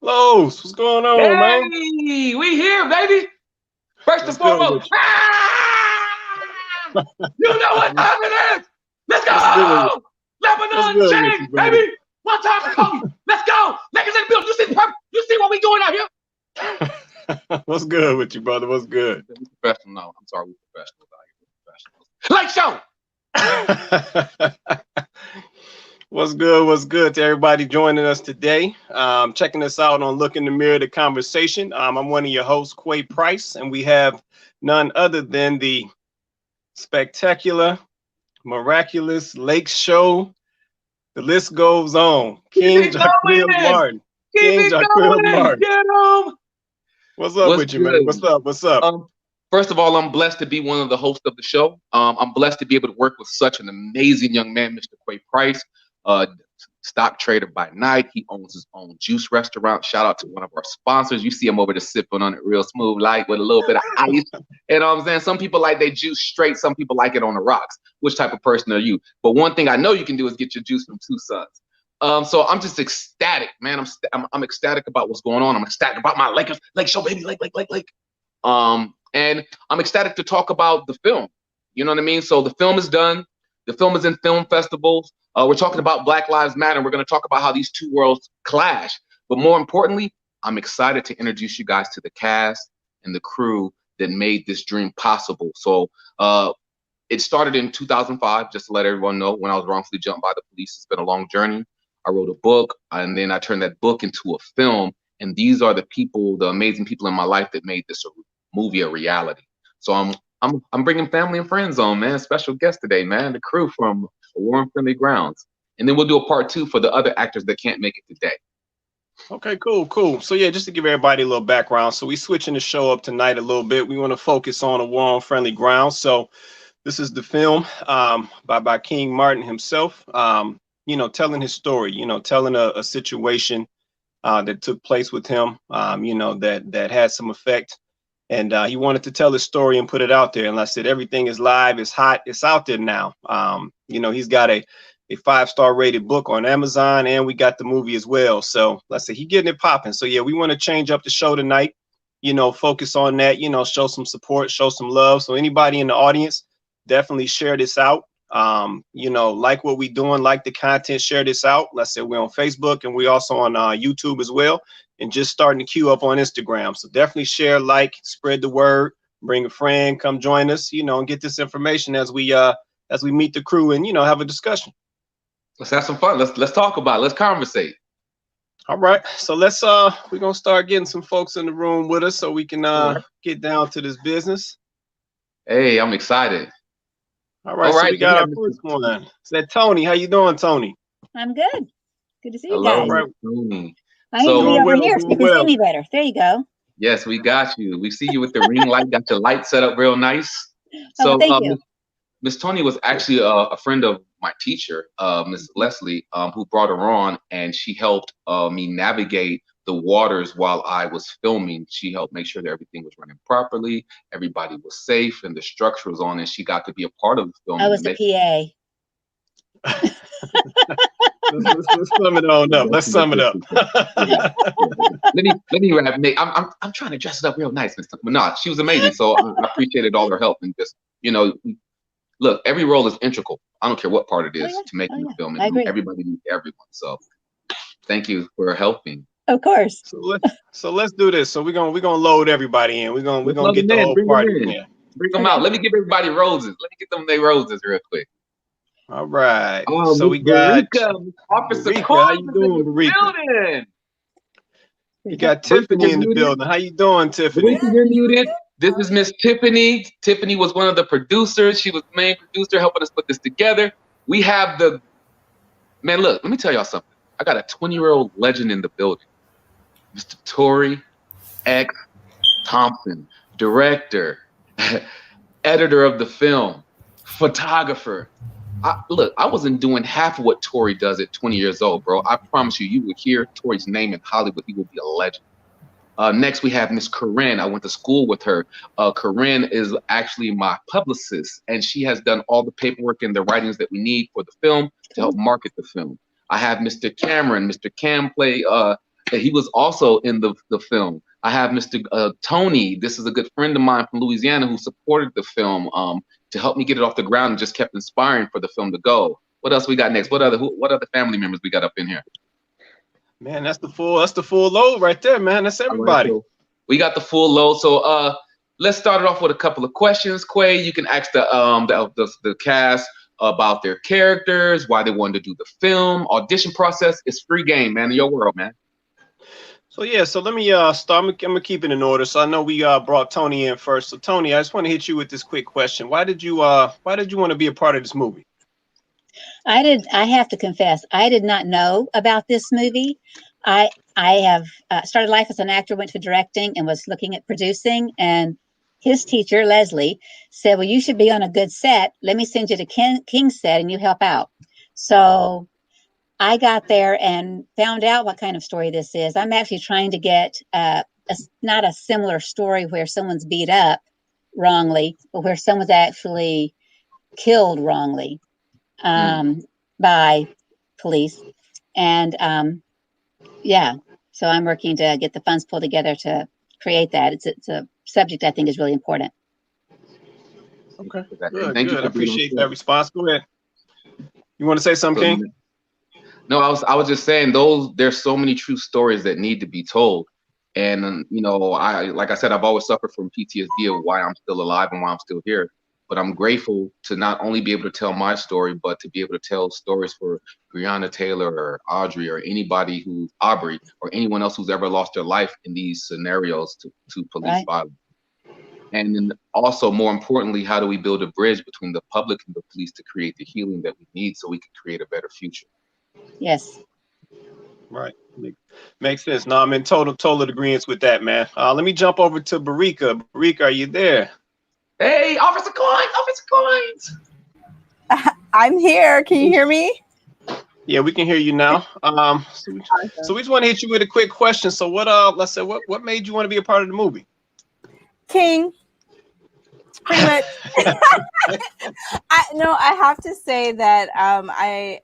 Los, what's going on, man? Hey, we here, baby. First and What's good foremost, with you know what you? time it is. Let's What's good? go. What's Lebanon good with you, James, brother? baby. One time for Kobe. Let's go. Lakers in the building. You see what we doing out here? What's good with you, brother? What's good? We professional. No, I'm sorry, we professionals out here. Lake show. What's good? What's good to everybody joining us today? Checking us out on Look in the Mirror, the conversation. I'm one of your hosts, Quay Price, and we have none other than the spectacular, miraculous Lake Show. The list goes on. King Keep it Jaquil going. Martin. Keep King it Jaquil going. Martin. Get 'em. What's up What's with you, man? good? What's up? What's up? First of all, I'm blessed to be one of the hosts of the show. I'm blessed to be able to work with such an amazing young man, Mr. Quay Price, stock trader by night. He owns his own juice restaurant. Shout out to one of our sponsors. You see him over there sipping on it real smooth, light with a little bit of ice. You know what I'm saying? Some people like their juice straight. Some people like it on the rocks. Which type of person are you? But one thing I know you can do is get your juice from Two Sons. So I'm just ecstatic, man. I'm ecstatic about what's going on. I'm ecstatic about my Lakers, Lake Show, baby, Lake. And I'm ecstatic to talk about the film. You know what I mean? So the film is done. The film is in film festivals. We're talking about Black Lives Matter. And we're going to talk about how these two worlds clash. But more importantly, I'm excited to introduce you guys to the cast and the crew that made this dream possible. So it started in 2005, just to let everyone know, when I was wrongfully jumped by the police. It's been a long journey. I wrote a book, and then I turned that book into a film. And these are the people, the amazing people in my life that made this a movie a reality. So I'm bringing family and friends on, man. Special guest today, man. The crew from Warm Friendly Grounds, and then we'll do a part 2 for the other actors that can't make it today. Okay, cool. So yeah, just to give everybody a little background. So we switching the show up tonight a little bit. We want to focus on a Warm Friendly Grounds. So this is the film by King Martin himself. Telling his story. Telling a situation that took place with him. That had some effect. And he wanted to tell his story and put it out there. And like I said, everything is live, it's hot, it's out there now. He's got a 5-star rated book on Amazon, and we got the movie as well. So let's say he's getting it popping. So yeah, we want to change up the show tonight, focus on that, show some support, show some love. So anybody in the audience, definitely share this out. Like what we doing, like the content, share this out. Let's say we're on Facebook and we're also on YouTube as well. And just starting to queue up on Instagram. So definitely share, like, spread the word, bring a friend, come join us, and get this information as we meet the crew and, have a discussion. Let's have some fun. Let's talk about it. Let's conversate. All right. So we're going to start getting some folks in the room with us so we can get down to this business. Hey, I'm excited. All right. So we got our first one. Is that Tony? How you doing, Tony? I'm good. Good to see you guys. All right. Tony. I need to be over here so you can see me better. There you go. Yes, we got you. We see you with the ring light. Got your light set up real nice. So, thank you. Miss Tony was actually a friend of my teacher, Miss Leslie, who brought her on, and she helped me navigate the waters while I was filming. She helped make sure that everything was running properly, everybody was safe, and the structure was on, and she got to be a part of the film. I was the PA. Let's sum it on up. Let's sum it up. Let me wrap. I'm trying to dress it up real nice, Miss. But no, she was amazing. So I appreciated all her help and just look. Every role is integral. I don't care what part it is to making the film. And everybody needs everyone. So thank you for helping. Of course. So let's do this. So we're gonna load everybody in. We're gonna get the whole party in. Bring them out. Let me give everybody roses. Let me get them their roses real quick. All right. So we got Officer Rika. How you doing, Rika? You got Tiffany in the building. How you doing, Tiffany? This is Miss Tiffany. Tiffany was one of the producers. She was the main producer helping us put this together. We have man, look, let me tell y'all something. I got a 20-year-old legend in the building. Mr. Tory X Thompson, director, editor of the film, photographer. I wasn't doing half of what Tory does at 20 years old, bro. I promise you would hear Tory's name in Hollywood. He will be a legend. Next, we have Miss Corinne. I went to school with her. Corinne is actually my publicist, and she has done all the paperwork and the writings that we need for the film to help market the film. I have Mr. Cameron. Mr. Cam play he was also in the film. I have Mr. Tony. This is a good friend of mine from Louisiana who supported the film to help me get it off the ground and just kept inspiring for the film to go. What else we got next? What other family members we got up in here? Man, that's the full load right there, man. That's everybody. Right, so we got the full load. So let's start it off with a couple of questions. Quay, you can ask the cast about their characters, why they wanted to do the film. Audition process is free game, man, in your world, man. So yeah, so let me start. I'm gonna keep it in order. So I know we brought Tony in first. So Tony, I just want to hit you with this quick question. Why did you want to be a part of this movie? I have to confess, I did not know about this movie. I have started life as an actor, went to directing, and was looking at producing. And his teacher, Leslie, said, well, you should be on a good set. Let me send you to King's set and you help out. So I got there and found out what kind of story this is. I'm actually trying to get not a similar story where someone's beat up wrongly, but where someone's actually killed wrongly by police. And yeah, so I'm working to get the funds pulled together to create that. It's a subject I think is really important. Okay, good. I appreciate that response. Go ahead. You want to say something? No, I was just saying there's so many true stories that need to be told. And like I said, I've always suffered from PTSD of why I'm still alive and why I'm still here. But I'm grateful to not only be able to tell my story, but to be able to tell stories for Breonna Taylor or Audrey or Aubrey or anyone else who's ever lost their life in these scenarios to police violence. And then also, more importantly, how do we build a bridge between the public and the police to create the healing that we need so we can create a better future? Yes. Right. Makes sense. No, I'm in total agreement with that, man. Let me jump over to Barika. Barika, are you there? Hey, Officer Coins! I'm here. Can you hear me? Yeah, we can hear you now. So we just want to hit you with a quick question. So what made you want to be a part of the movie? King. Pretty much. I have to say that I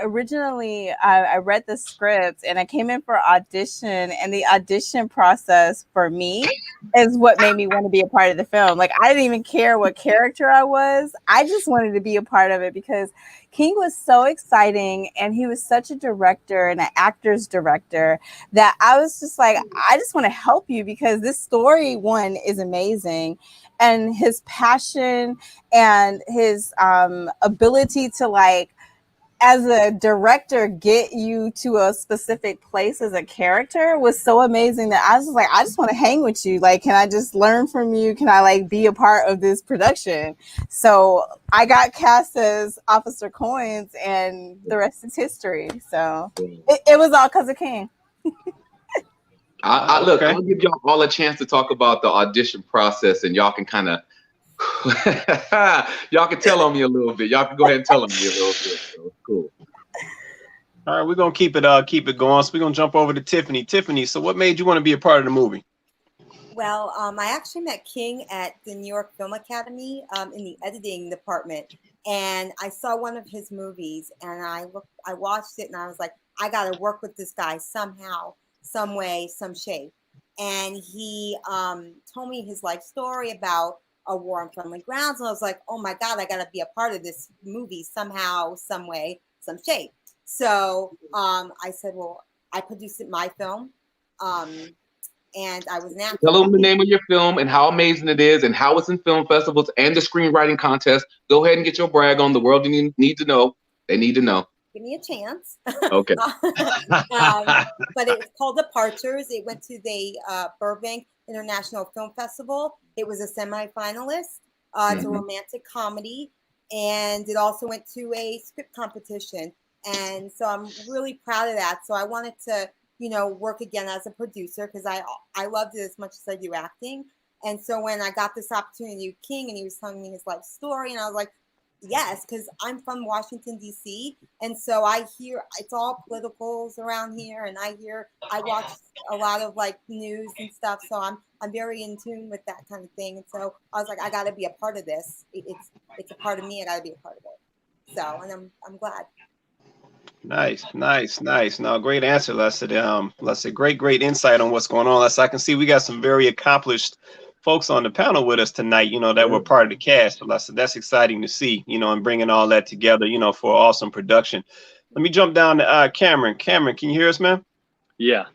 originally I read the script and I came in for audition, and the audition process for me is what made me want to be a part of the film. Like, I didn't even care what character I was. I just wanted to be a part of it because King was so exciting and he was such a director and an actor's director that I was just like, I just want to help you because this story, one, is amazing. And his passion and his ability to, like, as a director, get you to a specific place as a character was so amazing that I was just like, I just want to hang with you. Like, can I just learn from you? Can I, like, be a part of this production? So I got cast as Officer Coins, and the rest is history. So it was all because of King. Look, I'm gonna give y'all all a chance to talk about the audition process, and y'all can kind of y'all can tell on me a little bit. Y'all can go ahead and tell on me a little bit. So cool. All right, we're gonna keep it going. So we're gonna jump over to Tiffany. Tiffany, so what made you want to be a part of the movie? Well, I actually met King at the New York Film Academy in the editing department, and I saw one of his movies, and I watched it, and I was like, I got to work with this guy somehow, some way, some shape. And he told me his life story about a war on friendly grounds, and I was like, oh my God, I got to be a part of this movie somehow, some way, some shape. So I said, well, I produced my film. And I was an actor. Tell them the name of your film and how amazing it is and how it's in film festivals and the screenwriting contest. Go ahead and get your brag on. The world need to know. They need to know. Give me a chance. Okay. But it's called Departures. It went to the Burbank International Film Festival. It was a semi-finalist. It's a romantic comedy. And it also went to a script competition. And so I'm really proud of that. So I wanted to work again as a producer because I loved it as much as I do acting. And so when I got this opportunity with King and he was telling me his life story, and I was like, yes, because I'm from Washington, D.C. And so I hear it's all politicals around here. And I watch a lot of like news and stuff. So I'm very in tune with that kind of thing. And so I was like, I got to be a part of this. It's a part of me. I got to be a part of it. So, and I'm glad. Nice. No, great answer, Leslie. Great insight on what's going on. Leslie, I can see we got some very accomplished folks on the panel with us tonight, that were part of the cast. Leslie, that's exciting to see, and bringing all that together, for awesome production. Let me jump down to Cameron. Cameron, can you hear us, man? Yeah.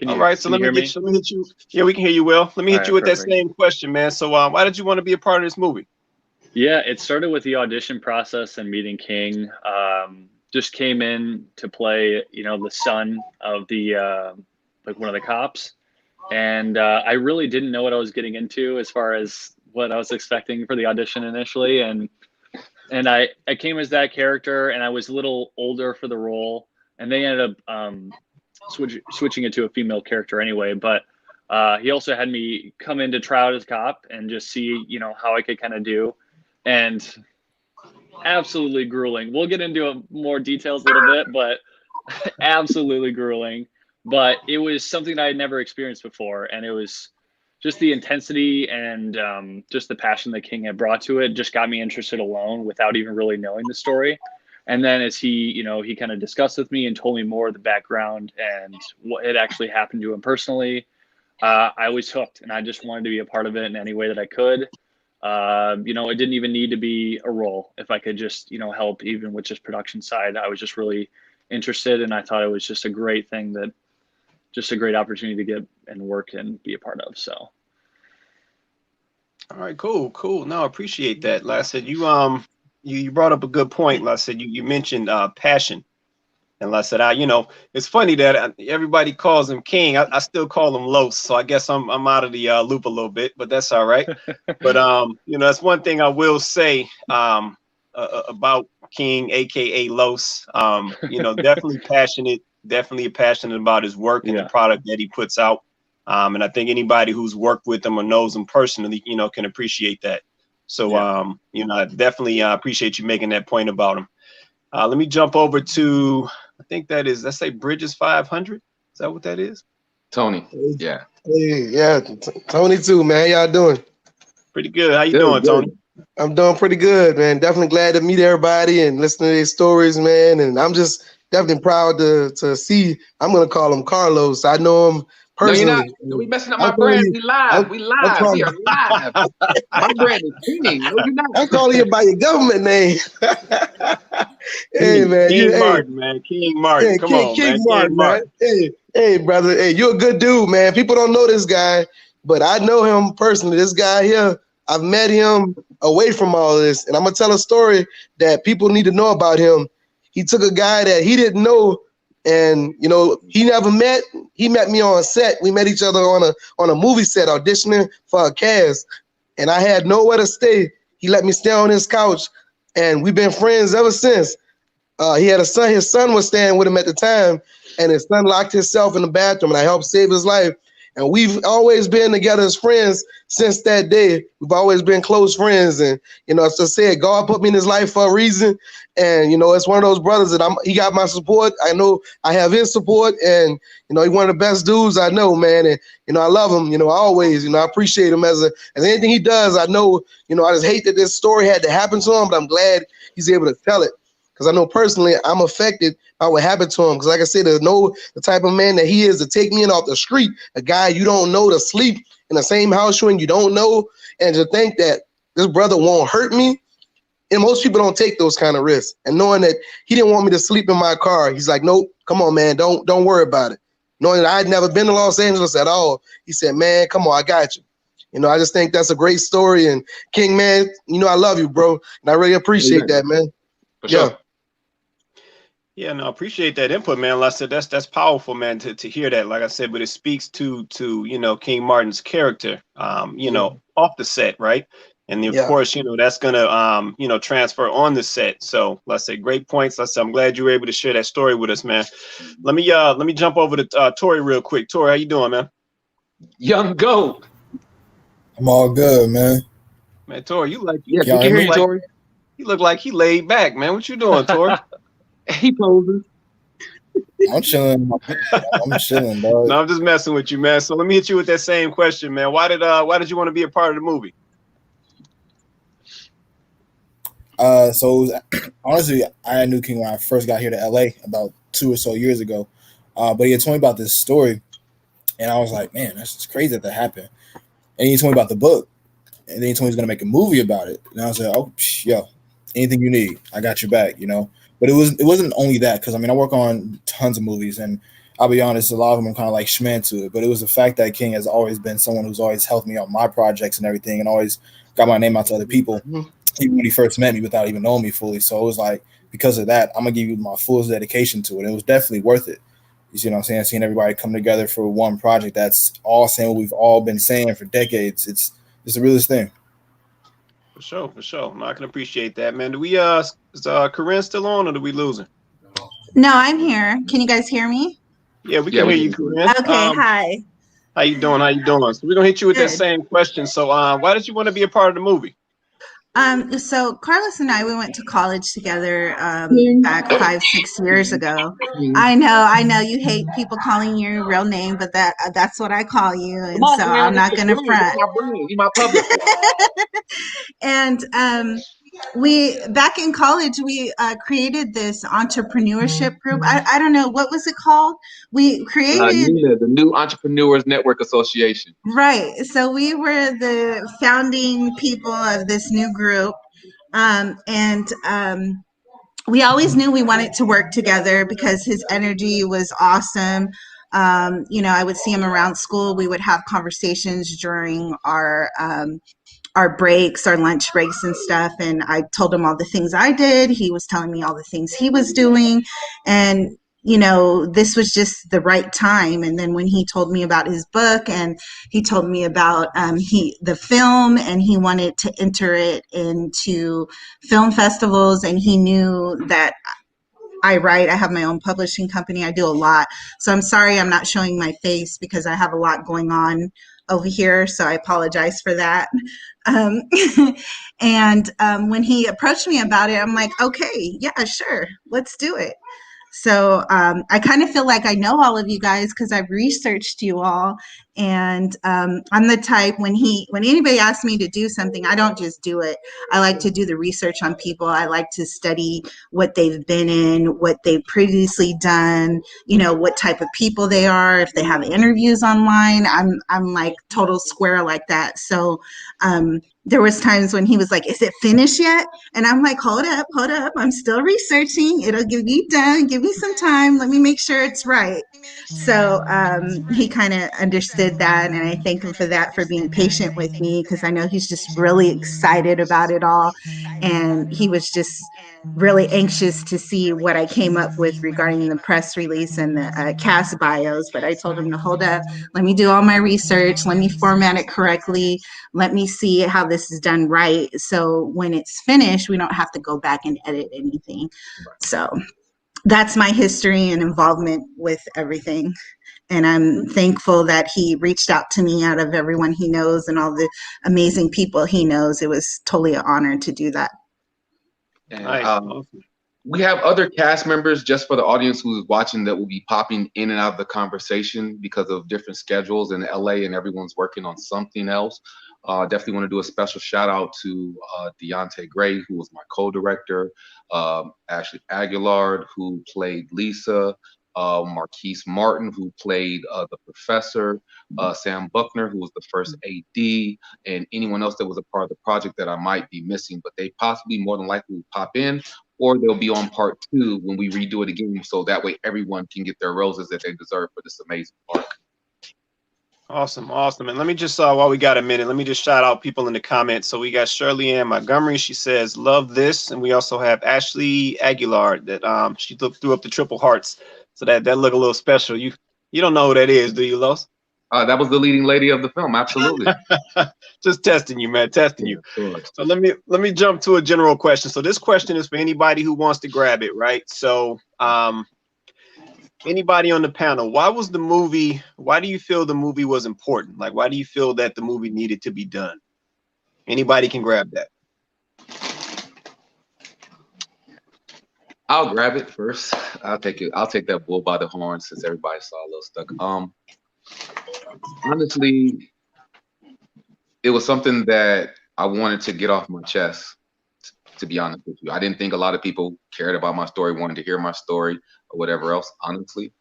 All right, so let me hit you. Yeah, we can hear you well. Let me hit you with that same question, man. So why did you want to be a part of this movie? Yeah, it started with the audition process and meeting King. Just came in to play, the son of the one of the cops, and I really didn't know what I was getting into as far as what I was expecting for the audition initially, and I came as that character, and I was a little older for the role, and they ended up switching it to a female character anyway. But he also had me come in to try out as a cop and just see, how I could kind of do, and absolutely grueling. We'll get into more details a little bit, but absolutely grueling. But it was something I had never experienced before, and it was just the intensity and just the passion that King had brought to it just got me interested alone without even really knowing the story. And then as he kind of discussed with me and told me more of the background and what had actually happened to him personally, I was hooked, and I just wanted to be a part of it in any way that I could. It didn't even need to be a role. If I could just, help even with just production side, I was just really interested, and I thought it was just a great thing just a great opportunity to get and work and be a part of. So. All right, cool. No, I appreciate that. Like I said, you brought up a good point. Like I said, you mentioned passion. And like I said, it's funny that everybody calls him King. I still call him Los, so I guess I'm out of the loop a little bit, but that's all right. But that's one thing I will say about King, aka Los. Definitely passionate about his work and the product that he puts out. And I think anybody who's worked with him or knows him personally, can appreciate that. So I definitely appreciate you making that point about him. Let me jump over to, I think let's say Bridges 500. Is that what that is? Tony. Yeah. Hey, yeah. Tony too, man. How y'all doing? Pretty good. How you doing, Tony? I'm doing pretty good, man. Definitely glad to meet everybody and listen to their stories, man. And I'm just definitely proud to see, I'm going to call him Carlos. I know him personally. No, you're not. We messing up my brand. We live. We are live. My brand is King. No, you're not. I'm calling you by your government name. Hey, man. King Martin, man. King Martin. Hey, Come on, King man. Martin, man. Hey, brother. Hey, you're a good dude, man. People don't know this guy, but I know him personally. This guy here, I've met him away from all this, and I'm going to tell a story that people need to know about him. He took a guy that he didn't know, and he never met. He met me on set. We met each other on a movie set auditioning for a cast, and I had nowhere to stay. He let me stay on his couch, and we've been friends ever since. He had a son. His son was staying with him at the time, and his son locked himself in the bathroom, and I helped save his life. And we've always been together as friends since that day. We've always been close friends. And, as I said, God put me in his life for a reason. And, it's one of those brothers that he got my support. I know I have his support. And, he's one of the best dudes I know, man. And, I love him, I always, I appreciate him as anything he does. I know, I just hate that this story had to happen to him, but I'm glad he's able to tell it. Because I know personally I'm affected by what happened to him. Because like I said, there's the type of man that he is to take me in off the street, a guy you don't know, to sleep in the same house when you don't know, and to think that this brother won't hurt me. And most people don't take those kind of risks. And knowing that he didn't want me to sleep in my car, he's like, nope, come on, man, don't worry about it. Knowing that I had never been to Los Angeles at all, he said, man, come on, I got you. I just think that's a great story. And King, man, I love you, bro. And I really appreciate that, man. For sure. Yeah, no, appreciate that input, man. Like I said, that's powerful, man, to hear that. Like I said, but it speaks to King Martin's character, off the set, right? And of course, that's gonna transfer on the set. So let's say great points. I'm glad you were able to share that story with us, man. Let me jump over to Tori real quick. Tori, how you doing, man? Young GOAT. I'm all good, man. Man, Tori, you like we can hear you, Tori. You look like he laid back, man. What you doing, Tori? He poses. I'm chilling. I'm chilling, bro. No, I'm just messing with you, man. So let me hit you with that same question, man. Why did you want to be a part of the movie? So it was, honestly, I knew King when I first got here to LA about 2 or so years ago. But he had told me about this story, and I was like, man, that's just crazy that happened. And he told me about the book, and then he told me he's gonna make a movie about it. And I was like, oh, yo, anything you need, I got your back, you know. But it wasn't only that, because I mean I work on tons of movies, and I'll be honest, a lot of them I'm kind of like schman to it. But it was the fact that King has always been someone who's always helped me out my projects and everything, and always got my name out to other people, even when he first met me without even knowing me fully. So it was like, because of that, I'm gonna give you my fullest dedication to it. It was definitely worth it. You see what I'm saying? Seeing everybody come together for one project that's all saying what we've all been saying for decades. It's the realest thing. For sure, for sure. No, I can appreciate that, man. Do we is Corinne still on, or do we lose her? No, I'm here. Can you guys hear me? Yeah, we can hear you, Corinne. Okay, hi. How you doing? How you doing? So we're gonna hit you with that Good. same question. So why did you want to be a part of the movie? So Carlos and I, we went to college together back 5-6 years ago. I know you hate people calling you your real name, but that's what I call you, and so I'm not gonna front. And we back in college we created this entrepreneurship group. I don't know, what was it called? We created NENA, the New Entrepreneurs Network Association. Right. So we were the founding people of this new group. We always knew we wanted to work together because his energy was awesome. I would see him around school. We would have conversations during our breaks, our lunch breaks and stuff. And I told him all the things I did. He was telling me all the things he was doing. And this was just the right time. And then when he told me about his book, and he told me about the film, and he wanted to enter it into film festivals, and he knew that I write, I have my own publishing company, I do a lot. So I'm sorry I'm not showing my face because I have a lot going on over here. So I apologize for that. When he approached me about it, I'm like, okay, yeah, sure, let's do it. So I kind of feel like I know all of you guys because I've researched you all. And I'm the type, when anybody asks me to do something, I don't just do it. I like to do the research on people. I like to study what they've been in, what they've previously done, what type of people they are, if they have interviews online. I'm like total square like that. So there was times when he was like, is it finished yet? And I'm like, hold up. I'm still researching. It'll be done. Give me some time. Let me make sure it's right. So he kind of understood that. And I thank him for that, for being patient with me, because I know he's just really excited about it all. And he was just really anxious to see what I came up with regarding the press release and the cast bios. But I told him to hold up. Let me do all my research. Let me format it correctly. Let me see how this is done right. So when it's finished, we don't have to go back and edit anything. So that's my history and involvement with everything. And I'm thankful that he reached out to me out of everyone he knows and all the amazing people he knows. It was totally an honor to do that. And we have other cast members, just for the audience who's watching, that will be popping in and out of the conversation because of different schedules in LA, and everyone's working on something else. Definitely want to do a special shout out to Deontay Gray, who was my co-director, Ashley Aguilar, who played Lisa, Marquise Martin, who played the professor, Sam Buckner, who was the first AD, and anyone else that was a part of the project that I might be missing. But they possibly, more than likely, will pop in, or they'll be on part 2 when we redo it again, so that way everyone can get their roses that they deserve for this amazing arc. Awesome. And let me just, while we got a minute, let me just shout out people in the comments. So we got Shirley Ann Montgomery. She says, love this. And we also have Ashley Aguilar that she threw up the triple hearts. So that look a little special. You don't know who that is, do you, Los? That was the leading lady of the film. Absolutely. Just testing you, man. Testing you. Sure. So let me jump to a general question. So this question is for anybody who wants to grab it, right? So anybody on the panel, why do you feel the movie was important? Like, why do you feel that the movie needed to be done? Anybody can grab that. I'll grab it first. I'll take it. I'll take that bull by the horn since everybody saw a little stuck. Honestly, it was something that I wanted to get off my chest. to be honest with you. I didn't think a lot of people cared about my story, wanted to hear my story or whatever else, honestly.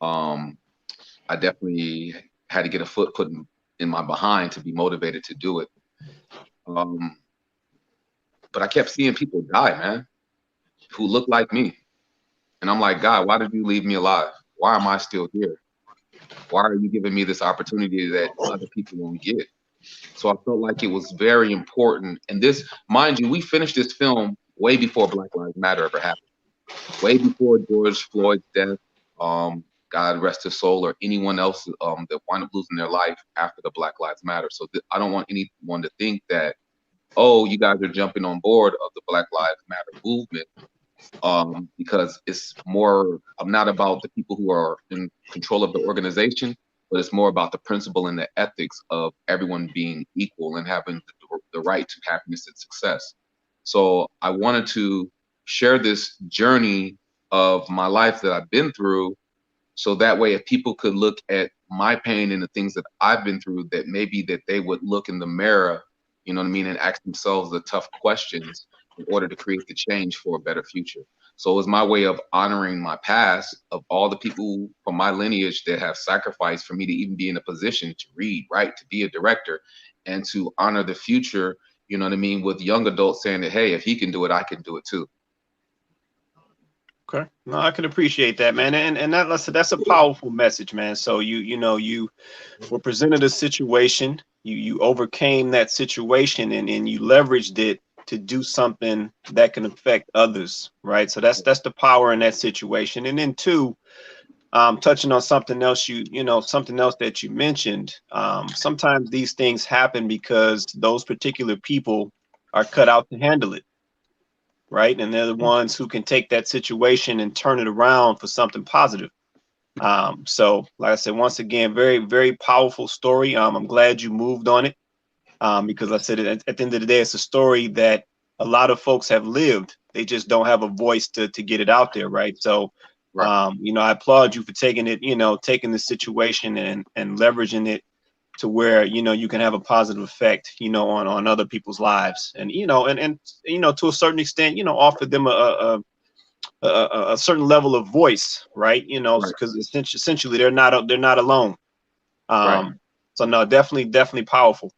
I definitely had to get a foot put in my behind to be motivated to do it. But I kept seeing people die, man, who looked like me. And I'm like, God, why did you leave me alive? Why am I still here? Why are you giving me this opportunity that other people won't get? So I felt like it was very important. And this, mind you, we finished this film way before Black Lives Matter ever happened. Way before George Floyd's death, God rest his soul, or anyone else that wound up losing their life after the Black Lives Matter. So I don't want anyone to think that, oh, you guys are jumping on board of the Black Lives Matter movement, because it's more not about the people who are in control of the organization, but it's more about the principle and the ethics of everyone being equal and having the right to happiness and success. So I wanted to share this journey of my life that I've been through, so that way if people could look at my pain and the things that I've been through, that maybe that they would look in the mirror, you know what I mean, and ask themselves the tough questions in order to create the change for a better future. So it was my way of honoring my past, of all the people from my lineage that have sacrificed for me to even be in a position to read, write, to be a director, and to honor the future, you know what I mean, with young adults saying that, hey, if he can do it, I can do it too. Okay, no, I can appreciate that, man, and that's a powerful message, man. So you were presented a situation, you overcame that situation, and you leveraged it to do something that can affect others, right? So that's the power in that situation. And then two, touching on something else, something else that you mentioned. Sometimes these things happen because those particular people are cut out to handle it. Right. And they're the ones who can take that situation and turn it around for something positive. So like I said, once again, very, very powerful story. I'm glad you moved on it, because like I said, at the end of the day, it's a story that a lot of folks have lived. They just don't have a voice to get it out there. Right. So, I applaud you for taking it, taking the situation and leveraging it to where, you can have a positive effect, on other people's lives, and, to a certain extent, offer them a certain level of voice, right? Because essentially they're not alone. Right. So no, definitely powerful.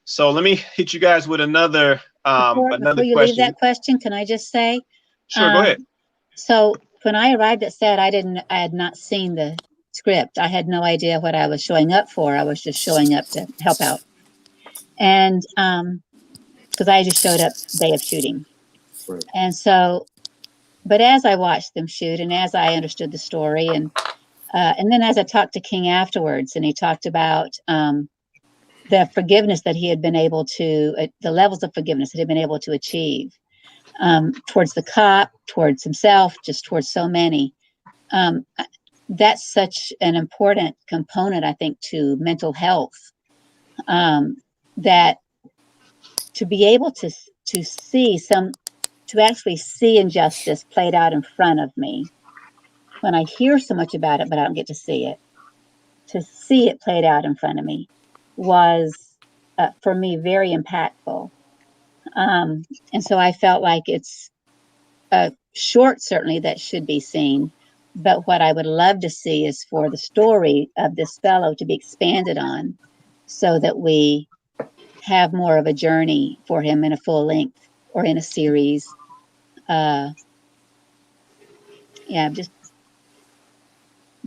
So let me hit you guys with another Before you question. leave that question, can I just say? Sure, go ahead. So when I arrived at set, I had not seen the script. I had no idea what I was showing up for. I was just showing up to help out. And because I just showed up the day of shooting. Right. And so, but as I watched them shoot and as I understood the story, and then as I talked to King afterwards, and he talked about the forgiveness that he had been able to, the levels of forgiveness that he had been able to achieve towards the cop, towards himself, just towards so many. That's such an important component, I think, to mental health, that to be able to actually see injustice played out in front of me, when I hear so much about it, but I don't get to see it played out in front of me was, for me, very impactful. And so I felt like it's a short, certainly, that should be seen. But what I would love to see is for the story of this fellow to be expanded on, so that we have more of a journey for him in a full length or in a series. But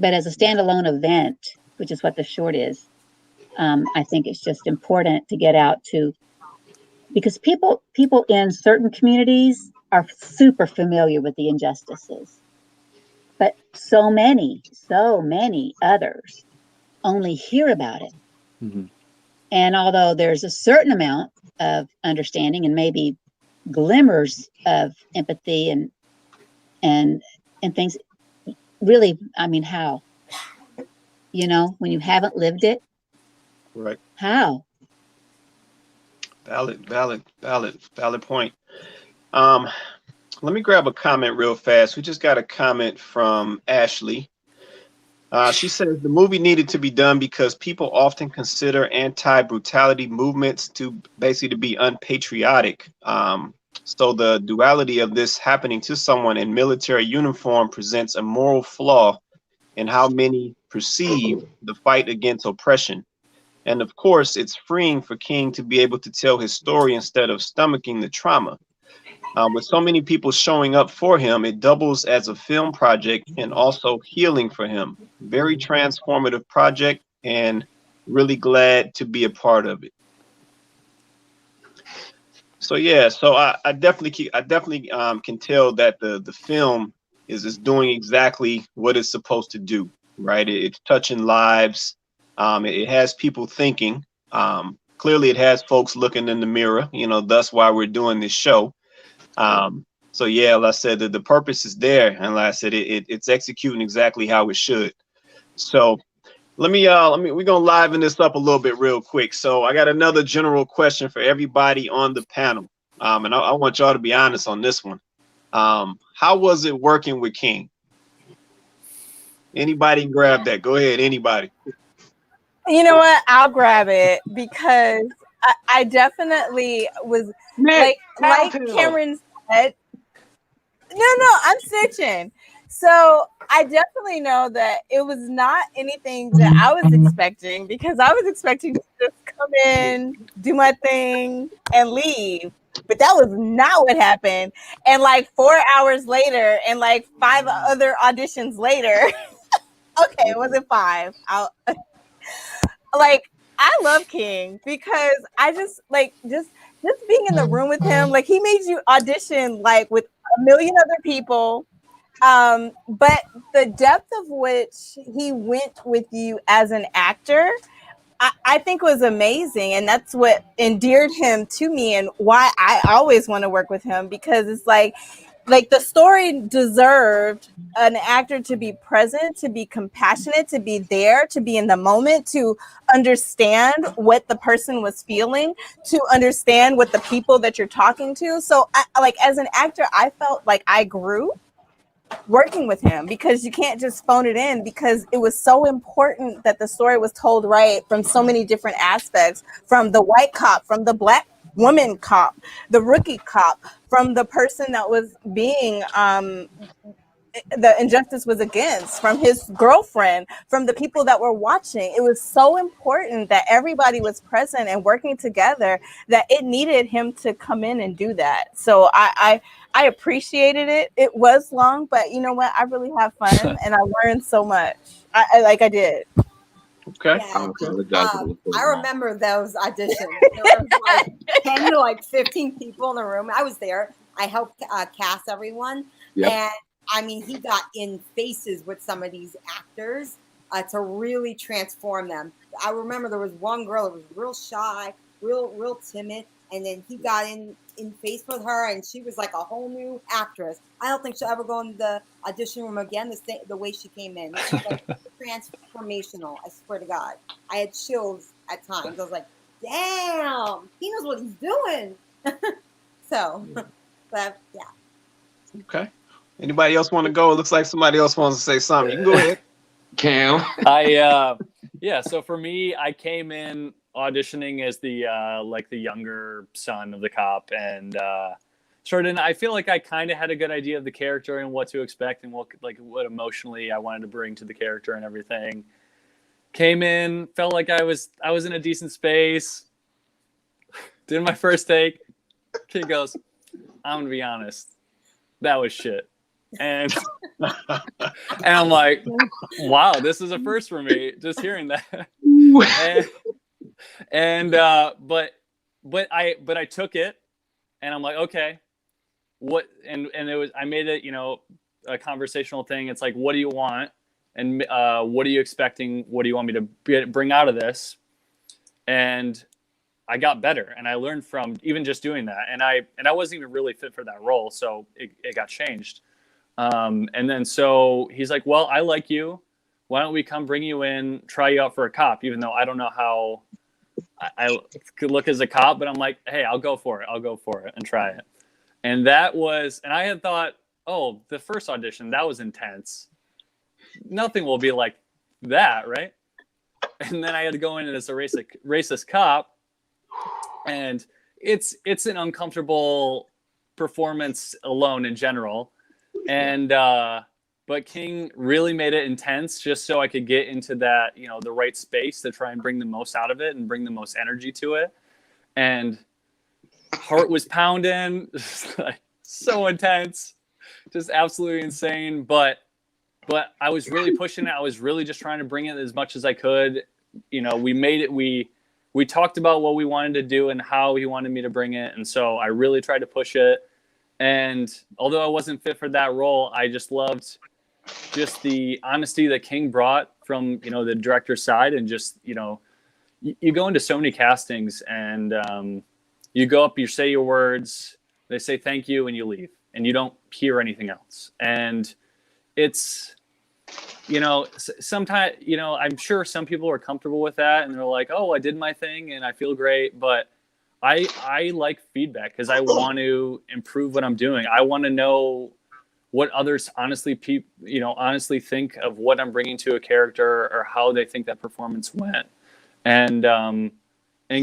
as a standalone event, which is what the short is, I think it's just important to get out to, because people in certain communities are super familiar with the injustices. But so many others only hear about it. Mm-hmm. And although there's a certain amount of understanding and maybe glimmers of empathy and things, really, I mean, how? When you haven't lived it, Right. How? Valid point. Let me grab a comment real fast. We just got a comment from Ashley. She says the movie needed to be done because people often consider anti-brutality movements to basically to be unpatriotic. So the duality of this happening to someone in military uniform presents a moral flaw in how many perceive the fight against oppression. And of course, it's freeing for King to be able to tell his story instead of stomaching the trauma. With so many people showing up for him, it doubles as a film project and also healing for him. Very transformative project, and really glad to be a part of it. So yeah, so I definitely can tell that the film is doing exactly what it's supposed to do, right? It's touching lives. It has people thinking. Clearly, it has folks looking in the mirror. You know, that's why we're doing this show. So yeah, like I said, the purpose is there, and like I said, it's executing exactly how it should. So let me we're gonna liven this up a little bit real quick. So I got another general question for everybody on the panel, and I want y'all to be honest on this one. How was it working with King? Anybody grab that? Go ahead, anybody. You know what? I'll grab it because I definitely was like Cameron said. No, I'm snitching. So I definitely know that it was not anything that I was expecting, because I was expecting to just come in, do my thing, and leave. But that was not what happened. And like 4 hours later, and like 5 other auditions later, okay, it wasn't 5. Like, I love King because I just like just being in the room with him. Like, he made you audition like with a million other people, but the depth of which he went with you as an actor, I think was amazing, and that's what endeared him to me, and why I always want to work with him, because it's like the story deserved an actor to be present, to be compassionate, to be there, to be in the moment, to understand what the person was feeling, to understand what the people that you're talking to. So like as an actor, I felt like I grew working with him, because you can't just phone it in, because it was so important that the story was told right from so many different aspects, from the white cop, from the black woman cop, the rookie cop, from the person that was being the injustice was against, from his girlfriend, from the people that were watching. It was so important that everybody was present and working together, that it needed him to come in and do that. So I appreciated it. It was long, but you know what? I really have fun and I learned so much. I did. Okay. Yeah, I remember those auditions. There was like 10 to like 15 people in the room. I was there. I helped cast everyone. Yep. And I mean, he got in faces with some of these actors to really transform them. I remember there was one girl that was real shy, real timid, and then he got in face with her, and she was like a whole new actress. I don't think she'll ever go in the audition room again the way she came in. It was like transformational. I swear to God, I had chills at times. I was like, "Damn, he knows what he's doing." So, but yeah. Okay. Anybody else want to go? It looks like somebody else wants to say something. You can go ahead. Cam. Yeah. So for me, I came in auditioning as the like the younger son of the cop, and I feel like I kind of had a good idea of the character and what to expect, and what emotionally I wanted to bring to the character and everything. Came in, felt like I was in a decent space. Did my first take. Kid goes, "I'm gonna be honest, that was shit." And I'm like, wow, this is a first for me, just hearing that. But I took it, and I'm like, okay, what? And it was, I made it, a conversational thing. It's like, what do you want, and what are you expecting? What do you want me to bring out of this? And I got better, and I learned from even just doing that. And I wasn't even really fit for that role, so it got changed. And then so he's like, well, I like you. Why don't we come bring you in, try you out for a cop, even though I don't know how I could look as a cop, but I'm like, hey, I'll go for it and try it. And I had thought, oh, the first audition, that was intense. Nothing will be like that, right? And then I had to go in as a racist cop, and it's an uncomfortable performance alone in general. And but King really made it intense just so I could get into that, you know, the right space to try and bring the most out of it and bring the most energy to it. And heart was pounding, like so intense, just absolutely insane. But I was really pushing it. I was really just trying to bring it as much as I could. You know, we made it. We talked about what we wanted to do and how he wanted me to bring it. And so I really tried to push it. And although I wasn't fit for that role, I just loved just the honesty that King brought from, you know, the director's side. And just, you know, you go into so many castings and you go up, you say your words, they say thank you, and you leave, and you don't hear anything else. And it's, you know, sometimes, you know, I'm sure some people are comfortable with that and they're like, oh, I did my thing and I feel great. But I like feedback because I want to improve what I'm doing. I want to know what others honestly think of what I'm bringing to a character or how they think that performance went. And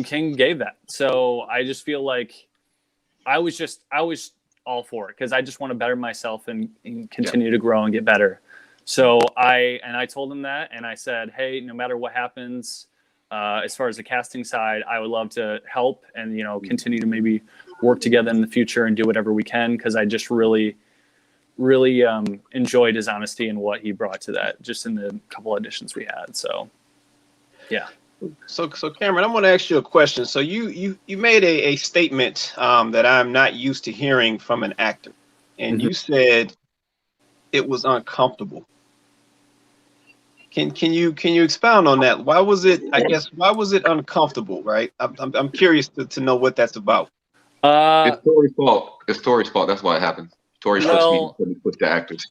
King gave that. So I just feel like I was all for it because I just want to better myself and continue to grow and get better. So I told him that, and I said, hey, no matter what happens, as far as the casting side, I would love to help and, you know, continue to maybe work together in the future and do whatever we can. Cause I just really enjoyed his honesty and what he brought to that just in the couple auditions we had. So, yeah. So Cameron, I want to ask you a question. So you made a statement that I'm not used to hearing from an actor, and you said it was uncomfortable. Can you expound on that? Why was it? I guess why was it uncomfortable? Right. I'm curious to know what that's about. It's Tori's fault. It's Tori's fault. That's why it happened. Tori pushed the actors.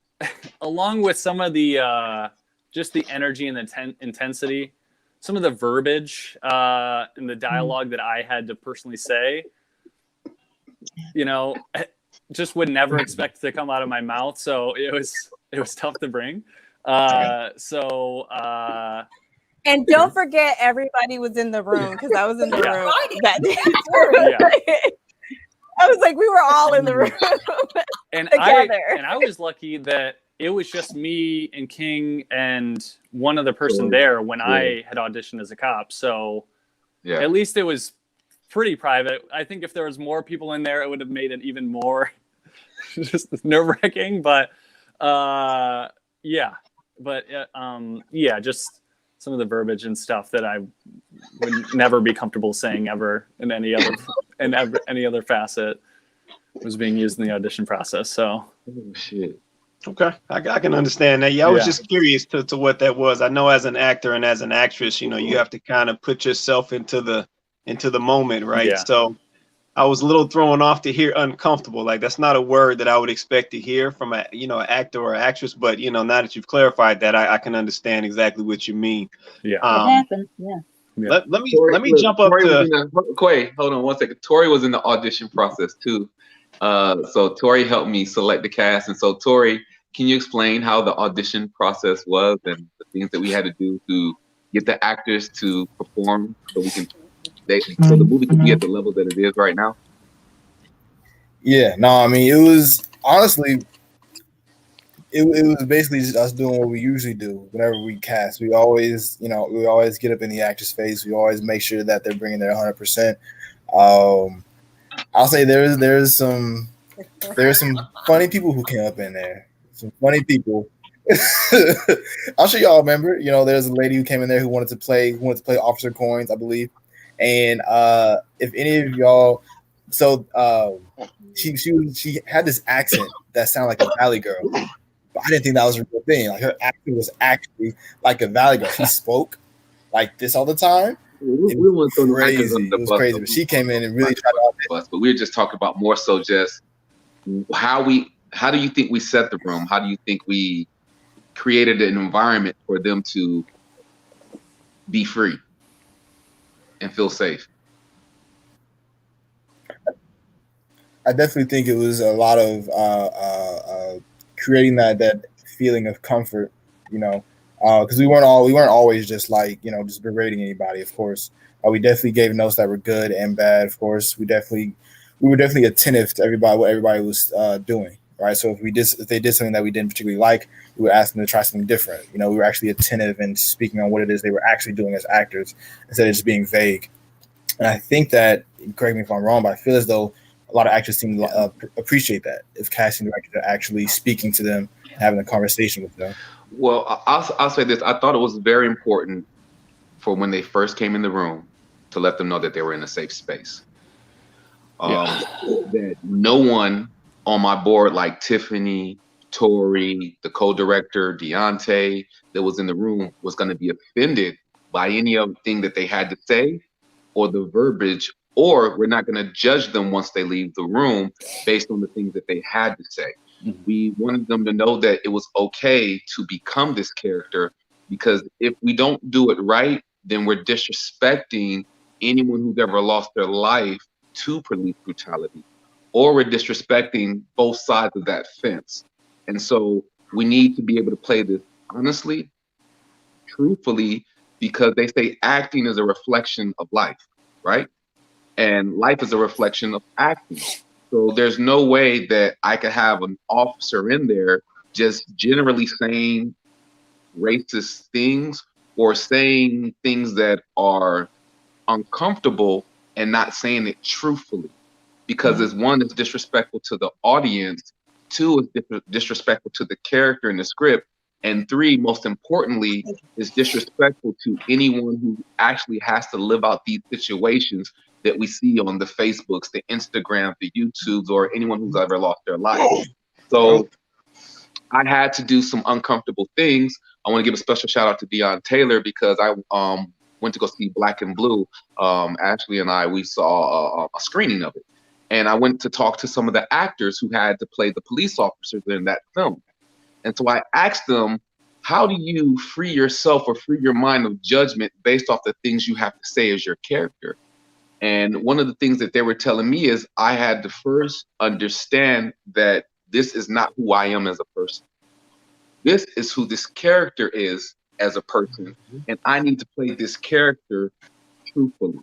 Along with some of the just the energy and the intensity, some of the verbiage and the dialogue that I had to personally say, you know, just would never expect to come out of my mouth. So it was tough to bring. And don't forget, everybody was in the room because I was in the room that day. I was like, we were all in the room and together. I was lucky that it was just me and King and one other person there when I had auditioned as a cop. So at least it was pretty private. I think if there was more people in there, it would have made it even more just nerve-wracking. But just some of the verbiage and stuff that I would never be comfortable saying ever in any other facet was being used in the audition process. So shit. Okay, I can understand that. Yeah, I was just curious to what that was. I know as an actor and as an actress, you know, you have to kind of put yourself into the moment, right? Yeah. So I was a little thrown off to hear uncomfortable. Like that's not a word that I would expect to hear from an actor or actress. But you know, now that you've clarified that, I can understand exactly what you mean. Yeah, it happens. Yeah. Let me jump up to Quay. Hold on one second. Tori was in the audition process too. So Tori helped me select the cast, and so Tori, can you explain how the audition process was and the things that we had to do to get the actors to perform so the movie can be at the level that it is right now? Yeah, no, I mean, it was honestly, it was basically just us doing what we usually do whenever we cast. We always get up in the actor's face. We always make sure that they're bringing their 100%. I'll say there's some funny people who came up in there. Some funny people. I'm sure y'all remember. You know, there's a lady who came in there who wanted to play Officer Coins, I believe. And if any of y'all, so she had this accent that sounded like a Valley girl, but I didn't think that was a real thing. Like her accent was actually like a Valley girl. She spoke like this all the time. We went through crazy. It was crazy. But she came in and really tried to but we were just talking about more so just how do you think we set the room? How do you think we created an environment for them to be free and feel safe? I definitely think it was a lot of creating that feeling of comfort, you know, because we weren't always just like, you know, just berating anybody. Of course, we definitely gave notes that were good and bad. Of course, we definitely we were definitely attentive to what everybody was doing, right? So if they did something that we didn't particularly like, we would ask them to try something different. You know, we were actually attentive and speaking on what it is they were actually doing as actors instead of just being vague. And I think that, correct me if I'm wrong, but I feel as though a lot of actors seem to appreciate that if casting directors are actually speaking to them, having a conversation with them. Well, I'll say this. I thought it was very important for when they first came in the room to let them know that they were in a safe space. That no one on my board, like Tiffany, Tori, the co-director, Deontay, that was in the room, was going to be offended by any of the thing that they had to say or the verbiage, or we're not going to judge them once they leave the room based on the things that they had to say. Mm-hmm. We wanted them to know that it was okay to become this character, because if we don't do it right, then we're disrespecting anyone who's ever lost their life to police brutality, or we're disrespecting both sides of that fence. And so we need to be able to play this honestly, truthfully, because they say acting is a reflection of life, right? And life is a reflection of acting. So there's no way that I could have an officer in there just generally saying racist things or saying things that are uncomfortable and not saying it truthfully, because it's one, it's disrespectful to the audience, two, it's disrespectful to the character in the script, and three, most importantly, is disrespectful to anyone who actually has to live out these situations that we see on the Facebooks, the Instagram, the YouTubes, or anyone who's ever lost their life. So I had to do some uncomfortable things. I want to give a special shout out to Deon Taylor, because I went to go see Black and Blue. Ashley and I, we saw a screening of it. And I went to talk to some of the actors who had to play the police officers in that film. And so I asked them, how do you free yourself or free your mind of judgment based off the things you have to say as your character? And one of the things that they were telling me is I had to first understand that this is not who I am as a person. This is who this character is as a person. And I need to play this character truthfully.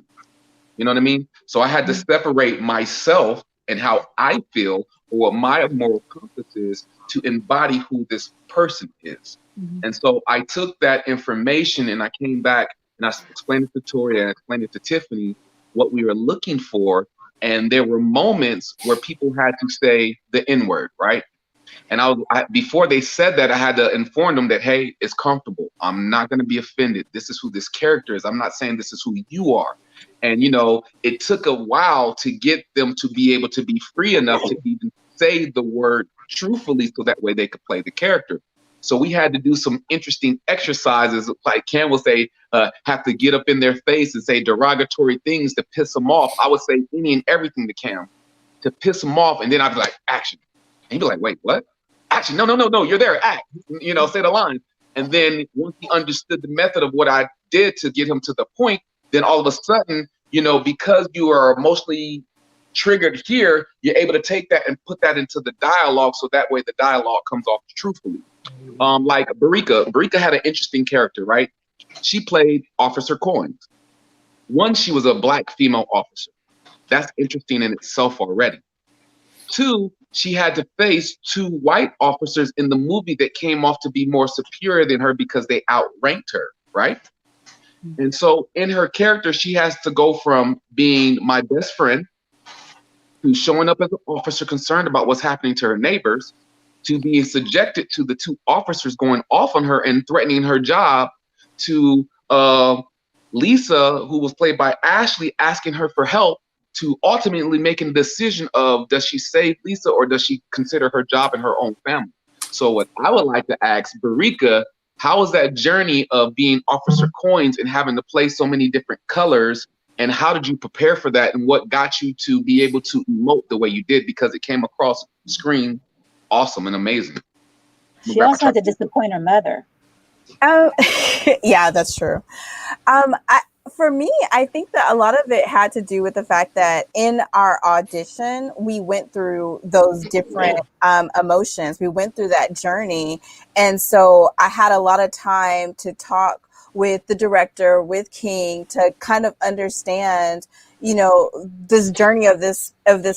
You know what I mean? So I had to separate myself and how I feel, or what my moral compass is, to embody who this person is. Mm-hmm. And so I took that information and I came back and I explained it to Tori and I explained it to Tiffany, what we were looking for. And there were moments where people had to say the N-word, right? And before they said that, I had to inform them that, hey, it's comfortable. I'm not going to be offended. This is who this character is. I'm not saying this is who you are. And, you know, it took a while to get them to be able to be free enough to even say the word truthfully, so that way they could play the character. So we had to do some interesting exercises, like Cam will say, have to get up in their face and say derogatory things to piss them off. I would say any and everything to Cam to piss them off. And then I'd be like, action. And he'd be like, wait, what? Action. No, you're there. Act. You know, say the line. And then once he understood the method of what I did to get him to the point, then all of a sudden, you know, because you are emotionally triggered here, you're able to take that and put that into the dialogue, so that way the dialogue comes off truthfully. Like Barika had an interesting character, right? She played Officer Coins. One, she was a Black female officer. That's interesting in itself already. Two, she had to face two white officers in the movie that came off to be more superior than her because they outranked her, right? And so in her character, she has to go from being my best friend, to showing up as an officer concerned about what's happening to her neighbors, to being subjected to the two officers going off on her and threatening her job, to Lisa, who was played by Ashley, asking her for help, to ultimately making the decision of, does she save Lisa or does she consider her job and her own family? So what I would like to ask Barika, how was that journey of being Officer Coins and having to play so many different colors? And how did you prepare for that? And what got you to be able to emote the way you did? Because it came across screen awesome and amazing. She also had to disappoint her mother. Yeah, that's true. For me, I think that a lot of it had to do with the fact that in our audition, we went through those different emotions. We went through that journey. And so I had a lot of time to talk with the director, with King, to kind of understand, you know, this journey of this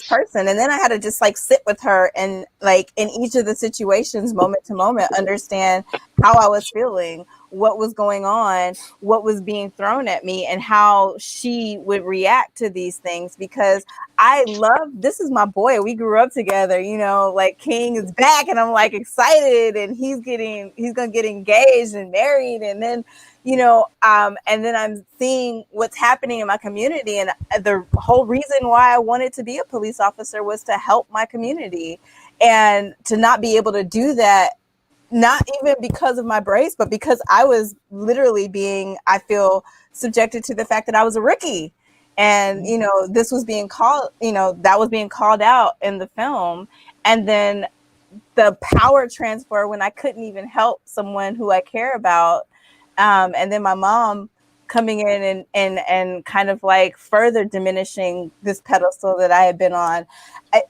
person. And then I had to just like sit with her and like in each of the situations, moment to moment, understand how I was feeling, what was going on, what was being thrown at me, and how she would react to these things. Because I love, this is my boy. We grew up together, you know, like King is back and I'm like excited, and he's gonna get engaged and married. And then, you know, and then I'm seeing what's happening in my community. And the whole reason why I wanted to be a police officer was to help my community, and to not be able to do that, not even because of my brace, but because I was literally being, I feel, subjected to the fact that I was a rookie. And, you know, this was being called, you know, that was being called out in the film. And then the power transfer when I couldn't even help someone who I care about. And then my mom coming in and kind of like further diminishing this pedestal that I had been on.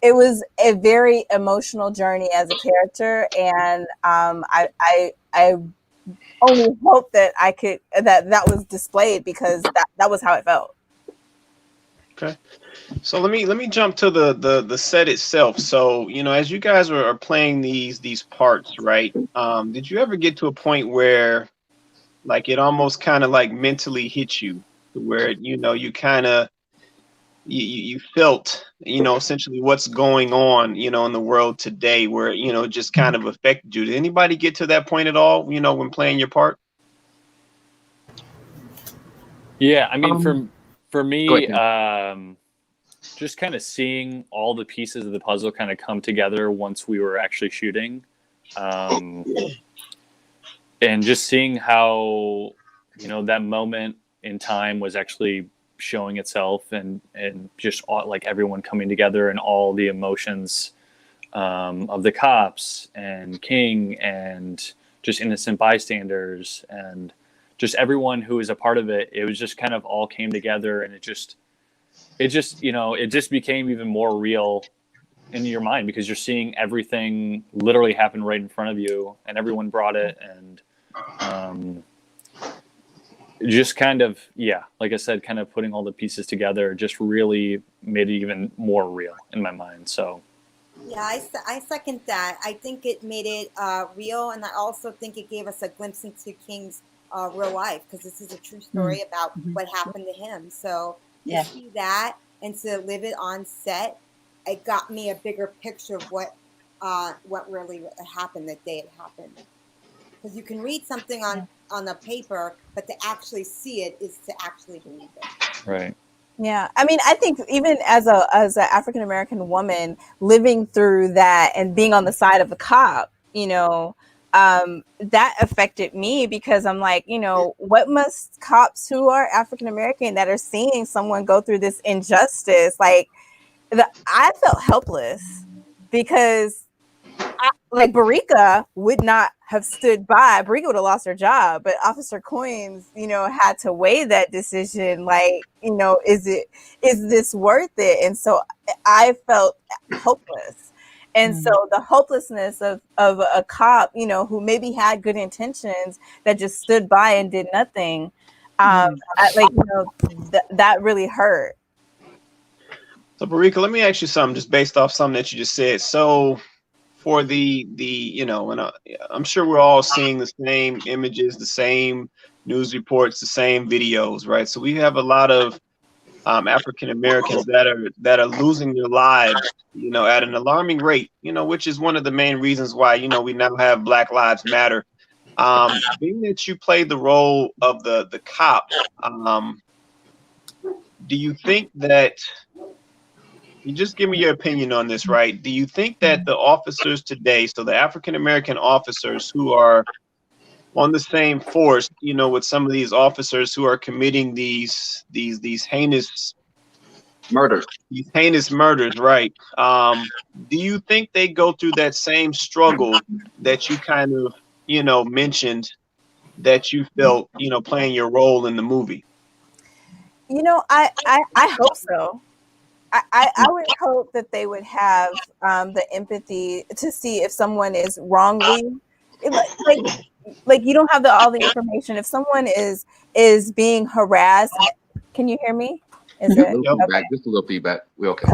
It was a very emotional journey as a character. And I only hope that I could, that was displayed, because that was how it felt. Okay, so let me jump to the set itself. So, you know, as you guys are playing these parts, right? Did you ever get to a point where like it almost kind of like mentally hit you, where, you know, you kind of you felt, you know, essentially what's going on, you know, in the world today, where, you know, just kind of affected you? Did anybody get to that point at all, you know, when playing your part? Yeah, I mean, for me, just kind of seeing all the pieces of the puzzle kind of come together once we were actually shooting, and just seeing how, you know, that moment in time was actually showing itself, and just all, like everyone coming together and all the emotions of the cops and King and just innocent bystanders and just everyone who was a part of it. It was just kind of all came together, and it just, you know, it just became even more real in your mind, because you're seeing everything literally happen right in front of you, and everyone brought it. And just kind of, yeah, like I said, kind of putting all the pieces together just really made it even more real in my mind. So yeah, I second that. I think it made it real, and I also think it gave us a glimpse into King's real life, because this is a true story about what happened to him. So to see that and to live it on set, it got me a bigger picture of what really happened the day it happened. Because you can read something on the paper, but to actually see it is to actually believe it. Right. Yeah, I mean, I think even as an African American woman living through that and being on the side of the cop, you know, that affected me, because I'm like, you know, what must cops who are African American that are seeing someone go through this injustice, like, I felt helpless, because like Barika would not have stood by. Barika would have lost her job, but Officer Coins, you know, had to weigh that decision. Like, you know, is this worth it? And so I felt hopeless. And so the hopelessness of a cop, you know, who maybe had good intentions, that just stood by and did nothing, like, you know, that really hurt. So Barika, let me ask you something, just based off something that you just said. So for the you know, and I'm sure we're all seeing the same images, the same news reports, the same videos, right? So we have a lot of African Americans that are losing their lives, you know, at an alarming rate, you know, which is one of the main reasons why, you know, we now have Black Lives Matter. Being that you played the role of the cop, do you think that, you just give me your opinion on this, right? Do you think that the officers today, so the African American officers who are on the same force, you know, with some of these officers who are committing these heinous murders, right? Do you think they go through that same struggle that you kind of, you know, mentioned that you felt, you know, playing your role in the movie? You know, I hope so. I would hope that they would have the empathy to see if someone is wrongly, like like you don't have all the information. If someone is being harassed, can you hear me? Is it feedback, just a little feedback? We okay?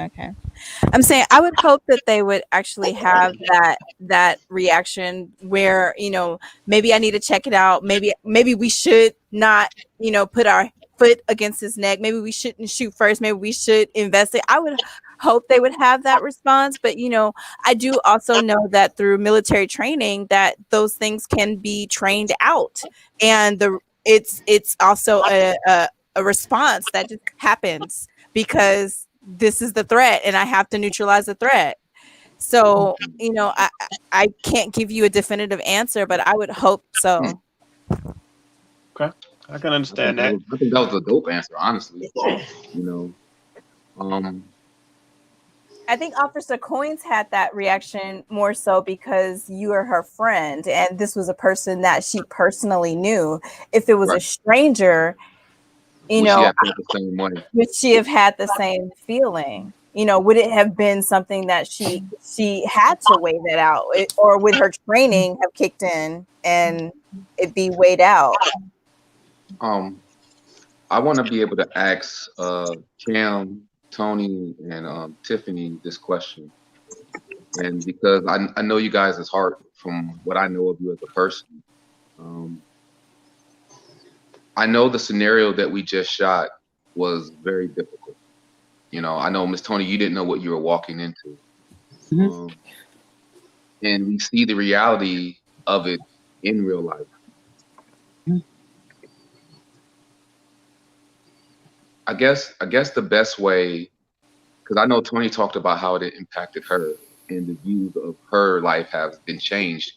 Okay. I'm saying I would hope that they would actually have that reaction where, you know, maybe I need to check it out. Maybe we should not, you know, put our foot against his neck. Maybe we shouldn't shoot first. Maybe we should investigate. I would hope they would have that response. But, you know, I do also know that through military training that those things can be trained out. And it's also a response that just happens because this is the threat and I have to neutralize the threat. So, you know, I can't give you a definitive answer, but I would hope so. Okay. I can understand that. I think that was a dope answer, honestly. You know, I think Officer Coins had that reaction more so because you are her friend and this was a person that she personally knew. If it was a stranger, you know, would she have had the same feeling? You know, would it have been something that she had to weigh that out, or would her training have kicked in and it be weighed out? I want to be able to ask Cam, Tony, and Tiffany this question, and because I know you guys' heart from what I know of you as a person. I know the scenario that we just shot was very difficult. You know, I know, Miss Tony, you didn't know what you were walking into. And we see the reality of it in real life. I guess the best way, because I know Tony talked about how it impacted her and the views of her life have been changed.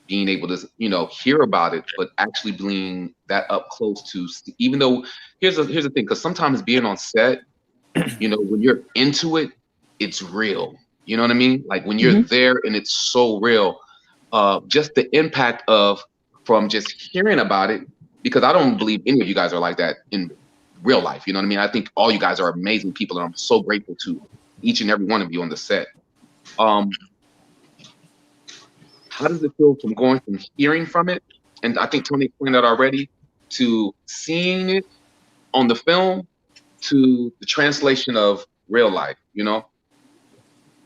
Being able to, you know, hear about it, but actually being that up close to, even though here's the thing, because sometimes being on set, you know, when you're into it, it's real. You know what I mean? Like when you're there and it's so real, just the impact from just hearing about it, because I don't believe any of you guys are like that in real life. You know what I mean? I think all you guys are amazing people, and I'm so grateful to each and every one of you on the set. How does it feel from going from hearing from it, and I think Tony explained that already, to seeing it on the film, to the translation of real life, you know?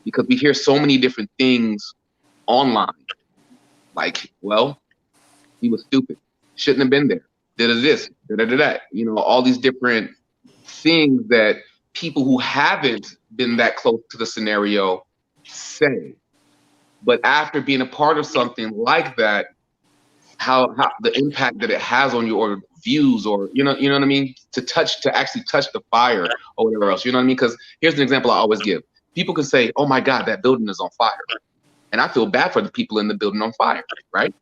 Because we hear so many different things online. Like, well, he was stupid, shouldn't have been there, did this, that, you know, all these different things that people who haven't been that close to the scenario say. But after being a part of something like that, how the impact that it has on your views, or you know what I mean, to actually touch the fire or whatever else, you know what I mean? Because here's an example I always give. People can say, "Oh my God, that building is on fire," and I feel bad for the people in the building on fire, right?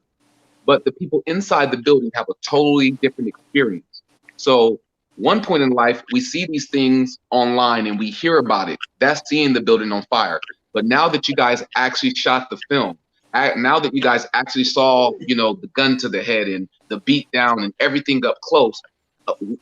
But the people inside the building have a totally different experience. So one point in life, we see these things online and we hear about it. That's seeing the building on fire. But now that you guys actually shot the film, now that you guys actually saw, you know, the gun to the head and the beat down and everything up close,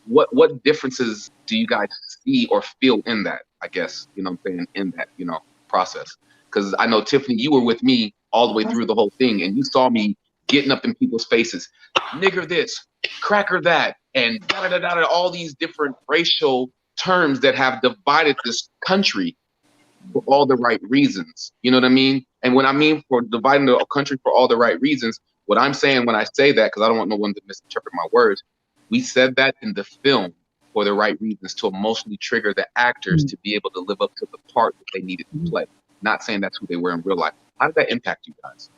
what differences do you guys see or feel in that? I guess, you know what I'm saying, in that, you know, process. Because I know, Tiffany, you were with me all the way through the whole thing, and you saw me getting up in people's faces, nigger this, cracker that, and da-da-da-da, all these different racial terms that have divided this country for all the right reasons. You know what I mean? And when I mean for dividing the country for all the right reasons, what I'm saying when I say that, because I don't want no one to misinterpret my words, we said that in the film for the right reasons, to emotionally trigger the actors to be able to live up to the part that they needed to play. Not saying that's who they were in real life. How did that impact you guys?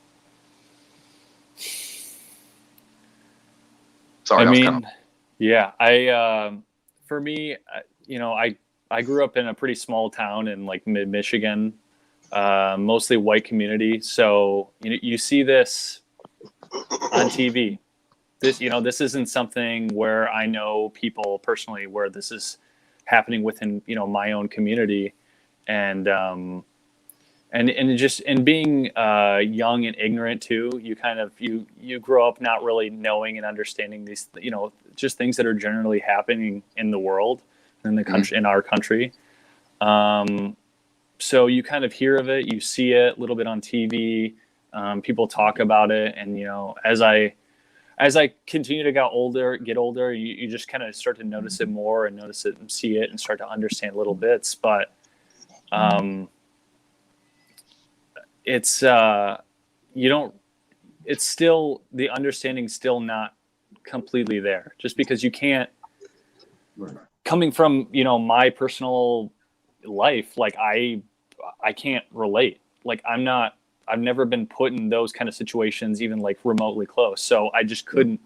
Sorry, I mean, yeah, for me, you know, I grew up in a pretty small town in like mid-Michigan, mostly white community. So you see this on TV. This isn't something where I know people personally where this is happening within, you know, my own community, and just being young and ignorant too, you grow up not really knowing and understanding these, you know, just things that are generally happening in the world, in the country, in our country. So you kind of hear of it, you see it a little bit on TV, people talk about it, and you know, as I as I continue to get older, you just kind of start to notice it more and notice it and see it and start to understand little bits. But it's it's still, the understanding's still not completely there, just because you can't, coming from, my personal life, like I can't relate. Like I've never been put in those kind of situations, even like remotely close. So I just couldn't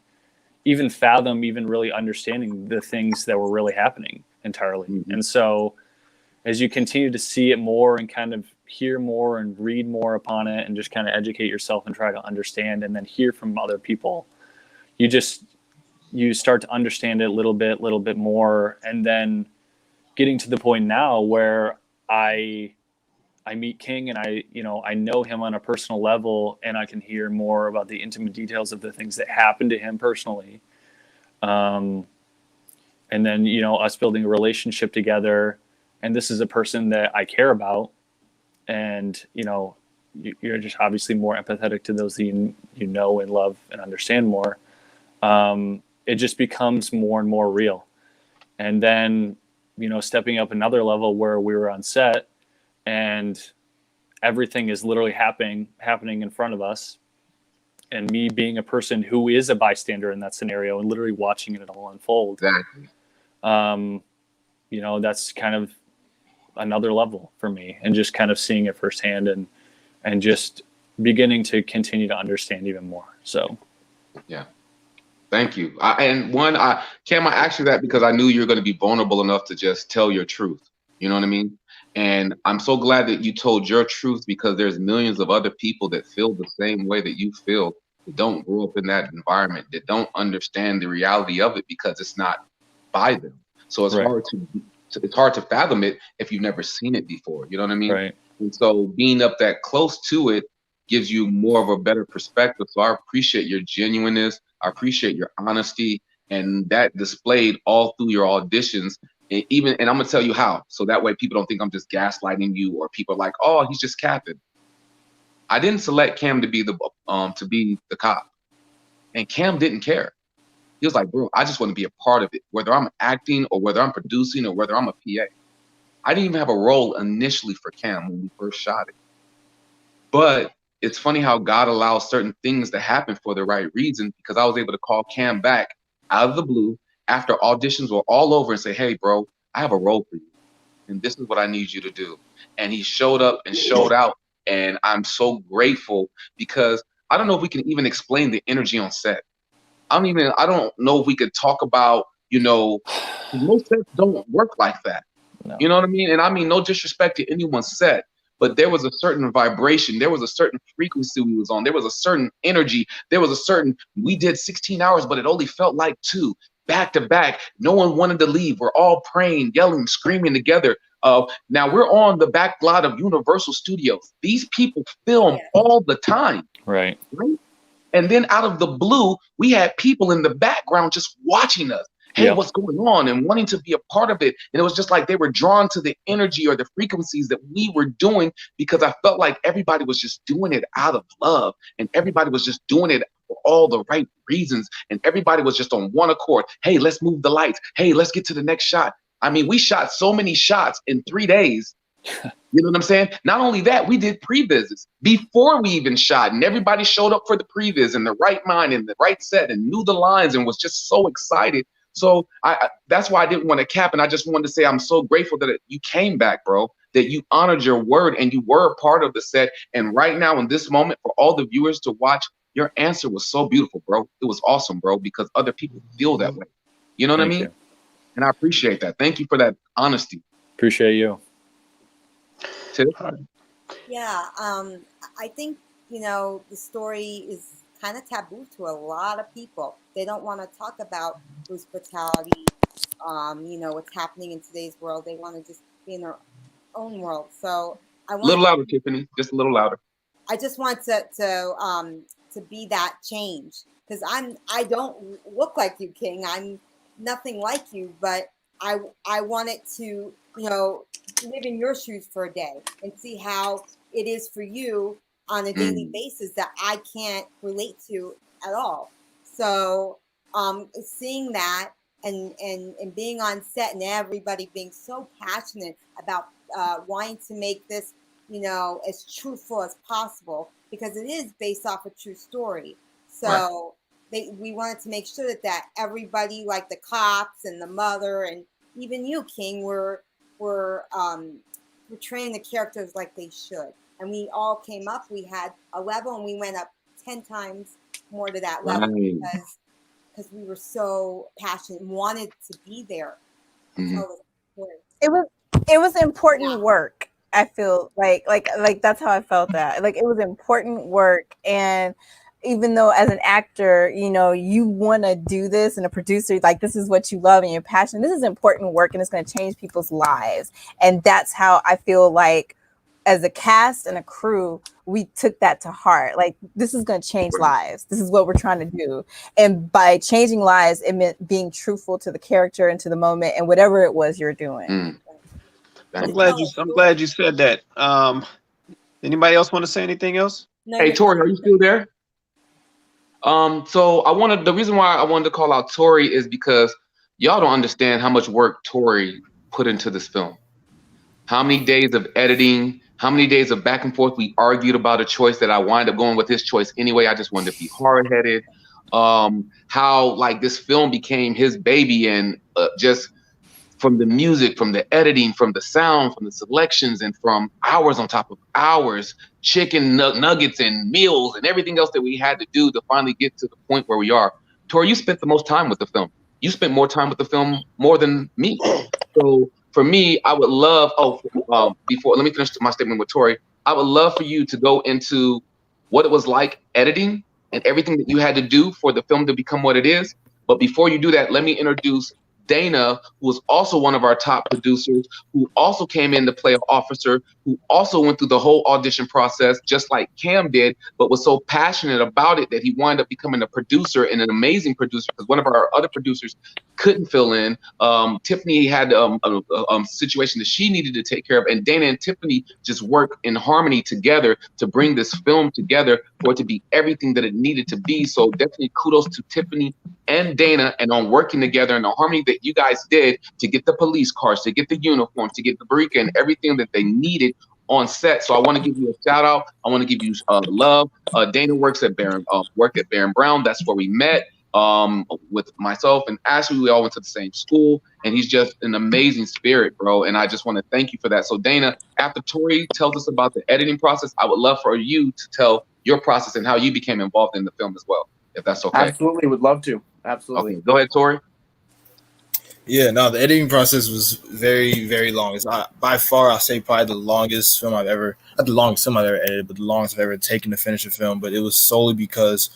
even fathom even really understanding the things that were really happening entirely. Mm-hmm. And so as you continue to see it more and kind of hear more and read more upon it and just kind of educate yourself and try to understand and then hear from other people, you start to understand it a little bit more. And then getting to the point now where I meet King and I know him on a personal level, and I can hear more about the intimate details of the things that happened to him personally. And then, us building a relationship together, and this is a person that I care about. And, you're just obviously more empathetic to those that you know and love and understand more. It just becomes more and more real. And then, stepping up another level where we were on set and everything is literally happening in front of us, and me being a person who is a bystander in that scenario and literally watching it all unfold. Exactly. That's kind of another level for me, and just kind of seeing it firsthand and just beginning to continue to understand even more. So, yeah. Thank you. Cam, I asked you that because I knew you were going to be vulnerable enough to just tell your truth. You know what I mean? And I'm so glad that you told your truth, because there's millions of other people that feel the same way that you feel, that don't grow up in that environment, that don't understand the reality of it because it's not by them. So it's hard to fathom it if you've never seen it before. You know what I mean? Right. And so being up that close to it gives you more of a better perspective. So I appreciate your genuineness. I appreciate your honesty, and that displayed all through your auditions. And I'm gonna tell you how, so that way people don't think I'm just gaslighting you, or people are like, oh, he's just capping. I didn't select Cam to be the cop, and Cam didn't care. He was like, bro, I just want to be a part of it, whether I'm acting or whether I'm producing or whether I'm a PA. I didn't even have a role initially for Cam when we first shot it. But it's funny how God allows certain things to happen for the right reason, because I was able to call Cam back out of the blue after auditions were all over and say, hey, bro, I have a role for you, and this is what I need you to do. And he showed up and showed out. And I'm so grateful, because I don't know if we can even explain the energy on set. I don't know if we could talk about, most sets don't work like that. No. You know what I mean? And I mean, no disrespect to anyone's set, but there was a certain vibration. There was a certain frequency we was on. There was a certain energy. We did 16 hours, but it only felt like 2. Back to back. No one wanted to leave. We're all praying, yelling, screaming together. Now we're on the back lot of Universal Studios. These people film all the time. Right. And then out of the blue, we had people in the background just watching us. Hey, what's going on? And wanting to be a part of it. And it was just like they were drawn to the energy or the frequencies that we were doing, because I felt like everybody was just doing it out of love, and everybody was just doing it for all the right reasons. And everybody was just on one accord. Hey, let's move the lights. Hey, let's get to the next shot. I mean, we shot so many shots in 3 days. You know what I'm saying? Not only that, we did pre-visits before we even shot, and everybody showed up for the pre-vis in the right mind and the right set and knew the lines and was just so excited. So that's why I didn't want to cap, and I just wanted to say I'm so grateful that you came back, bro, that you honored your word and you were a part of the set. And right now in this moment, for all the viewers to watch, your answer was so beautiful, bro. It was awesome, bro, because other people feel that way. You know what I mean? You. And I appreciate that. Thank you for that honesty. Appreciate you. Yeah, I think, the story is kind of taboo to a lot of people. They don't want to talk about police brutality, what's happening in today's world. They want to just be in their own world. So I want a little louder, Tiffany, just a little louder. I just want to be that change, because I don't look like you, King. I'm nothing like you, but I wanted to, live in your shoes for a day and see how it is for you on a daily basis that I can't relate to at all. So seeing that and being on set and everybody being so passionate about wanting to make this, you know, as truthful as possible, because it is based off a true story. So we wanted to make sure that everybody, like the cops and the mother and even you, King, were portraying the characters like they should. And we all came up, we had a level, and we went up 10 times more to that level because we were so passionate and wanted to be there. So it was important work. I feel like that's how I felt that. Like, it was important work. And even though as an actor, you know, you want to do this, and a producer, like, this is what you love and you're passionate, this is important work and it's going to change people's lives. And that's how I feel like as a cast and a crew, we took that to heart. Like, this is going to change lives. This is what we're trying to do. And by changing lives, it meant being truthful to the character and to the moment and whatever it was you're doing. I'm glad you said that. Anybody else want to say anything else? Hey, Tori, are you still there? So the reason why I wanted to call out Tori is because y'all don't understand how much work Tori put into this film. How many days of editing, how many days of back and forth we argued about a choice that I wind up going with his choice anyway. I just wanted to be hard-headed. How like this film became his baby, and just from the music, from the editing, from the sound, from the selections, and from hours on top of hours, chicken nuggets and meals and everything else that we had to do to finally get to the point where we are. Tori, you spent the most time with the film. You spent more time with the film more than me. So for me, I would love, before, let me finish my statement with Tori. I would love for you to go into what it was like editing and everything that you had to do for the film to become what it is. But before you do that, let me introduce Dana, who was also one of our top producers, who also came in to play an officer, who also went through the whole audition process, just like Cam did, but was so passionate about it that he wound up becoming a producer, and an amazing producer, because one of our other producers couldn't fill in. Tiffany had a situation that she needed to take care of, and Dana and Tiffany just worked in harmony together to bring this film together for it to be everything that it needed to be. So definitely kudos to Tiffany and Dana, and on working together and the harmony that you guys did to get the police cars, to get the uniforms, to get the burqa and everything that they needed on set. So I want to give you a shout out. I want to give you love. Dana worked at Baron Brown. That's where we met. With myself and Ashley, we all went to the same school, and he's just an amazing spirit, bro. And I just want to thank you for that. So Dana, after Tori tells us about the editing process, I would love for you to tell your process and how you became involved in the film as well, if that's okay. Absolutely, would love to. Absolutely. Okay, go ahead, Tori. Yeah, no, the editing process was very, very long. It's not, by far, I'll say probably the longest film I've ever, not the longest film I've ever edited, but the longest I've ever taken to finish a film. But it was solely because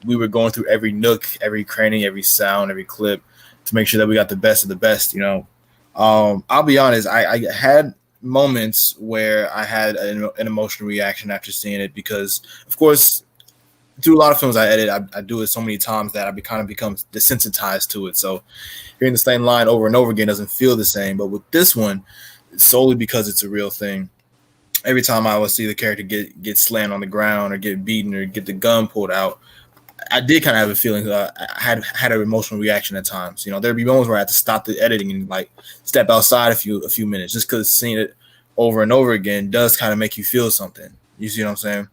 we were going through every nook, every cranny, every sound, every clip to make sure that we got the best of the best, you know. I'll be honest, I had moments where I had an emotional reaction after seeing it because, of course, through a lot of films I edit, I do it so many times that I kind of become desensitized to it. So hearing the same line over and over again doesn't feel the same. But with this one, solely because it's a real thing, every time I would see the character get slammed on the ground or get beaten or get the gun pulled out, I did kind of have a feeling. I had an emotional reaction at times. You know, there'd be moments where I had to stop the editing and like step outside a few minutes, just because seeing it over and over again does kind of make you feel something. You see what I'm saying?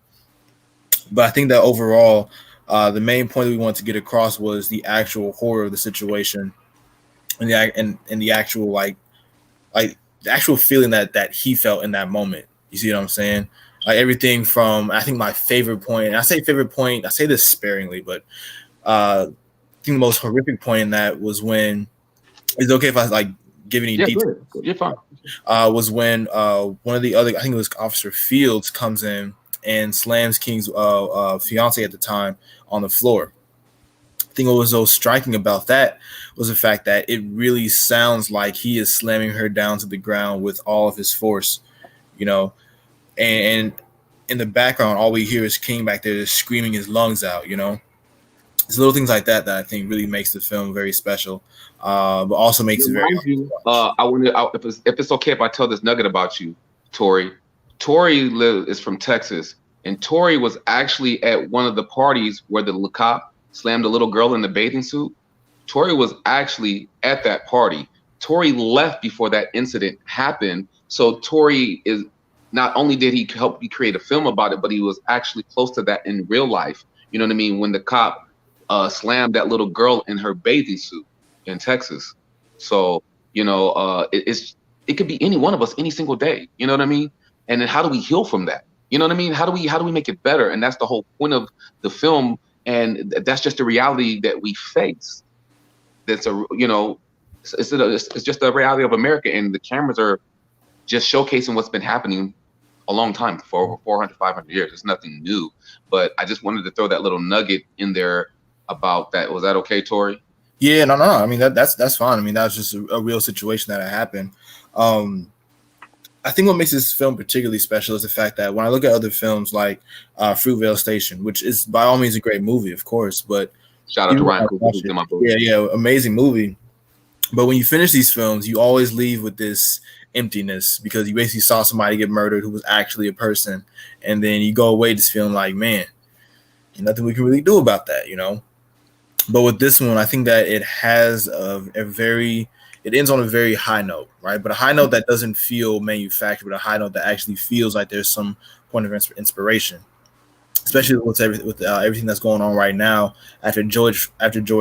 But I think that overall, the main point that we wanted to get across was the actual horror of the situation, and the actual like the actual feeling that he felt in that moment. You see what I'm saying? Like everything from, I think my favorite point, and I say favorite point, I say this sparingly, but I think the most horrific point in that was when, is it okay if I like give any details? You're fine. Was when one of the other, I think it was Officer Fields, comes in and slams King's fiance at the time on the floor. I think what was so striking about that was the fact that it really sounds like he is slamming her down to the ground with all of his force, you know. And in the background, all we hear is King back there just screaming his lungs out, you know. It's little things like that I think really makes the film very special, but also makes it very. If it's okay if I tell this nugget about you, Tori. Tori is from Texas, and Tori was actually at one of the parties where the cop slammed a little girl in the bathing suit, Tori was actually at that party. Tori left before that incident happened. So Tori is, not only did he help me create a film about it, but he was actually close to that in real life. You know what I mean? When the cop slammed that little girl in her bathing suit in Texas. So, you know, it could be any one of us any single day. You know what I mean? And then how do we heal from that? You know what I mean? How do we make it better? And that's the whole point of the film. And that's just the reality that we face. That's it's just the reality of America, and the cameras are just showcasing what's been happening a long time, for over 400, 500 years. It's nothing new, but I just wanted to throw that little nugget in there about that. Was that okay, Tori? Yeah, no. I mean, that's fine. I mean, that was just a real situation that happened. I think what makes this film particularly special is the fact that when I look at other films like Fruitvale Station, which is by all means a great movie, of course, but shout out to Ryan Coogler. Yeah, amazing movie. But when you finish these films, you always leave with this emptiness because you basically saw somebody get murdered who was actually a person, and then you go away just feeling like, man, nothing we can really do about that, you know. But with this one, I think that it has it ends on a very high note, right? But a high note that doesn't feel manufactured, but a high note that actually feels like there's some point of inspiration, especially with everything that's going on right now. After George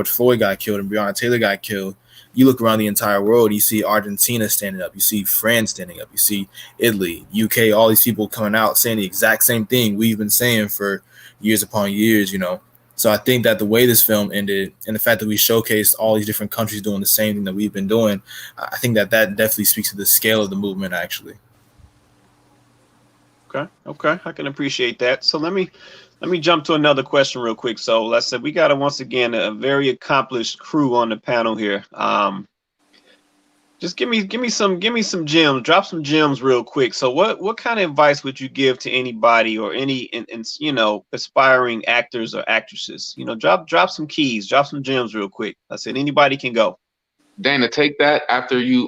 Floyd got killed and Breonna Taylor got killed, you look around the entire world, you see Argentina standing up, you see France standing up, you see Italy, UK, all these people coming out saying the exact same thing we've been saying for years upon years, you know. So I think that the way this film ended and the fact that we showcased all these different countries doing the same thing that we've been doing, I think that definitely speaks to the scale of the movement, actually. Okay, I can appreciate that. So let me jump to another question real quick. So let's say we got once again a very accomplished crew on the panel here. Just give me some gems, drop some gems real quick. So what kind of advice would you give to anybody or any aspiring actors or actresses? You know, drop some keys, drop some gems real quick. I said anybody can go. Dana, take that after you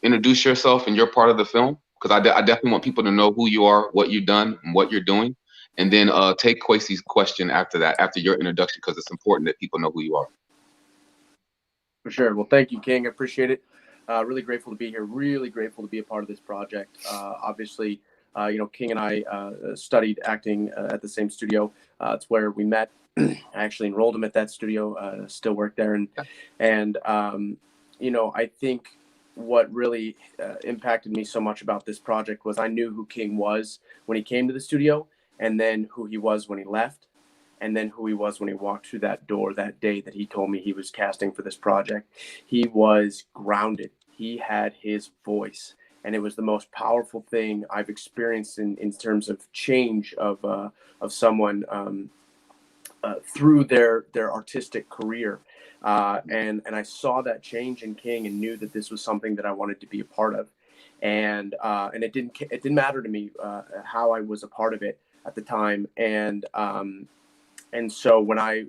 introduce yourself and you're part of the film, because I definitely want people to know who you are, what you've done, and what you're doing. And then take Kwesi's question after that, after your introduction, because it's important that people know who you are. For sure. Well, thank you, King. I appreciate it. Really grateful to be here. Really grateful to be a part of this project. Obviously, King and I studied acting at the same studio. It's where we met. I actually enrolled him at that studio. Still work there, and I think what really impacted me so much about this project was I knew who King was when he came to the studio, and then who he was when he left, and then who he was when he walked through that door that day that he told me he was casting for this project. He was grounded. He had his voice, and it was the most powerful thing I've experienced in terms of change of someone through their artistic career. And I saw that change in King and knew that this was something that I wanted to be a part of. And it didn't matter to me how I was a part of it at the time. And so when I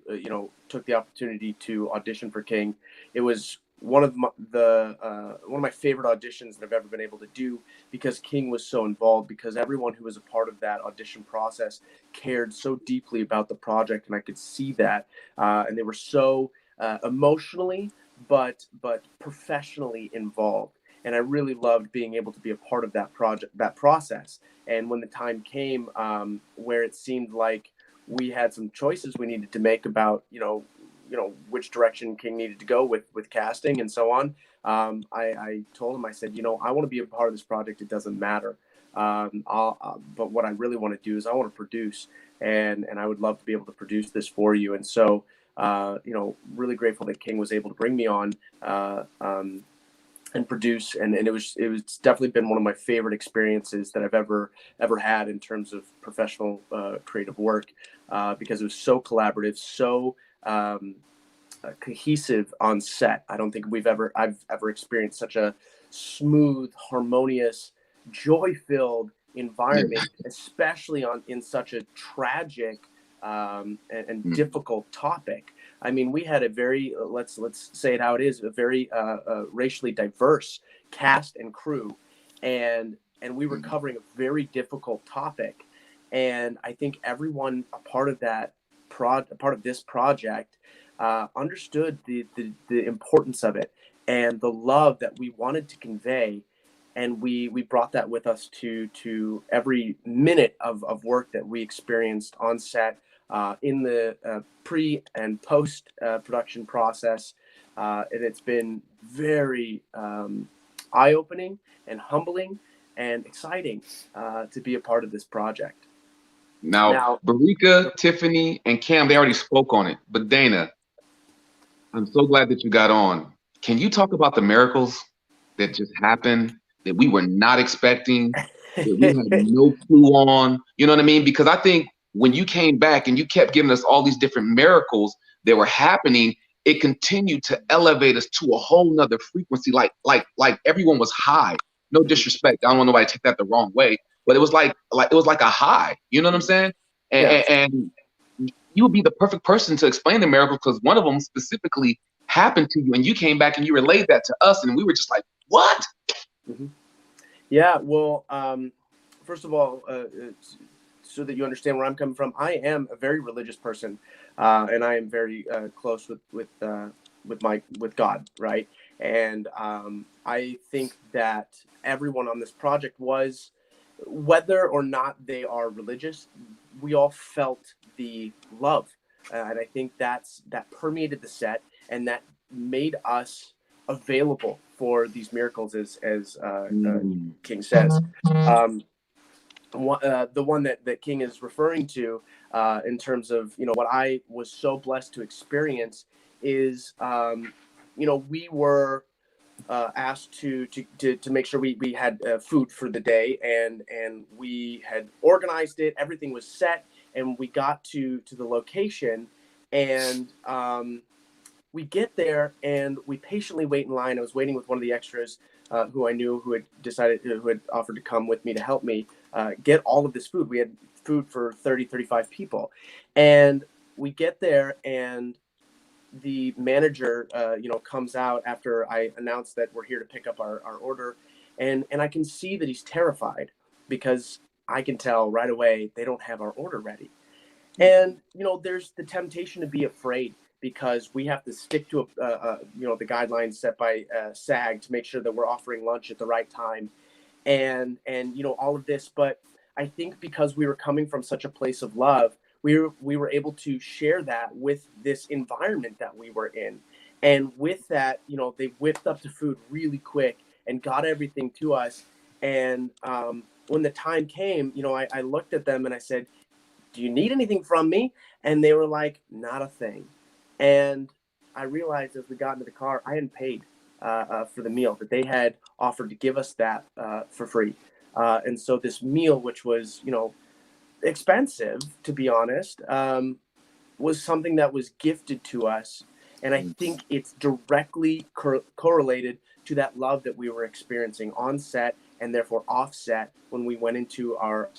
took the opportunity to audition for King, it was one of my favorite auditions that I've ever been able to do, because King was so involved, because everyone who was a part of that audition process cared so deeply about the project, and I could see that, and they were so emotionally but professionally involved, and I really loved being able to be a part of that process. And when the time came where it seemed like we had some choices we needed to make about which direction King needed to go with casting and so on, I told him, I said, I want to be a part of this project. It doesn't matter, but what I really want to do is I want to produce, and I would love to be able to produce this for you. And so really grateful that King was able to bring me on and produce, and it was definitely been one of my favorite experiences that I've ever had in terms of professional creative work, because it was so collaborative, so cohesive on set. I don't think I've ever experienced such a smooth, harmonious, joy-filled environment, especially in such a tragic and difficult topic. I mean, we had a very, let's say it how it is, a very racially diverse cast and crew, and we were covering a very difficult topic. And I think everyone a part of that part of this project understood the importance of it and the love that we wanted to convey. And we brought that with us to every minute of work that we experienced on set, in the pre and post production process. And it's been very eye-opening and humbling and exciting to be a part of this project. Now, Barika, Tiffany, and Cam, they already spoke on it. But Dana, I'm so glad that you got on. Can you talk about the miracles that just happened that we were not expecting, that we had no clue on? You know what I mean? Because I think when you came back and you kept giving us all these different miracles that were happening, it continued to elevate us to a whole nother frequency. Like everyone was high. No disrespect. I don't want nobody to take that the wrong way, but it was like a high. You know what I'm saying? And you would be the perfect person to explain the miracle, because one of them specifically happened to you, and you came back and you relayed that to us, and we were just like, what? Mm-hmm. Yeah, well, first of all, so that you understand where I'm coming from, I am a very religious person, and I am very close with God, right? And I think that everyone on this project was, whether or not they are religious, we all felt the love, and I think that permeated the set, and that made us available for these miracles, as King says. The one that King is referring to, in terms of, you know, what I was so blessed to experience is, you know, we were asked to make sure we had food for the day, and we had organized it. Everything was set, and we got to the location, and we get there and we patiently wait in line. I was waiting with one of the extras who I knew, who had offered to come with me to help me get all of this food. We had food for 35 people. And we get there, and the manager, you know, comes out after I announced that we're here to pick up our order. And I can see that he's terrified, because I can tell right away they don't have our order ready. And, you know, there's the temptation to be afraid, because we have to stick to you know, the guidelines set by SAG to make sure that we're offering lunch at the right time, and you know, all of this. But I think because we were coming from such a place of love, we were able to share that with this environment that we were in. And with that, you know, they whipped up the food really quick and got everything to us. And when the time came, you know, I looked at them and I said, "Do you need anything from me?" And they were like, "Not a thing." And I realized as we got into the car, I hadn't paid for the meal, that they had offered to give us that for free. And so this meal, which was, you know, expensive, to be honest, was something that was gifted to us. And I think it's directly correlated to that love that we were experiencing on set, and therefore offset when we went into our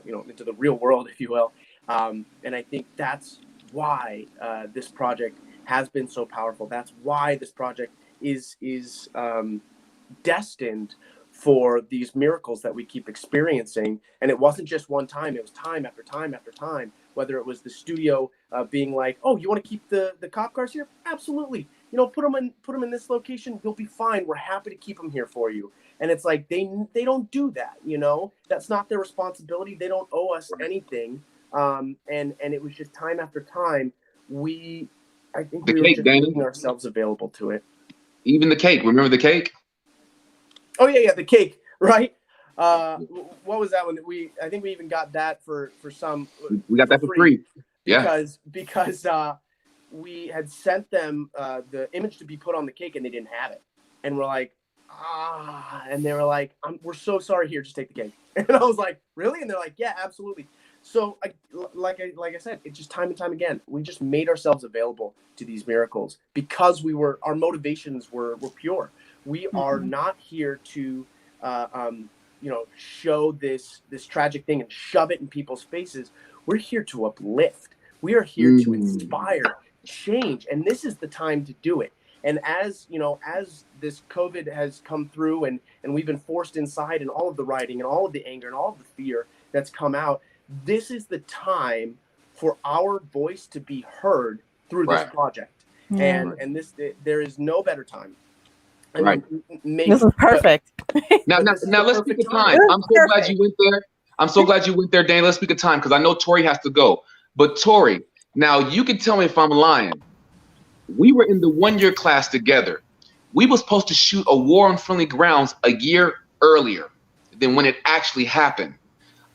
you know, into the real world, if you will. And I think that's why this project has been so powerful. That's why this project is destined for these miracles that we keep experiencing. And it wasn't just one time, it was time after time after time. Whether it was the studio being like, "Oh, you want to keep the cop cars here? Absolutely. You know, put them in this location. You'll be fine. We're happy to keep them here for you." And it's like, they don't do that. You know, that's not their responsibility. They don't owe us anything. And it was just time after time. I think we were just making ourselves available to it. Even the cake. Remember the cake? Oh yeah, the cake, right? What was that one? I think we even got that for some. We got that for free. Yeah. Because we had sent them the image to be put on the cake, and they didn't have it, and we're like, and they were like, "We're so sorry. Here, just take the cake." And I was like, "Really?" And they're like, "Yeah, absolutely." So, like I said, it's just time and time again. We just made ourselves available to these miracles because our motivations were pure. We are not here to, you know, show this tragic thing and shove it in people's faces. We're here to uplift. We are here to inspire change, and this is the time to do it. And as you know, as this COVID has come through, and we've been forced inside, and all of the writing, and all of the anger, and all of the fear that's come out, this is the time for our voice to be heard through this project. And this, there is no better time. I mean, this is perfect. Now let's speak of time. I'm so glad you went there. I'm so glad you went there, Danny. Let's speak of time because I know Tori has to go. But Tori, now you can tell me if I'm lying. We were in the 1-year class together. We were supposed to shoot a War on Friendly Grounds a year earlier than when it actually happened.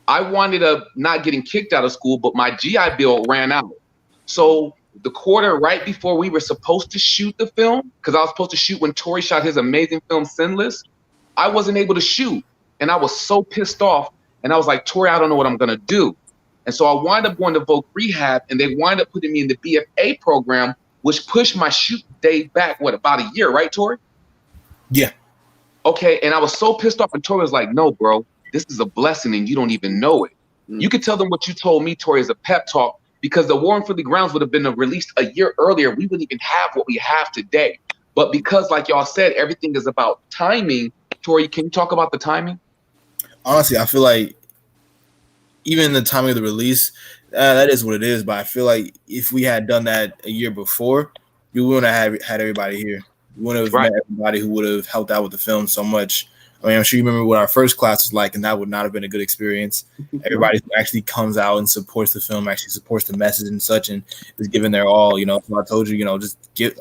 I wanted not getting kicked out of school, but my GI Bill ran out. So the quarter right before we were supposed to shoot the film, because I was supposed to shoot when Tori shot his amazing film Sinless, I wasn't able to shoot. And I was so pissed off. And I was like, Tori, I don't know what I'm going to do. And so I wound up going to Voc Rehab, and they wound up putting me in the BFA program, which pushed my shoot date back, about a year, right, Tori? Yeah. Okay, and I was so pissed off, and Tori was like, no, bro, this is a blessing, and you don't even know it. You could tell them what you told me, Tori, as a pep talk, because the War on Friendly Grounds would have been released a year earlier. We wouldn't even have what we have today. But because, like y'all said, everything is about timing, Tori, can you talk about the timing? Honestly, I feel like even the timing of the release, that is what it is. But I feel like if we had done that a year before, we wouldn't have had everybody here. We wouldn't have met everybody who would have helped out with the film so much. I mean, I'm sure you remember what our first class was like, and that would not have been a good experience. Everybody who actually comes out and supports the film, actually supports the message and such, and is giving their all, you know. So I told you, you know, just give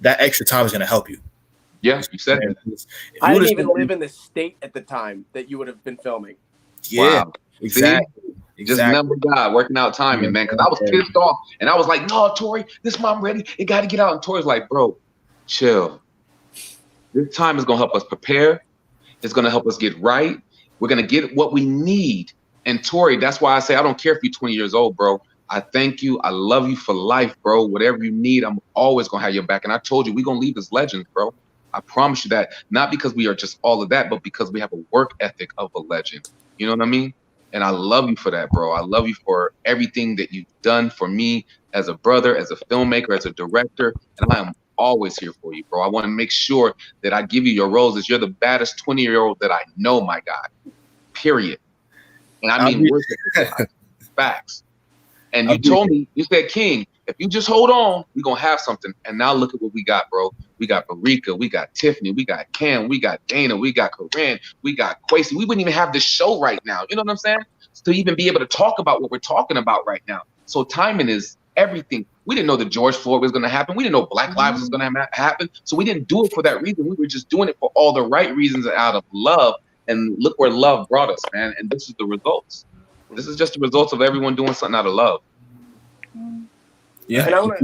that extra time is going to help you. Yeah, you said that. I didn't even live in the state at the time that you would have been filming. Yeah, wow. Exactly. Just remember God working out timing, man. Because I was pissed off, and I was like, "No, Tori, this mom ready. It got to get out." And Tori's like, "Bro, chill. This time is gonna help us prepare. It's gonna help us get right. We're gonna get what we need." And Tori, that's why I say I don't care if you're 20 years old, bro. I thank you. I love you for life, bro. Whatever you need, I'm always gonna have your back. And I told you, we're gonna leave as legends, bro. I promise you that. Not because we are just all of that, but because we have a work ethic of a legend. You know what I mean? And I love you for that, bro. I love you for everything that you've done for me as a brother, as a filmmaker, as a director. And I am always here for you, bro. I want to make sure that I give you your roses. You're the baddest 20-year-old that I know, my God. Period. And I mean, facts. And you told me, you said, King, if you just hold on, we're going to have something. And now look at what we got, bro. We got Barika, we got Tiffany, we got Cam, we got Dana, we got Corinne, we got Quasi. We wouldn't even have this show right now. You know what I'm saying? To even be able to talk about what we're talking about right now. So timing is everything. We didn't know that George Floyd was going to happen. We didn't know Black Lives was going to happen. So we didn't do it for that reason. We were just doing it for all the right reasons out of love. And look where love brought us, man. And this is the results. This is just the results of everyone doing something out of love. Yeah, and I was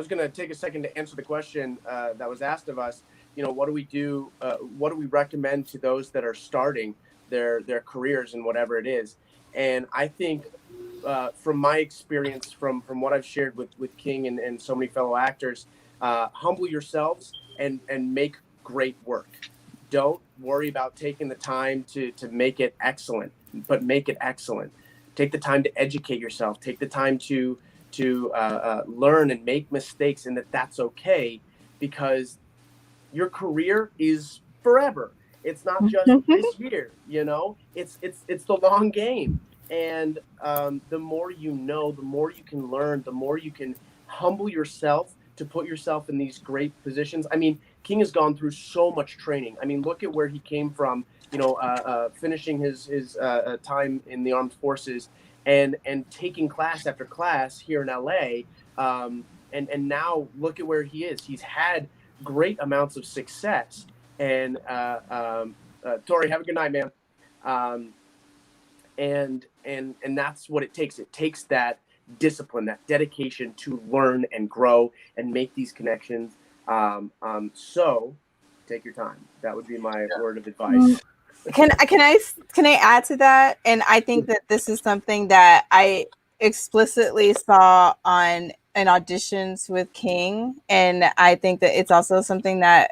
going to take a second to answer the question that was asked of us. You know, what do we do? What do we recommend to those that are starting their careers and whatever it is? And I think from my experience, from what I've shared with King and so many fellow actors, humble yourselves and make great work. Don't worry about taking the time to make it excellent, but make it excellent. Take the time to educate yourself. Take the time to learn and make mistakes, and that's okay, because your career is forever. It's not just this year, you know. It's the long game, and the more you know, the more you can learn, the more you can humble yourself to put yourself in these great positions. I mean, King has gone through so much training. I mean, look at where he came from. You know, finishing his time in the armed forces. And taking class after class here in LA, and now look at where he is. He's had great amounts of success. And Tori, have a good night, man. And that's what it takes. It takes that discipline, that dedication to learn and grow and make these connections. So take your time. That would be my word of advice. Can I add to that? And I think that this is something that I explicitly saw in auditions with King, and I think that it's also something that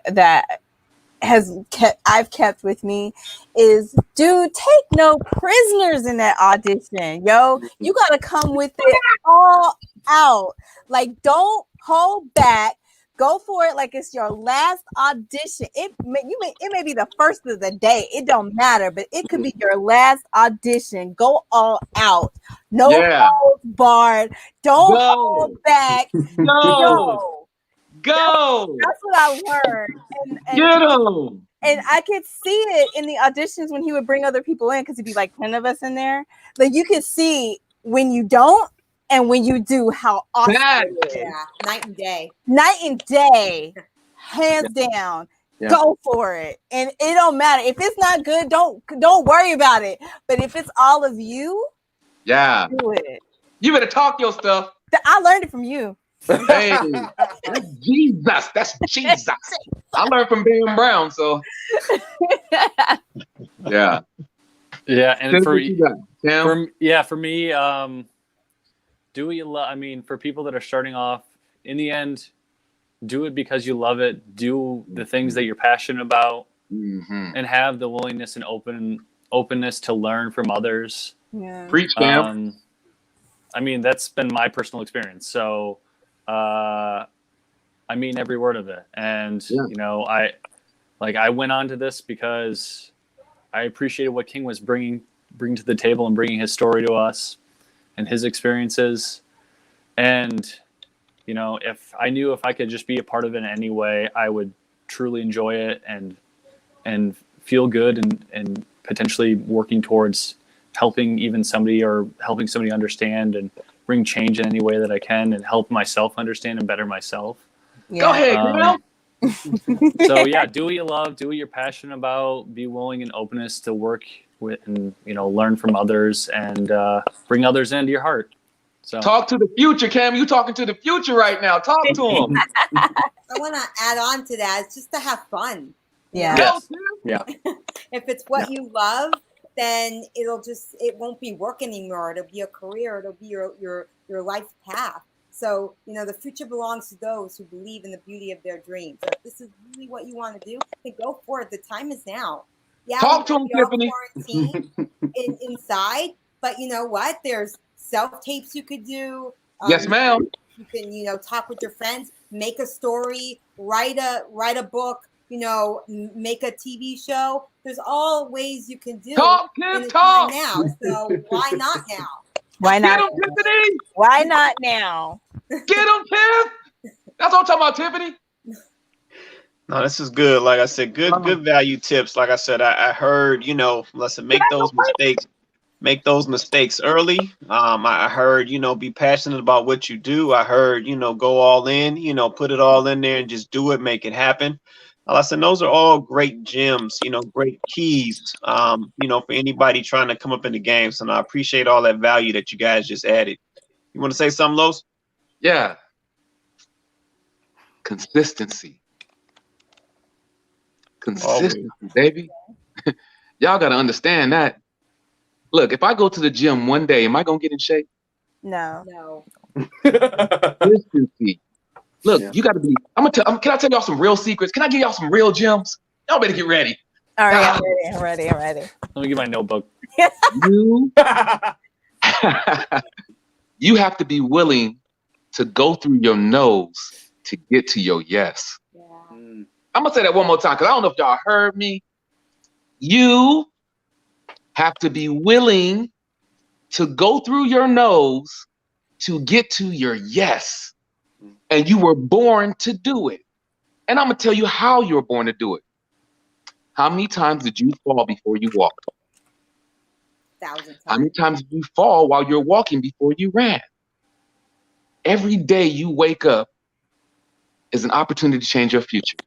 I've kept with me is, dude, take no prisoners in that audition. Yo, you gotta come with it all out. Like, don't hold back. Go for it like it's your last audition. It may be the first of the day. It don't matter, but it could be your last audition. Go all out. No holds barred. Don't hold back. Go. That's what I learned. And I could see it in the auditions when he would bring other people in, because it'd be like 10 of us in there. Like you could see when you don't and when you do how awesome it is. Yeah, night and day. Hands down. Yeah. Go for it. And it don't matter. If it's not good, don't worry about it. But if it's all of you, do it. You better talk your stuff. I learned it from you. Hey, that's Jesus. That's Jesus. I learned from Bam Brown, so yeah. Yeah, and for me, do what you love. I mean, for people that are starting off, in the end, do it because you love it. Do the things that you're passionate about, and have the willingness and openness to learn from others. Yeah. Preach, Bam. I mean, that's been my personal experience. So, I mean every word of it. And you know, I went on to this because I appreciated what King was bringing to the table and bringing his story to us and his experiences. And, you know, if I could just be a part of it in any way, I would truly enjoy it and feel good and potentially working towards helping even somebody or helping somebody understand and bring change in any way that I can and help myself understand and better myself. Yeah. Go ahead, girl. So yeah, do what you love, do what you're passionate about, be willing and openness to work with and, you know, learn from others and bring others into your heart. So talk to the future, Cam. You talking to the future right now. Talk to them. I want to add on to that. It's just to have fun. Yeah. Yes. Yeah. If it's what you love, then it won't be work anymore. It'll be a career. It'll be your life path. So, you know, the future belongs to those who believe in the beauty of their dreams. So if this is really what you want to do, then go for it. The time is now. Yeah, talk to them, Tiffany. Quarantined inside, but you know what? There's self-tapes you could do. Yes, ma'am. You can, you know, talk with your friends, make a story, write a book, you know, make a TV show. There's all ways you can do talk, in the talk. time now. So why not now? Why not? Get 'em, Tiffany. Why not now? Get them, Tiff. That's what I'm talking about, Tiffany. No, this is good. Like I said, good value tips. Like I said, I heard, you know, listen, make those mistakes early. I heard, you know, be passionate about what you do. I heard, you know, go all in, you know, put it all in there and just do it, make it happen. Listen, those are all great gems, you know, great keys, you know, for anybody trying to come up in the game. So I appreciate all that value that you guys just added. You want to say something, Los? Yeah. Consistency. Consistency, baby. Y'all got to understand that. Look, if I go to the gym one day, am I going to get in shape? No. Consistency. Look, you got to be. Can I tell y'all some real secrets? Can I give y'all some real gems? Y'all better get ready. All right, I'm ready. let me get my notebook. You have to be willing to go through your no's to get to your yes. Yeah. I'm going to say that one more time because I don't know if y'all heard me. You have to be willing to go through your no's to get to your yes. And you were born to do it. And I'm going to tell you how you were born to do it. How many times did you fall before you walked? 1,000 times. How many times did you fall while you're walking before you ran? Every day you wake up is an opportunity to change your future,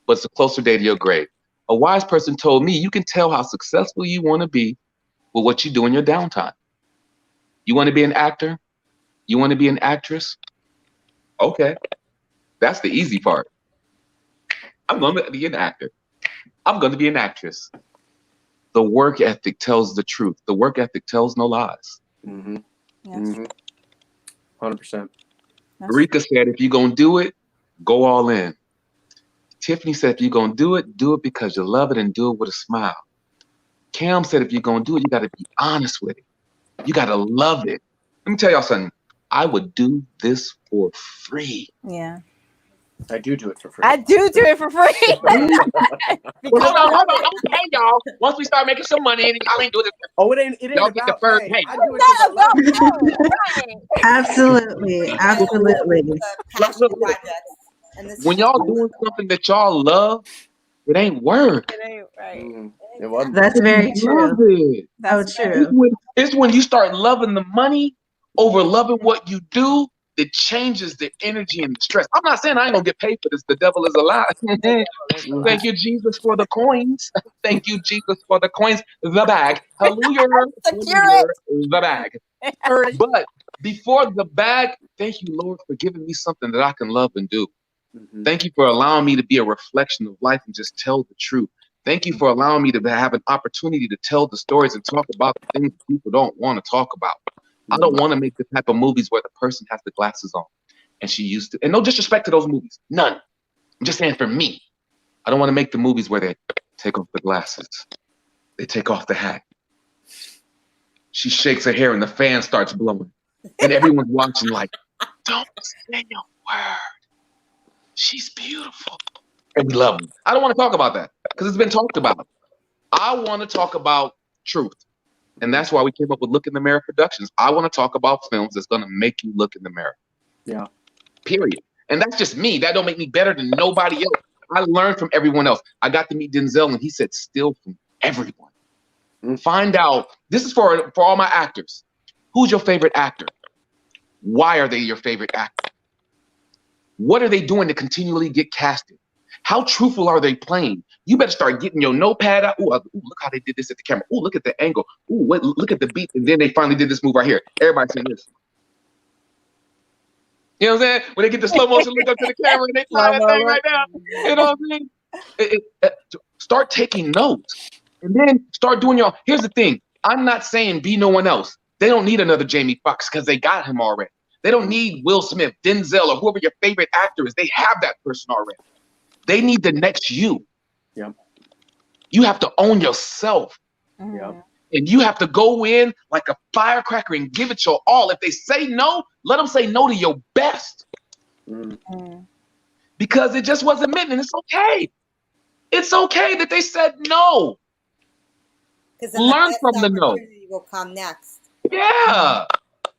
but it's a closer day to your grave. A wise person told me you can tell how successful you want to be with what you do in your downtime. You want to be an actor? You want to be an actress? Okay, that's the easy part. I'm going to be an actor. I'm going to be an actress. The work ethic tells the truth. The work ethic tells no lies. Mm-hmm. Yes. Mm-hmm. 100%. Rika said, if you're going to do it, go all in. Tiffany said, if you're going to do it because you love it and do it with a smile. Cam said, if you're going to do it, you got to be honest with it. You got to love it. Let me tell y'all something. I would do this for free. Yeah. I do it for free. I do it for free. Well, hold on. I'm gonna pay y'all once we start making some money, and y'all ain't doing it. Oh, it ain't Y'all get the about first pay. pay. I do it Not for about love. you, right? Absolutely. Absolutely. Passion projects. And this When y'all doing something that y'all love, it ain't work. It ain't right. It wasn't. That's very Love true. it. That's true. It's when you start loving the money over loving what you do, it changes the energy and the stress. I'm not saying I ain't gonna get paid for this. The devil is a lie. Thank you, Jesus, for the coins. Thank you, Jesus, for the coins. The bag. Hallelujah. Secure Hallelujah, the bag. But before the bag, thank you, Lord, for giving me something that I can love and do. Thank you for allowing me to be a reflection of life and just tell the truth. Thank you for allowing me to have an opportunity to tell the stories and talk about the things that people don't want to talk about. I don't want to make the type of movies where the person has the glasses on and she used to. And no disrespect to those movies. None. I'm just saying for me, I don't want to make the movies where they take off the glasses. They take off the hat. She shakes her hair and the fan starts blowing. And everyone's watching like, don't say a word. She's beautiful. And we love them. I don't want to talk about that because it's been talked about. I want to talk about truth. And that's why we came up with Look in the Mirror Productions. I want to talk about films that's going to make you look in the mirror. Yeah. Period. And that's just me. That don't make me better than nobody else. I learned from everyone else. I got to meet Denzel, and he said, steal from everyone. Find out. This is for all my actors. Who's your favorite actor? Why are they your favorite actor? What are they doing to continually get casted? How truthful are they playing? You better start getting your notepad out. Ooh, look how they did this at the camera. Ooh, look at the angle. Ooh, wait, look at the beat. And then they finally did this move right here. Everybody's saying this. You know what I'm saying? When they get the slow motion look up to the camera and they fly that thing right now. You know what I'm saying? Start taking notes. And then start doing your. Here's the thing. I'm not saying be no one else. They don't need another Jamie Foxx because they got him already. They don't need Will Smith, Denzel, or whoever your favorite actor is. They have that person already. They need the next you. Yeah. You have to own yourself. Yeah. And you have to go in like a firecracker and give it your all. If they say no, let them say no to your best. Because it just wasn't meant, and it's okay. It's okay that they said no. Learn from the no. Will come next. Yeah.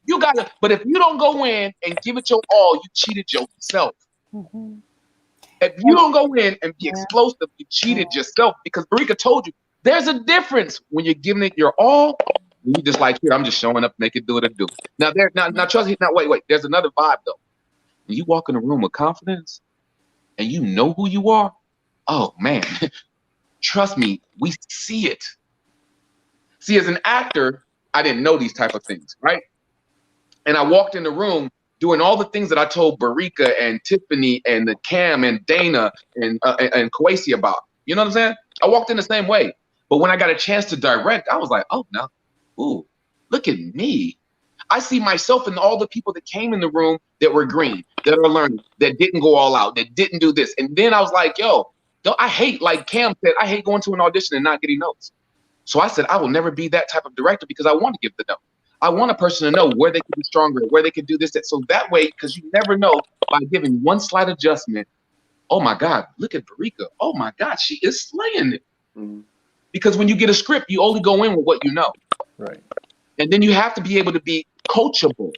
You gotta, but if you don't go in and give it your all, you cheated yourself. If you don't go in and be explosive, you cheated yourself, because Barika told you there's a difference when you're giving it your all. You just like, here, I'm just showing up, make it do what it do. Now trust me. Now wait. There's another vibe though. When you walk in a room with confidence and you know who you are, oh man, trust me, we see it. See, as an actor, I didn't know these type of things, right? And I walked in the room doing all the things that I told Barika and Tiffany and the Cam and Dana and Kwesi about. You know what I'm saying? I walked in the same way. But when I got a chance to direct, I was like, oh, no. Ooh, look at me. I see myself in all the people that came in the room that were green, that are learning, that didn't go all out, that didn't do this. And then I was like, yo, I hate, like Cam said, I hate going to an audition and not getting notes. So I said, I will never be that type of director because I want to give the note. I want a person to know where they can be stronger, where they can do this, that. So that way, because you never know, by giving one slight adjustment, oh my God, look at Barika. Oh my God, she is slaying it. Because when you get a script, you only go in with what you know. Right. And then you have to be able to be coachable.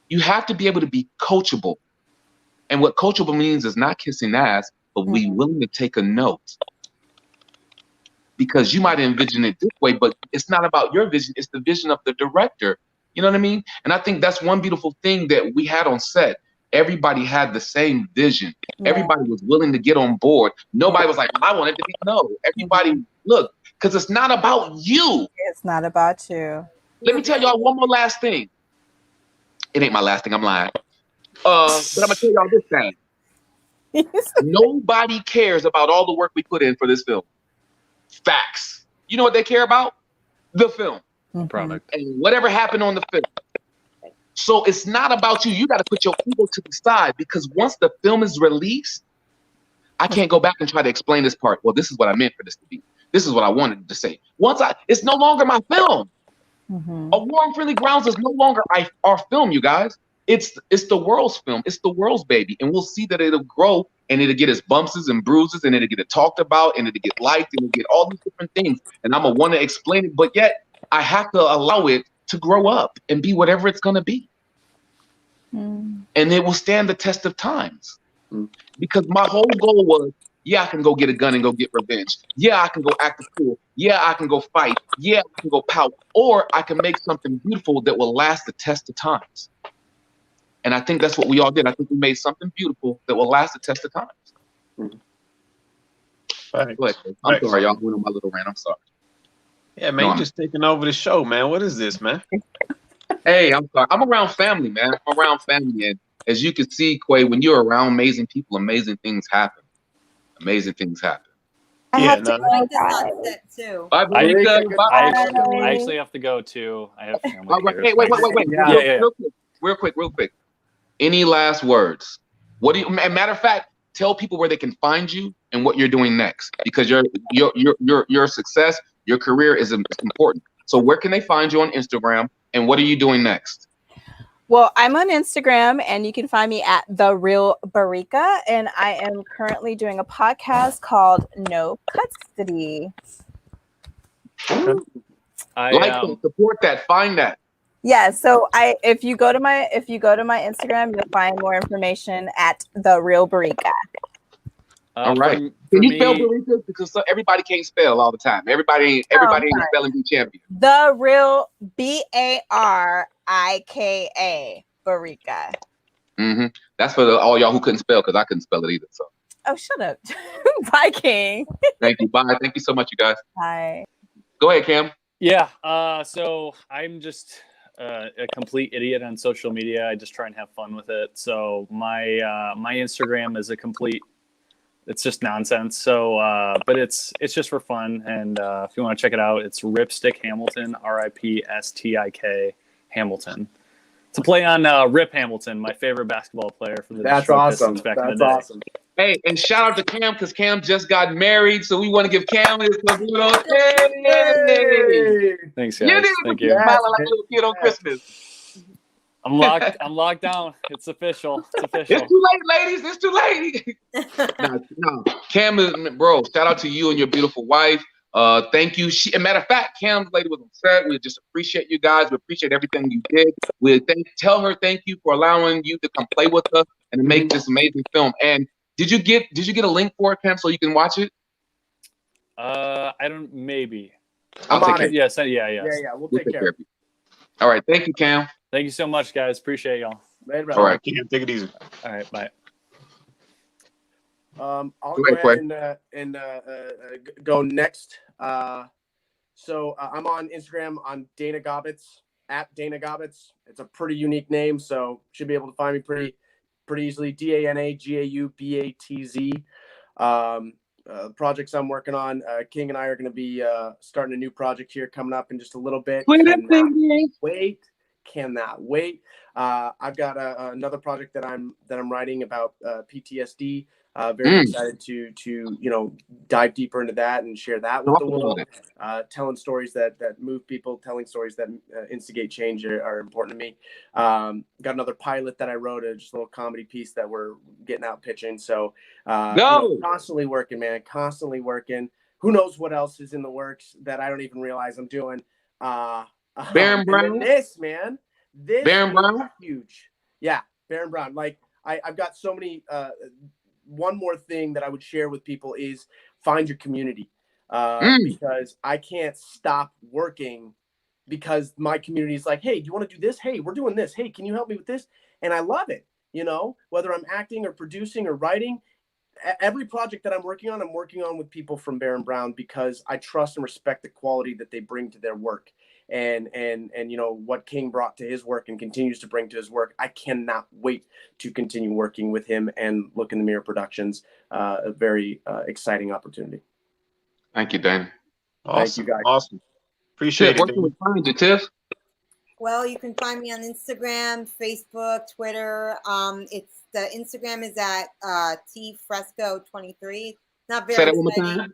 You have to be able to be coachable. And what coachable means is not kissing ass, but be willing to take a note. Because you might envision it this way, but it's not about your vision. It's the vision of the director. You know what I mean? And I think that's one beautiful thing that we had on set. Everybody had the same vision. Yeah. Everybody was willing to get on board. Nobody was like, I want it to be no. Everybody, look, because it's not about you. It's not about you. Let me tell y'all one more last thing. It ain't my last thing, I'm lying. But I'm going to tell y'all this thing. Nobody cares about all the work we put in for this film. Facts. You know what they care about? The film. Product. And whatever happened on the film. So it's not about you. You got to put your ego to the side, because once the film is released, I can't go back and try to explain this part. Well, this is what I meant for this to be. This is what I wanted to say. It's no longer my film. A War on Friendly Grounds is no longer our film, you guys. It's the world's film. It's the world's baby, and we'll see that it'll grow and it'll get its bumps and bruises, and it'll get talked about, and it'll get liked, and it'll get all these different things. And I'm gonna want to explain it, but yet I have to allow it to grow up and be whatever it's gonna be, and it will stand the test of times. Because my whole goal was, yeah, I can go get a gun and go get revenge. Yeah, I can go act a fool. Yeah, I can go fight. Yeah, I can go pout, or I can make something beautiful that will last the test of times. And I think that's what we all did. I think we made something beautiful that will last the test of times. Right. Go ahead. I'm sorry, y'all went on my little rant. I'm sorry. Yeah, man, you just taking over the show, man. What is this, man? Hey, I'm sorry. I'm around family, man. I'm around family. And as you can see, Quay, when you're around amazing people, amazing things happen. Amazing things happen. I have to I like this on set too. Bye, I Monica. Bye. actually have to go too. I have family All right. here. Hey, wait. Yeah. Real quick. Any last words? What do you? Matter of fact, tell people where they can find you and what you're doing next, because your success, your career is important. So where can they find you on Instagram, and what are you doing next? Well, I'm on Instagram, and you can find me at The Real Barika, and I am currently doing a podcast called No Custody. Support that, find that. Yeah, so if you go to my Instagram, you'll find more information at The Real Barika. All right. Can you spell Barika? Because everybody can't spell all the time. Everybody ain't a spelling bee champion. The Real Barika Barika. That's for all y'all who couldn't spell, because I couldn't spell it either. So. Oh, shut up. Bye, King. Thank you. Bye. Thank you so much, you guys. Bye. Go ahead, Cam. Yeah. So I'm just a complete idiot on social media. I just try and have fun with it. So my Instagram is it's just nonsense. So, but it's just for fun. And if you want to check it out, it's Ripstick Hamilton, RIPSTIK Hamilton. It's a play on Rip Hamilton, my favorite basketball player for the Detroit Pistons back in the day. That's awesome. Hey, and shout out to Cam, because Cam just got married, so we want to give Cam his little Thanks, guys. Thank you. Smiling like a little kid on Christmas. I'm locked down. It's official. It's too late, ladies. It's too late. No. Cam is, bro, shout out to you and your beautiful wife. Thank you. Matter of fact, Cam's lady was upset. We just appreciate you guys. We appreciate everything you did. Tell her thank you for allowing you to come play with us and to make this amazing film. And did you get a link for it, Cam, so you can watch it? I don't. Maybe. I'll take it. Yes. Yeah. Yeah. We'll take care of you. All right. Thank you, Cam. Thank you so much, guys. Appreciate y'all. Later, all right, Cam, take it easy. All right. Bye. I'll go ahead and go next. So I'm on Instagram on Dana Gobbets, at Dana Gobbets. It's a pretty unique name, so should be able to find me pretty easily. DANAGAUBATZ. Projects I'm working on. King and I are going to be starting a new project here coming up in just a little bit. Cannot wait. I've got another project that I'm writing about PTSD. Very excited to dive deeper into that and share that with the world. Telling stories that move people, telling stories that instigate change are important to me. Got another pilot that I wrote, just a little comedy piece that we're getting out pitching. So constantly working, man. Constantly working. Who knows what else is in the works that I don't even realize I'm doing. Baron Brown. This man. This Baron Brown. Huge. Yeah, Baron Brown. Like I've got so many. One more thing that I would share with people is find your community, because I can't stop working because my community is like, hey, do you want to do this? Hey, we're doing this. Hey, can you help me with this? And I love it. Whether I'm acting or producing or writing, every project that I'm working on with people from Baron Brown, because I trust and respect the quality that they bring to their work. And what King brought to his work and continues to bring to his work. I cannot wait to continue working with him and Look in the Mirror Productions. A very exciting opportunity. Thank you, Dan. Awesome. Thank you, guys. Awesome. Appreciate it. Where can we find you, Tiff? Well, you can find me on Instagram, Facebook, Twitter. The Instagram is at tfresco23. Not very. Say that one more time.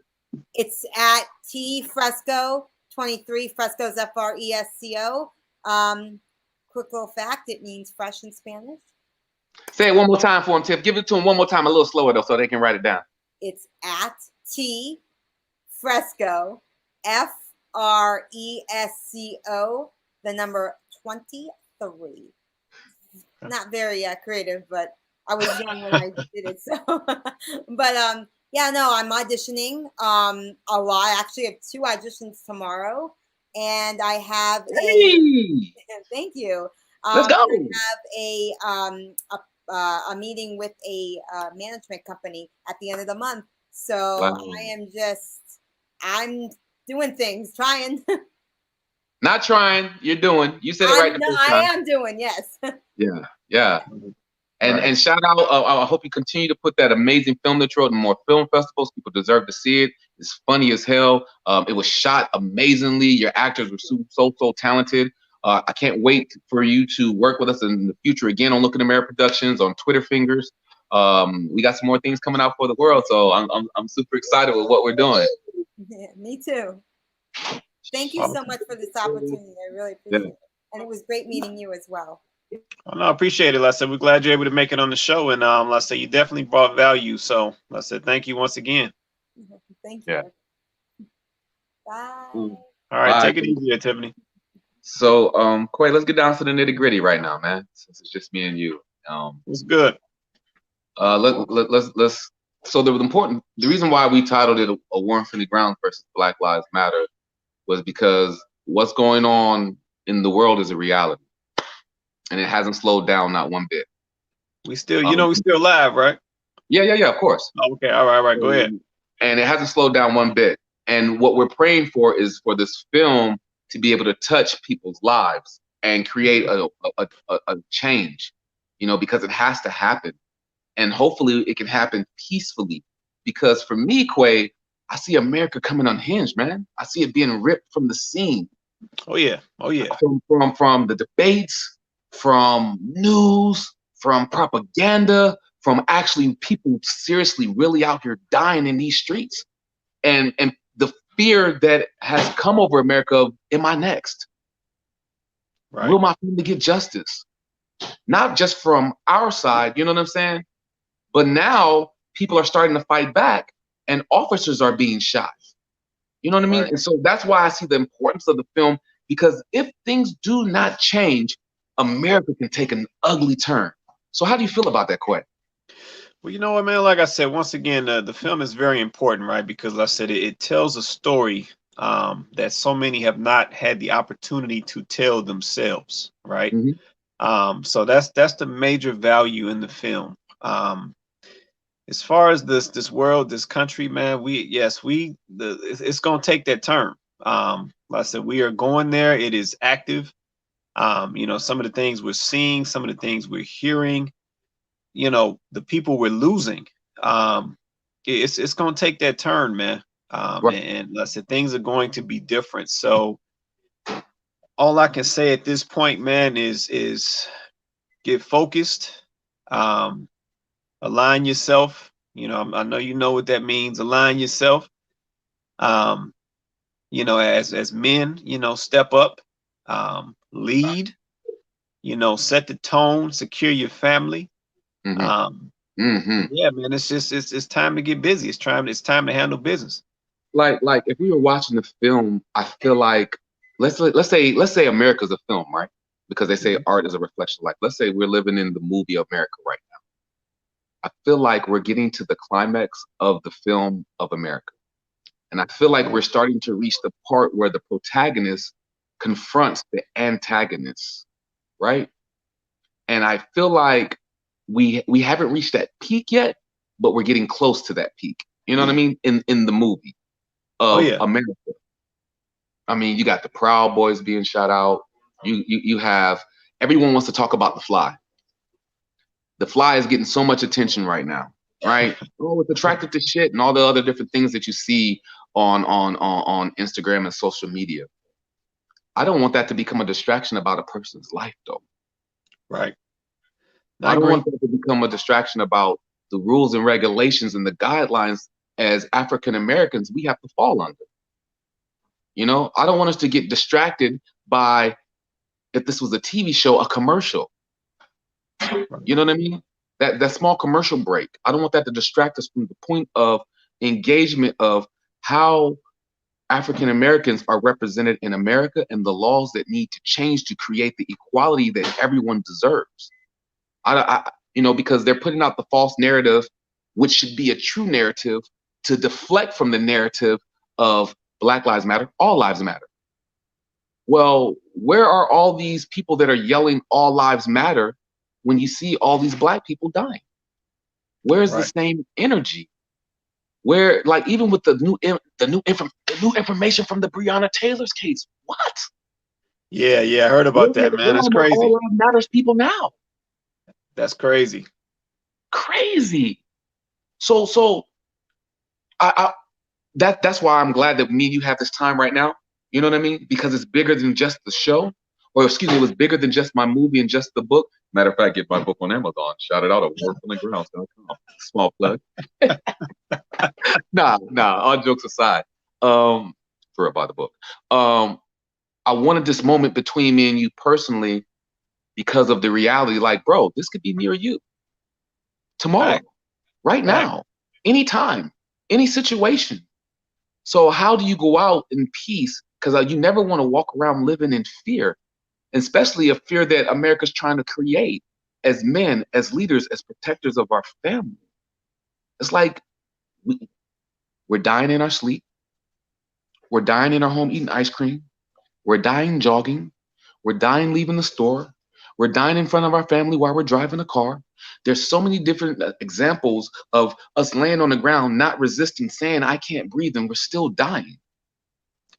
It's at tfresco23. Fresco's FRESCO. quick little fact, it means fresh in Spanish. Say it one more time for him, Tiff. Give it to him one more time, a little slower though, so they can write it down. It's at T Fresco, FRESCO, the number 23. Not very creative, but I was young when I did it. So, but yeah, no, I'm auditioning a lot. I actually have 2 auditions tomorrow, and I have thank you. Let's go. I have a meeting with a management company at the end of the month. So Wow. I'm doing things, trying. Not trying, you're doing. You said it right the first time. I am doing, yes. Yeah. And shout out, I hope you continue to put that amazing film that you wrote in more film festivals. People deserve to see it. It's funny as hell. It was shot amazingly. Your actors were so talented. I can't wait for you to work with us in the future again on Looking America Productions, on Twitter Fingers. We got some more things coming out for the world, so I'm super excited with what we're doing. Yeah, me too. Thank you so much for this opportunity. I really appreciate it. And it was great meeting you as well. Well, no, I appreciate it, Lessa. We're glad you're able to make it on the show. And Lessa, you definitely brought value. So Lessa, thank you once again. Thank you. Yeah. Bye. All right, Bye. take it easy there, Tiffany. So, Quay, let's get down to the nitty gritty right now, man. Since it's just me and you. It's good. Let's. So the reason why we titled it "A War on Friendly Ground" versus Black Lives Matter was because what's going on in the world is a reality, and it hasn't slowed down not one bit. We still, we still live, right? Yeah, of course. Oh, okay, all right, go ahead. And it hasn't slowed down one bit. And what we're praying for is for this film to be able to touch people's lives and create a change, because it has to happen. And hopefully it can happen peacefully. Because for me, Quay, I see America coming unhinged, man. I see it being ripped from the scene. Oh yeah. From the debates, from news, from propaganda, from actually people seriously really out here dying in these streets. And the fear that has come over America, am I next? Right. Will my family get justice? Not just from our side, you know what I'm saying? But now people are starting to fight back and officers are being shot. You know what I mean? Right. And so that's why I see the importance of the film, because if things do not change, America can take an ugly turn. So how do you feel about that, Quay? Well, you know what, man? Like I said, once again, the film is very important, right? Because like I said, it tells a story that so many have not had the opportunity to tell themselves, right? Mm-hmm. So that's the major value in the film. As far as this world, this country, man, it's gonna take that turn. Like I said, we are going there. It is active. Some of the things we're seeing, some of the things we're hearing, the people we're losing. It's gonna take that turn, man. Right. And like I said, things are going to be different. So all I can say at this point, man, is get focused. Align yourself. I know you know what that means. Align yourself. As men, step up, lead, set the tone, secure your family. Yeah, man, it's time to get busy. It's time to handle business. Like if we were watching the film, I feel like let's say America's a film, right? Because they say art is a reflection. Like, let's say we're living in the movie America right now. I feel like we're getting to the climax of the film of America. And I feel like we're starting to reach the part where the protagonist confronts the antagonist, right? And I feel like we haven't reached that peak yet, but we're getting close to that peak. You know what I mean? In the movie of America. I mean, you got the Proud Boys being shot out. You have, everyone wants to talk about The Fly. The Fly is getting so much attention right now, right? Oh, it's attracted to shit and all the other different things that you see on Instagram and social media. I don't want that to become a distraction about a person's life, though. Right. I don't want that to become a distraction about the rules and regulations and the guidelines as African Americans we have to fall under. I don't want us to get distracted by if this was a TV show, a commercial. You know what I mean? That small commercial break. I don't want that to distract us from the point of engagement of how African Americans are represented in America and the laws that need to change to create the equality that everyone deserves. Because they're putting out the false narrative, which should be a true narrative, to deflect from the narrative of Black Lives Matter, all lives matter. Well, where are all these people that are yelling all lives matter when you see all these Black people dying? Where's the same energy? Where, like, even with the new information from the Breonna Taylor's case, what? Yeah, I heard about that, man. That's crazy. All lives matters people now. That's crazy. Crazy. So that's why I'm glad that me and you have this time right now. You know what I mean? Because it's bigger than just the show, or excuse me, it was bigger than just my movie and just the book. Matter of fact, get my book on Amazon. Shout it out at warfromthegrounds.com. Small plug. Nah, all jokes aside. For buy the book. I wanted this moment between me and you personally because of the reality, like, bro, this could be me or you. Tomorrow, right now, anytime, any situation. So how do you go out in peace? Because you never want to walk around living in fear, especially a fear that America's trying to create as men, as leaders, as protectors of our family. It's like we're dying in our sleep. We're dying in our home eating ice cream. We're dying jogging. We're dying leaving the store. We're dying in front of our family while we're driving a car. There's so many different examples of us laying on the ground, not resisting, saying, I can't breathe, and we're still dying.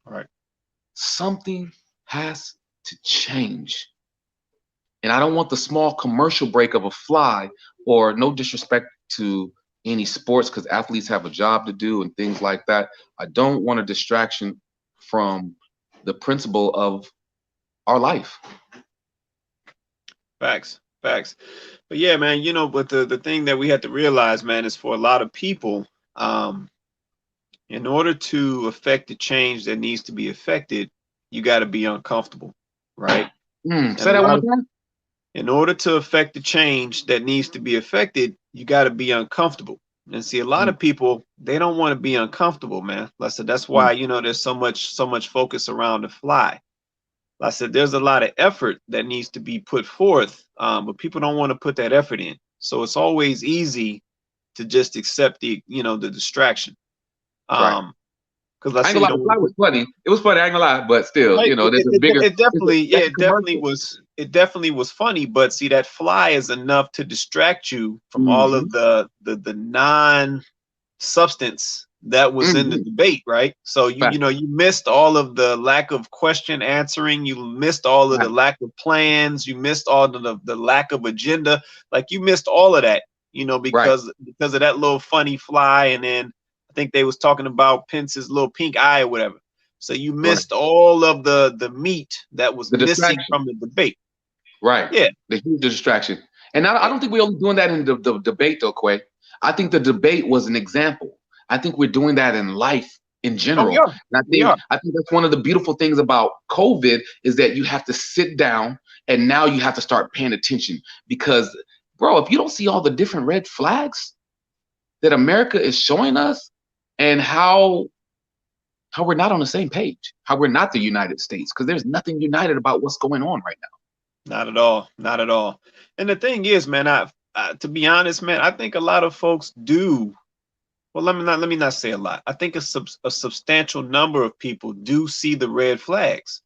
All right. Something has to change. And I don't want the small commercial break of a fly, or no disrespect to any sports, because athletes have a job to do and things like that. I don't want a distraction from the principle of our life. Facts. But yeah, man, but the thing that we have to realize, man, is for a lot of people, in order to affect the change that needs to be affected, you got to be uncomfortable, right? Say that one time. In order to affect the change that needs to be affected, you got to be uncomfortable. And see, a lot of people, they don't want to be uncomfortable, man. Like I said, that's why, there's so much focus around the fly. Like I said, there's a lot of effort that needs to be put forth, but people don't want to put that effort in. So it's always easy to just accept the distraction. Right. Because I ain't gonna lie, the fly was funny. It was funny, I ain't gonna lie, but still, there's a bigger. It definitely was funny, but see, that fly is enough to distract you from all of the non-substance that was in the debate, right? So you missed all of the lack of question answering, you missed all of the lack of plans, you missed all of the lack of agenda, like you missed all of that, because of that little funny fly, and then I think they was talking about Pence's little pink eye or whatever. So you missed all of the meat that was missing from the debate. Right. Yeah. The huge distraction. And I don't think we're only doing that in the debate though, Quay. I think the debate was an example. I think we're doing that in life in general. Oh, and I think that's one of the beautiful things about COVID is that you have to sit down and now you have to start paying attention, because, bro, if you don't see all the different red flags that America is showing us, and how we're not on the same page, how we're not the United States, because there's nothing united about what's going on right now. Not at all. And the thing is, man, to be honest, man, I think a lot of folks do. Well, let me not say a lot. I think a substantial number of people do see the red flags,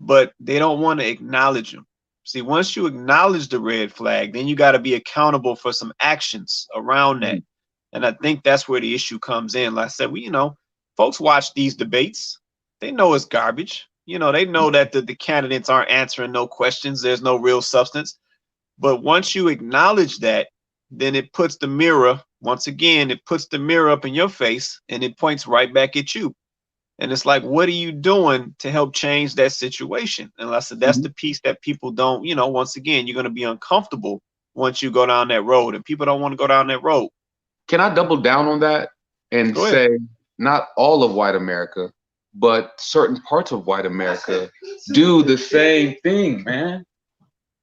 but they don't want to acknowledge them. See, once you acknowledge the red flag, then you got to be accountable for some actions around that. And I think that's where the issue comes in. Like I said, folks watch these debates. They know it's garbage. They know that the candidates aren't answering no questions. There's no real substance. But once you acknowledge that, then it puts the mirror, once again, it puts the mirror up in your face and it points right back at you. And it's like, what are you doing to help change that situation? And like I said, that's the piece that people don't, once again, you're going to be uncomfortable once you go down that road, and people don't want to go down that road. Can I double down on that and say not all of white America, but certain parts of white America do the same thing, man.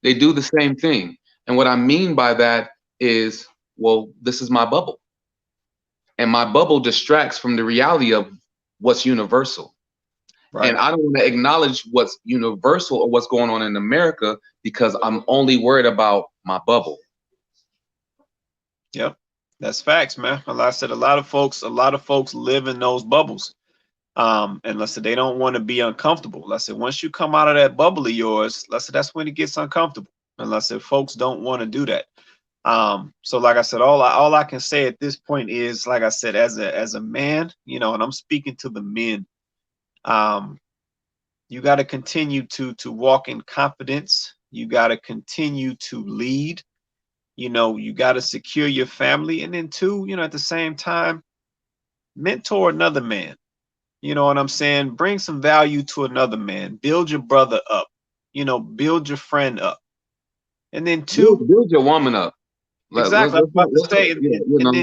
They do the same thing. And what I mean by that is, well, this is my bubble. And my bubble distracts from the reality of what's universal. Right. And I don't want to acknowledge what's universal or what's going on in America because I'm only worried about my bubble. Yep. That's facts, man. Like I said, a lot of folks live in those bubbles. And let's say they don't want to be uncomfortable. Let's say once you come out of that bubble of yours, let's say that's when it gets uncomfortable. And let's say folks don't want to do that. So like I said, all I can say at this point is, like I said, as a man, you know, and I'm speaking to the men, you got to continue to walk in confidence. You got to continue to lead. You know, you got to secure your family, and then two, you know, at the same time, mentor another man. You know what I'm saying? Bring some value to another man. Build your brother up. You know, build your friend up. And then two, build your woman up. Exactly. I was about to say, and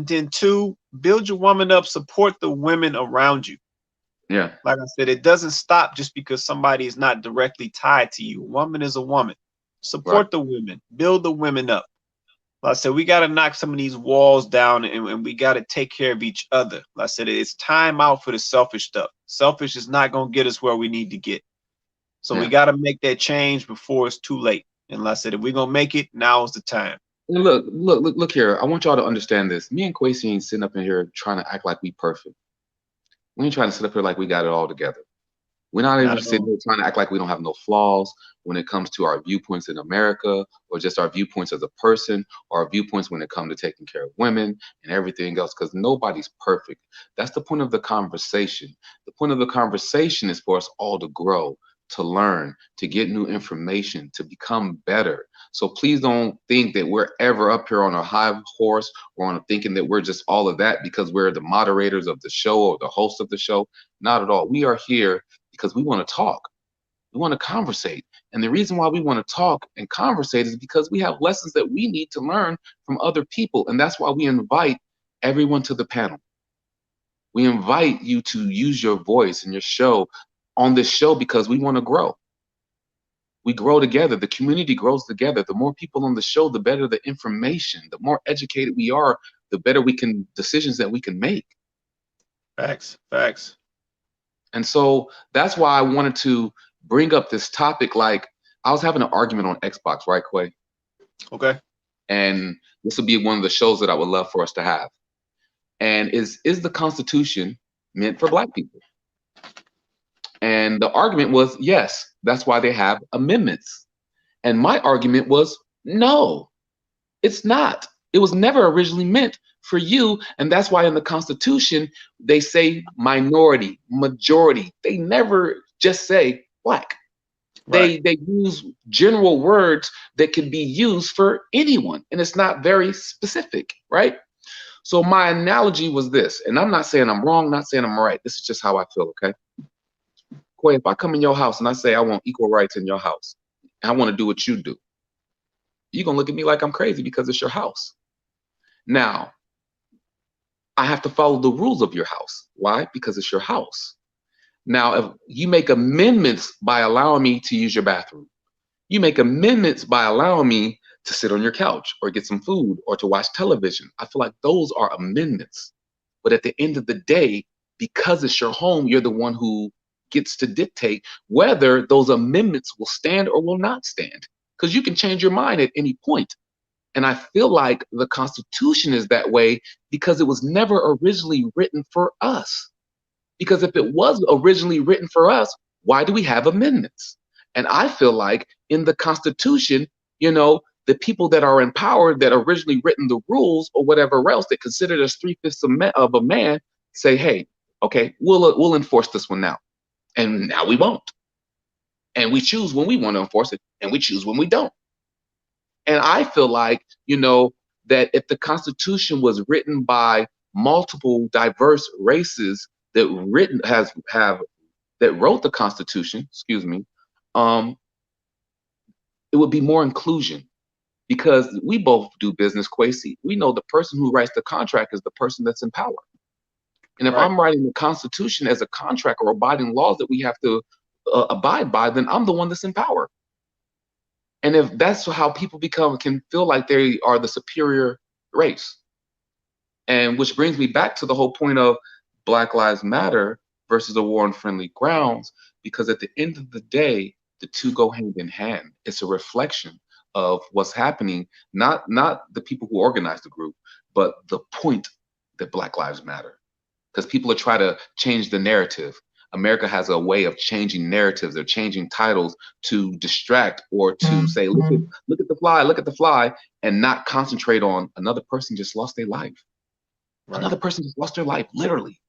then two, build your woman up, support the women around you. Yeah. Like I said, it doesn't stop just because somebody is not directly tied to you. A woman is a woman. Support the women, build the women up. Like I said, we got to knock some of these walls down, and we got to take care of each other. Like I said, it's time out for the selfish stuff. Selfish is not going to get us where we need to get. So we got to make that change before it's too late. And like I said, if we're going to make it, now is the time. And look here. I want y'all to understand this. Me and Kwesi ain't sitting up in here trying to act like we perfect. We ain't trying to sit up here like we got it all together. We're not even sitting here trying to act like we don't have no flaws when it comes to our viewpoints in America, or just our viewpoints as a person, or our viewpoints when it comes to taking care of women and everything else, because nobody's perfect. That's the point of the conversation. The point of the conversation is for us all to grow, to learn, to get new information, to become better. So please don't think that we're ever up here on a high horse or on thinking that we're just all of that because we're the moderators of the show or the host of the show. Not at all. We are here because we want to talk. We want to conversate. And the reason why we want to talk and conversate is because we have lessons that we need to learn from other people. And that's why we invite everyone to the panel. We invite you to use your voice and your show on this show because we want to grow. We grow together. The community grows together. The more people on the show, the better the information. The more educated we are, the better decisions that we can make. Facts, facts. And so that's why I wanted to bring up this topic. Like, I was having an argument on Xbox, right, Quay? Okay. And this would be one of the shows that I would love for us to have. And is the Constitution meant for Black people? And the argument was, yes, that's why they have amendments. And my argument was, no, it's not. It was never originally meant for you. And that's why in the Constitution, they say minority, majority. They never just say Black. Right. They use general words that can be used for anyone. And it's not very specific, right? So my analogy was this, and I'm not saying I'm wrong, not saying I'm right. This is just how I feel, okay? Quay, if I come in your house and I say I want equal rights in your house, and I want to do what you do, you're going to look at me like I'm crazy because it's your house. Now, I have to follow the rules of your house. Why? Because it's your house. Now, if you make amendments by allowing me to use your bathroom, you make amendments by allowing me to sit on your couch or get some food or to watch television, I feel like those are amendments. But at the end of the day, because it's your home, you're the one who gets to dictate whether those amendments will stand or will not stand, because you can change your mind at any point. And I feel like the Constitution is that way because it was never originally written for us. Because if it was originally written for us, why do we have amendments? And I feel like in the Constitution, you know, the people that are in power that originally written the rules or whatever else that considered as 3/5 of a man say, hey, okay, we'll enforce this one now. And now we won't. And we choose when we want to enforce it, and we choose when we don't. And I feel like, you know, that if the Constitution was written by multiple diverse races that wrote the Constitution, it would be more inclusion. Because we both do business, Kwesi. We know the person who writes the contract is the person that's in power. And if Right. I'm writing the Constitution as a contract or abiding laws that we have to abide by, then I'm the one that's in power. And if that's how people can feel like they are the superior race. And which brings me back to the whole point of Black Lives Matter versus a war on friendly grounds, because at the end of the day, the two go hand in hand. It's a reflection of what's happening, not the people who organize the group, but the point that Black Lives Matter. Because people are trying to change the narrative. America has a way of changing narratives. They're changing titles to distract or to say, look at the fly, and not concentrate on another person just lost their life. Right. Another person just lost their life, literally.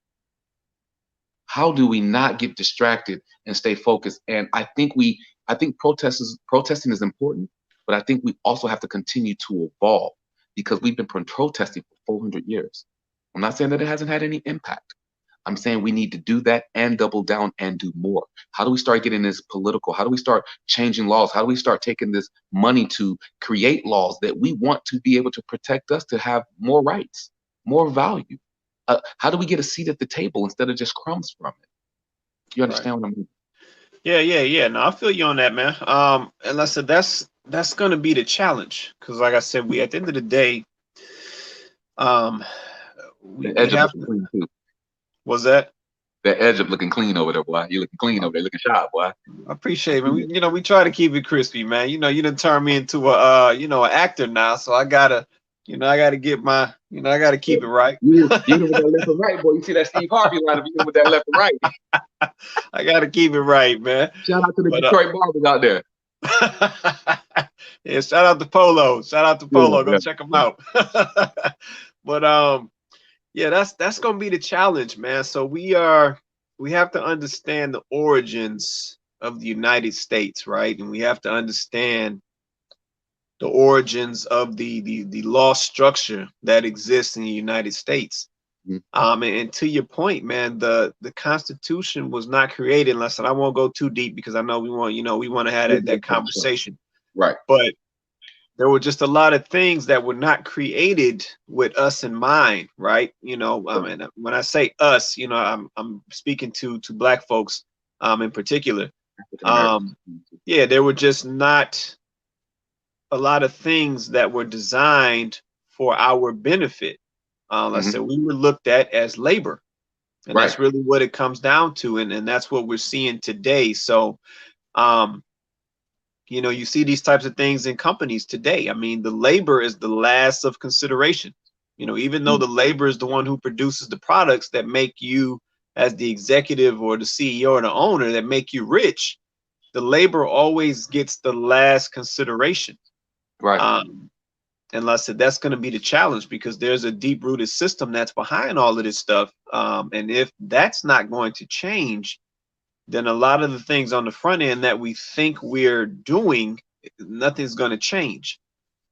How do we not get distracted and stay focused? And I think protesting is important, but I think we also have to continue to evolve, because we've been protesting for 400 years. I'm not saying that it hasn't had any impact. I'm saying we need to do that and double down and do more. How do we start getting this political? How do we start changing laws? How do we start taking this money to create laws that we want to be able to protect us, to have more rights, more value? How do we get a seat at the table instead of just crumbs from it? You understand what I mean? Yeah. No, I feel you on that, man. And I said that's going to be the challenge, because, like I said, we at the end of the day, we have to. Clean too. Was that? That edge up looking clean over there, boy. You looking clean over there, looking sharp, boy. I appreciate it, man. We try to keep it crispy, man. You done turned me into an actor now, so I gotta get my, I gotta keep it right. You with that left and right, boy. You see that Steve Harvey line of you with that left and right. I gotta keep it right, man. Shout out to the Detroit barbers out there. Yeah, shout out to Polo. Go check them out. But yeah, that's gonna be the challenge, man. So we have to understand the origins of the United States, right? And we have to understand the origins of the law structure that exists in the United States. And to your point, man, the Constitution was not created, unless, and I won't go too deep because I know we want to have that conversation. Right. But there were just a lot of things that were not created with us in mind, right? I mean, when I say us, I'm speaking to Black folks in particular. Yeah, there were just not a lot of things that were designed for our benefit. I said we were looked at as labor, and that's really what it comes down to, and that's what we're seeing today. So, you see these types of things in companies today. I mean, the labor is the last of consideration. Even though the labor is the one who produces the products that make you, as the executive or the CEO or the owner, that make you rich, the labor always gets the last consideration. Right. And like I said, that's going to be the challenge, because there's a deep-rooted system that's behind all of this stuff. And if that's not going to change, then a lot of the things on the front end that we think we're doing, nothing's going to change.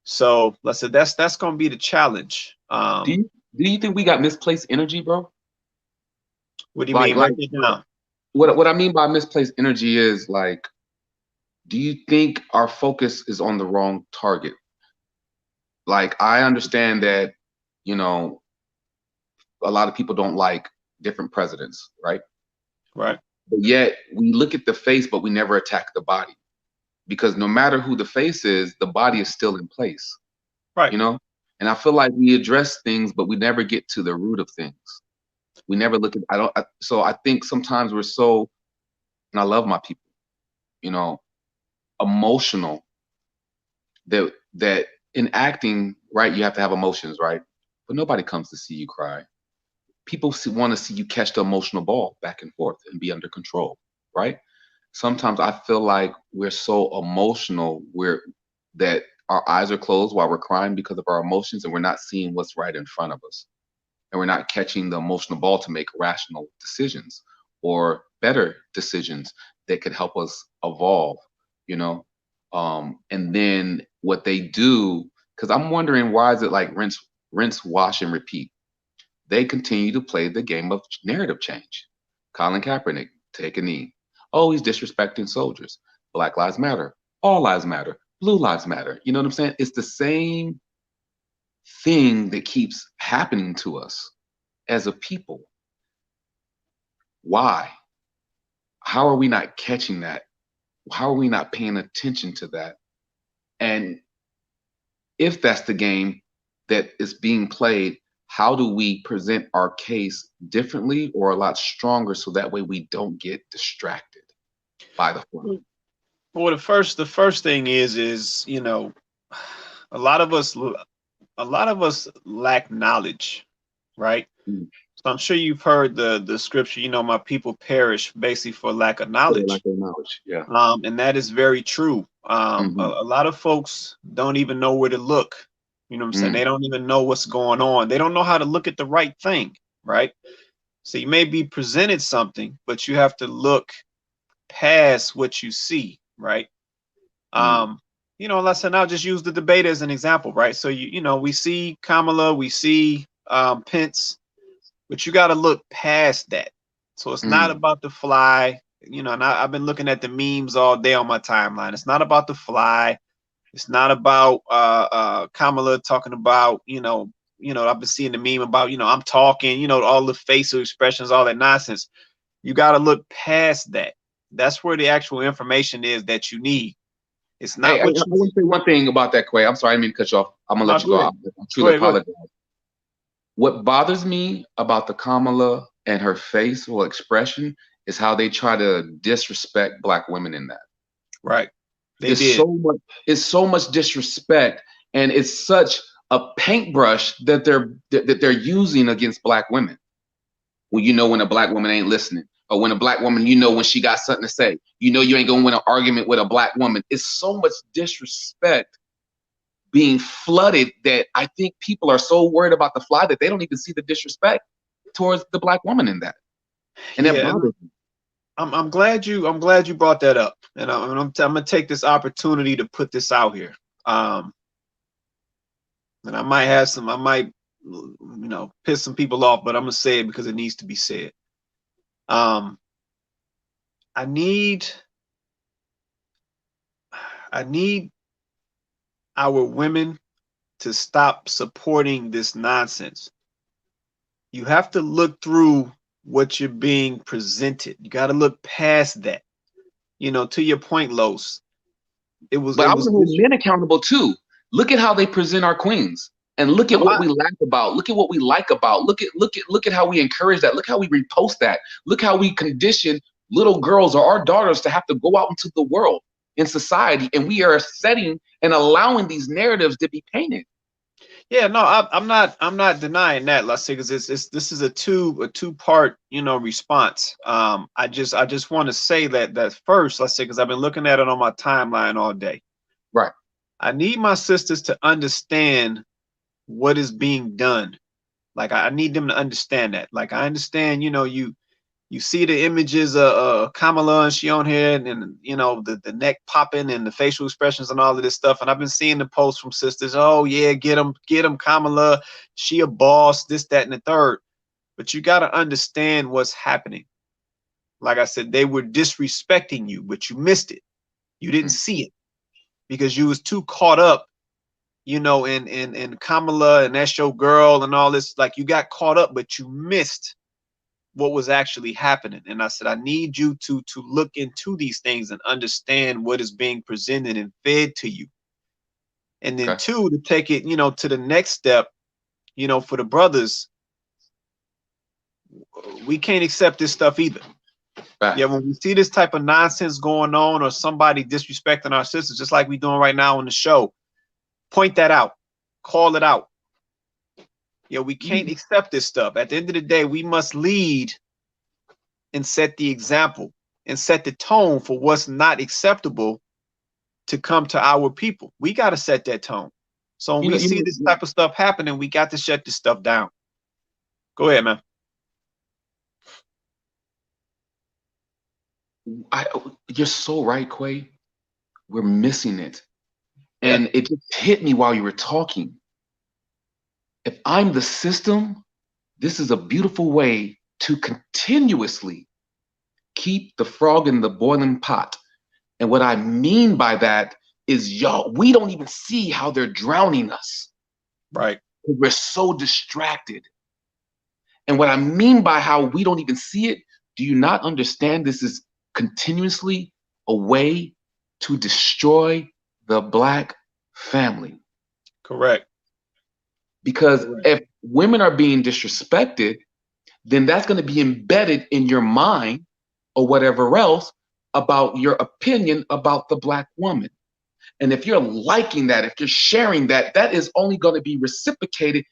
So let's say that's going to be the challenge. Do you think we got misplaced energy, bro? What do you mean? What I mean by misplaced energy is, like, do you think our focus is on the wrong target? Like, I understand that, a lot of people don't like different presidents, right? Right. But yet we look at the face, but we never attack the body, because no matter who the face is, the body is still in place. Right. And I feel like we address things, but we never get to the root of things. We never look at, so I think sometimes we're so, and I love my people, emotional, that in acting, right, you have to have emotions, right? But nobody comes to see you cry. People want to see you catch the emotional ball back and forth and be under control, right? Sometimes I feel like we're so emotional that our eyes are closed while we're crying because of our emotions, and we're not seeing what's right in front of us. And we're not catching the emotional ball to make rational decisions or better decisions that could help us evolve, and then what they do, because I'm wondering, why is it like rinse, wash, and repeat? They continue to play the game of narrative change. Colin Kaepernick, take a knee. Oh, he's disrespecting soldiers. Black lives matter. All lives matter. Blue lives matter. You know what I'm saying? It's the same thing that keeps happening to us as a people. Why? How are we not catching that? How are we not paying attention to that? And if that's the game that is being played, how do we present our case differently or a lot stronger so that way we don't get distracted by the formula? Well, the first thing is, you know, a lot of us lack knowledge, right? Mm. So I'm sure you've heard the scripture, you know, my people perish basically for lack of knowledge. Lack of knowledge, yeah. And that is very true. A lot of folks don't even know where to look. You know what I'm saying? They don't even know what's going on. They don't know how to look at the right thing, right? So you may be presented something, but you have to look past what you see, right? You know, listen, I'll just use the debate as an example, right? So you know, we see Kamala, we see Pence, but you got to look past that. So it's not about the fly, you know, and I've been looking at the memes all day on my timeline. It's not about the fly. It's not about Kamala talking about, you know, I've been seeing the meme about, you know, I'm talking, you know, all the facial expressions, all that nonsense. You got to look past that. That's where the actual information is that you need. It's not. Hey, I want to say one thing about that, Quay. I'm sorry, I didn't mean to cut you off. I'm gonna let you go. I truly apologize. What bothers me about the Kamala and her facial expression is how they try to disrespect Black women in that. Right. It's so much disrespect, and it's such a paintbrush that they're using against Black women. Well, you know when a Black woman ain't listening, or when a Black woman, you know when she got something to say, you know you ain't gonna win an argument with a Black woman. It's so much disrespect being flooded that I think people are so worried about the fly that they don't even see the disrespect towards the Black woman in that. And that bothers me. I'm glad you brought that up, and I'm gonna take this opportunity to put this out here. And I might you know, piss some people off, but I'm gonna say it because it needs to be said. I need our women to stop supporting this nonsense. You have to look through what you're being presented. You got to look past that. You know, to your point, Los. But I want to hold men accountable too. Look at how they present our queens, and look at what we laugh about. Look at what we like about. Look at how we encourage that. Look how we repost that. Look how we condition little girls or our daughters to have to go out into the world in society, and we are setting and allowing these narratives to be painted. Yeah, no, I'm not denying that, let's say, because this is a two-part, you know, response. I just want to say that first, let's say, because I've been looking at it on my timeline all day. Right. I need my sisters to understand what is being done. Like I need them to understand that. Like I understand, you know, you see the images of Kamala and she on here, and you know the neck popping and the facial expressions and all of this stuff. And I've been seeing the posts from sisters. Oh yeah, get him, Kamala. She a boss. This, that, and the third. But you got to understand what's happening. Like I said, they were disrespecting you, but you missed it. You didn't see it because you was too caught up, you know, in Kamala and that's your girl and all this. Like you got caught up, but you missed what was actually happening. And I said, I need you to look into these things and understand what is being presented and fed to you. And then two, to take it, you know, to the next step, you know, for the brothers, we can't accept this stuff either. Right. Yeah, when we see this type of nonsense going on or somebody disrespecting our sisters, just like we're doing right now on the show, point that out, call it out. Yeah, we can't accept this stuff. At the end of the day, we must lead and set the example and set the tone for what's not acceptable to come to our people. We got to set that tone. So when we see this type of stuff happening, we got to shut this stuff down. Go ahead, man. You're so right, Quay. We're missing it. And it just hit me while you were talking. If I'm the system, this is a beautiful way to continuously keep the frog in the boiling pot. And what I mean by that is, y'all, we don't even see how they're drowning us. Right. We're so distracted. And what I mean by how we don't even see it, Do you not understand this is continuously a way to destroy the Black family? Correct. Because if women are being disrespected, then that's going to be embedded in your mind or whatever else about your opinion about the Black woman. And if you're liking that, if you're sharing that, that is only going to be reciprocated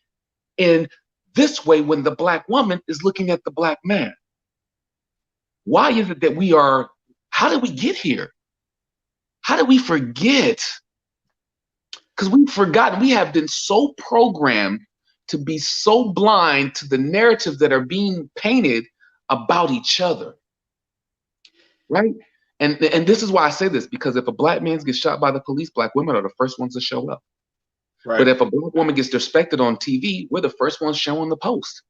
in this way when the Black woman is looking at the Black man. Why is it that how did we get here? How did we forget? Because we've forgotten, we have been so programmed to be so blind to the narratives that are being painted about each other, right? And this is why I say this, because if a Black man gets shot by the police, Black women are the first ones to show up. Right. But if a Black woman gets disrespected on TV, we're the first ones showing the post.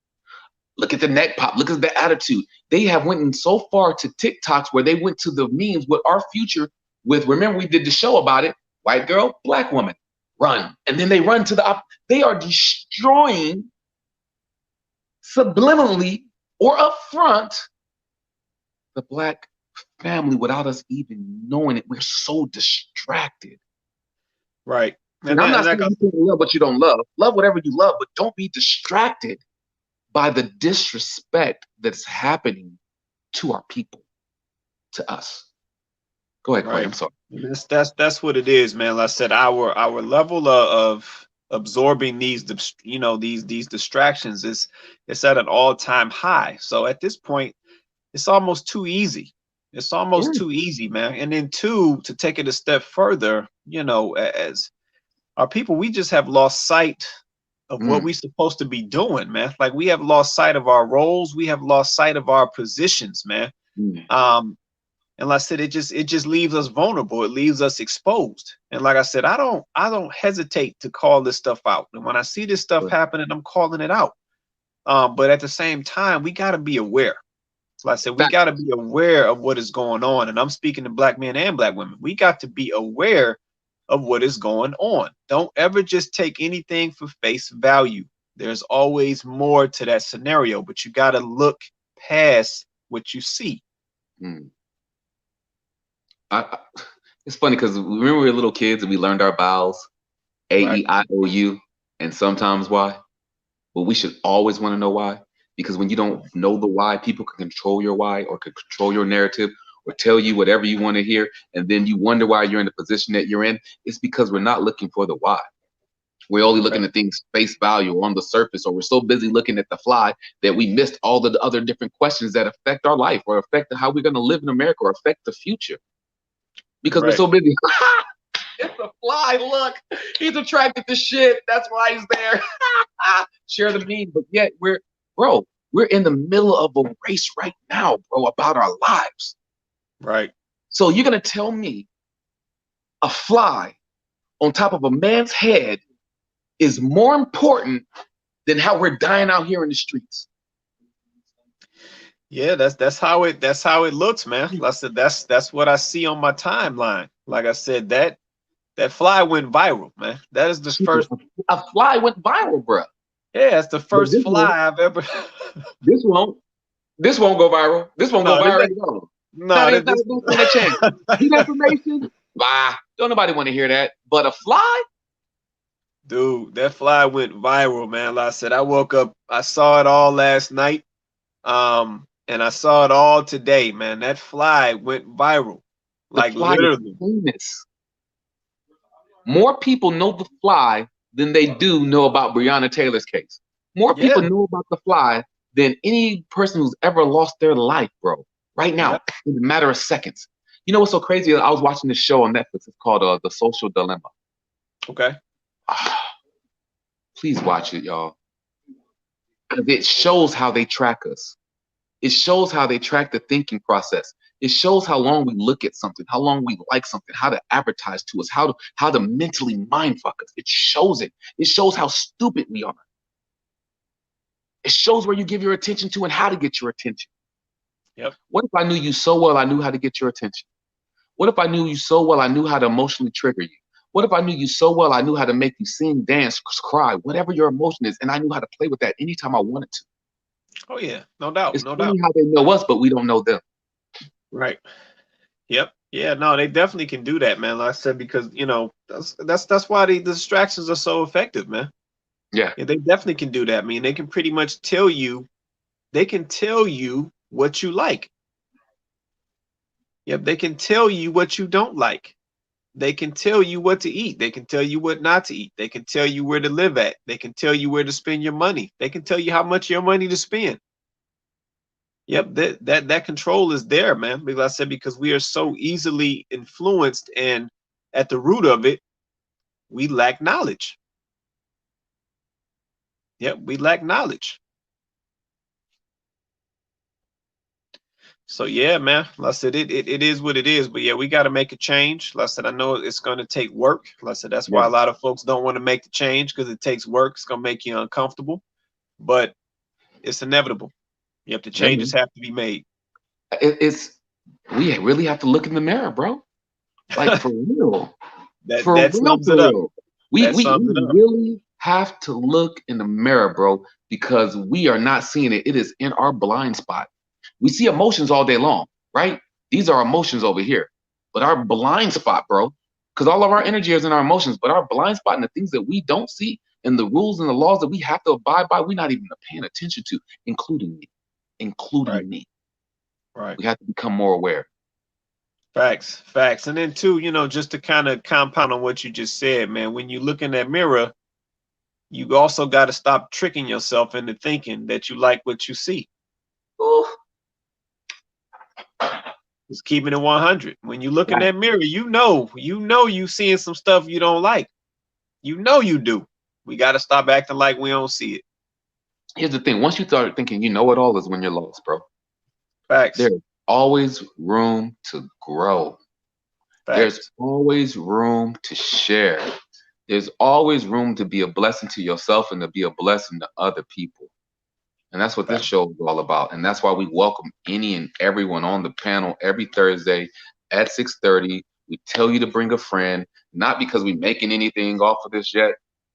Look at the neck pop. Look at the attitude. They have went in so far to TikToks where they went to the memes with our future with, remember we did the show about it, white girl, Black woman, run. And then they run to they are destroying subliminally or up front the Black family without us even knowing it. We're so distracted. Right. And I'm not saying you can love what you don't love. Love whatever you love, but don't be distracted by the disrespect that's happening to our people, to us. Go ahead, Quay, I'm sorry. That's what it is, man. Like I said, our level of absorbing these distractions it's at an all-time high. So at this point, it's almost too easy. It's almost too easy, man. And then to take it a step further, as our people, we just have lost sight of what we're supposed to be doing, man. Like we have lost sight of our roles. We have lost sight of our positions, man. And like I said, it just leaves us vulnerable. It leaves us exposed. And like I said, I don't hesitate to call this stuff out. And when I see this stuff happening, I'm calling it out. But at the same time, we got to be aware. Like I said, we got to be aware of what is going on. And I'm speaking to Black men and Black women. We got to be aware of what is going on. Don't ever just take anything for face value. There's always more to that scenario, but you got to look past what you see. It's funny because remember we were little kids and we learned our vowels, A-E-I-O-U, and sometimes why. Well, we should always want to know why, because when you don't know the why, people can control your why or can control your narrative or tell you whatever you want to hear, and then you wonder why you're in the position that you're in. It's because we're not looking for the why. We're only looking at things face value or on the surface, or we're so busy looking at the fly that we missed all the other different questions that affect our life or affect how we're going to live in America or affect the future. Because we're so busy. It's a fly, look, he's attracted to shit. That's why he's there. Share the meme, but yet we're in the middle of a race right now, bro, about our lives. Right. So you're gonna tell me a fly on top of a man's head is more important than how we're dying out here in the streets? Yeah, that's how it looks, man. Like I said, that's what I see on my timeline. Like I said, that fly went viral, man. That is the first. A fly went viral, bro. Yeah, it's the first fly I've ever. This won't go viral. This won't go viral at all. No, that's not gonna change. New information? Bah, don't nobody want to hear that. But a fly? Dude, that fly went viral, man. Like I said, I woke up, I saw it all last night. And I saw it all today, man. That fly went viral. Like literally. Famous. More people know the fly than they do know about Breonna Taylor's case. More people know about the fly than any person who's ever lost their life, bro. Right now, in a matter of seconds. You know what's so crazy? I was watching this show on Netflix. It's called The Social Dilemma. Okay. Please watch it, y'all. Because it shows how they track us. It shows how they track the thinking process. It shows how long we look at something, how long we like something, how to advertise to us, how to mentally mind fuck us. It shows it. It shows how stupid we are. It shows where you give your attention to and how to get your attention. Yep. What if I knew you so well I knew how to get your attention? What if I knew you so well I knew how to emotionally trigger you? What if I knew you so well I knew how to make you sing, dance, cry, whatever your emotion is, and I knew how to play with that anytime I wanted to? Oh yeah, no doubt, It's no funny doubt. how they know us, but we don't know them. Right. Yep. Yeah. No, they definitely can do that, man. Like I said, because that's why the distractions are so effective, man. Yeah. Yeah, they definitely can do that. I mean, they can pretty much tell you. They can tell you what you like. Yep. They can tell you what you don't like. They can tell you what to eat. They can tell you what not to eat. They can tell you where to live at. They can tell you where to spend your money. They can tell you how much your money to spend. Yep, that control is there, man. Because I said, because we are so easily influenced, and at the root of it, we lack knowledge. Yep, we lack knowledge. So yeah, man. Like I said, it is what it is. But yeah, we got to make a change. Like I said, I know it's going to take work. Like I said, that's why a lot of folks don't want to make the change, because it takes work. It's going to make you uncomfortable, but it's inevitable. Yep, the changes have to be made. We really have to look in the mirror, bro. Like, for real. That sums it up. We really have to look in the mirror, bro, because we are not seeing it. It is in our blind spot. We see emotions all day long, right? These are emotions over here. But our blind spot, bro, because all of our energy is in our emotions, but our blind spot and the things that we don't see and the rules and the laws that we have to abide by, we're not even paying attention to, including me. Me. Right. We have to become more aware. Facts. And then too, just to kind of compound on what you just said, man, when you look in that mirror, you also got to stop tricking yourself into thinking that you like what you see. Ooh. Just keeping it 100. When you look in that mirror, you seeing some stuff you don't like. You do. We got to stop acting like we don't see it. Here's the thing. Once you start thinking you know it all is when you're lost, bro. Facts. There's always room to grow. Facts. There's always room to share. There's always room to be a blessing to yourself and to be a blessing to other people. And that's what this show is all about. And that's why we welcome any and everyone on the panel every Thursday at 6:30. We tell you to bring a friend, not because we're making anything off of this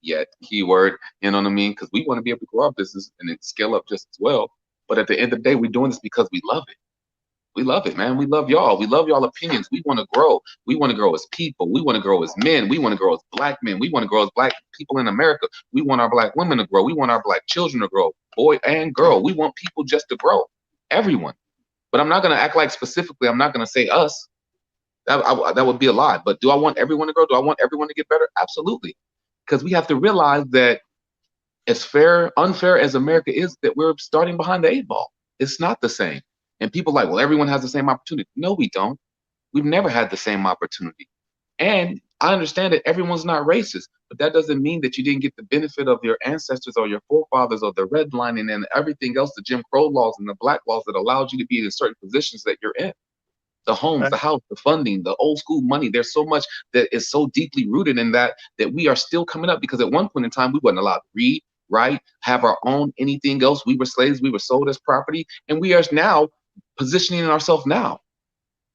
yet, keyword, you know what I mean? Because we want to be able to grow our business and it scale up just as well. But at the end of the day, we're doing this because we love it. We love it, man. We love y'all. We love y'all opinions. We want to grow. We want to grow as people. We want to grow as men. We want to grow as black men. We want to grow as black people in America. We want our black women to grow. We want our black children to grow, boy and girl. We want people just to grow, everyone. But I'm not going to act like specifically, I'm not going to say us. That would be a lie. But do I want everyone to grow? Do I want everyone to get better? Absolutely. Because we have to realize that as unfair as America is, that we're starting behind the 8 ball. It's not the same. And people are like, well, everyone has the same opportunity. No, we don't. We've never had the same opportunity. And I understand that everyone's not racist, but that doesn't mean that you didn't get the benefit of your ancestors or your forefathers or the redlining and everything else, the Jim Crow laws and the black laws that allowed you to be in certain positions that you're in. The homes, the house, the funding, the old school money. There's so much that is so deeply rooted in that we are still coming up, because at one point in time, we wasn't allowed to read, write, have our own anything else. We were slaves. We were sold as property. And we are now positioning ourselves now.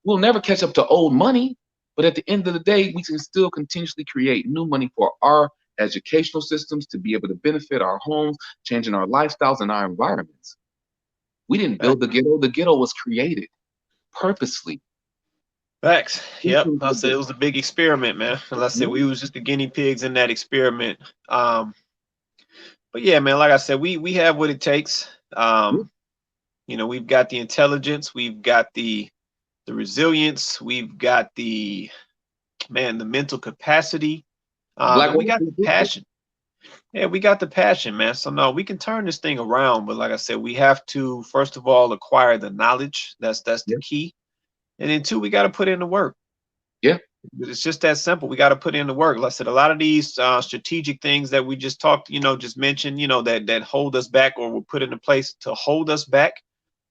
We'll never catch up to old money, but at the end of the day, we can still continuously create new money for our educational systems to be able to benefit our homes, changing our lifestyles and our environments. We didn't build the ghetto. The ghetto was created purposely. Facts. Yep. I said it was a big experiment, man. And I said we was just the guinea pigs in that experiment. But yeah, man, like I said, we have what it takes. We've got the intelligence, we've got the resilience, we've got the mental capacity. We got the passion. Yeah, we got the passion, man. So no, we can turn this thing around. But like I said, we have to first of all acquire the knowledge. That's the key. And then 2, we got to put in the work. Yeah. It's just that simple. We got to put in the work. Like I said, a lot of these strategic things that we just talked, just mentioned, that hold us back or were put into place to hold us back.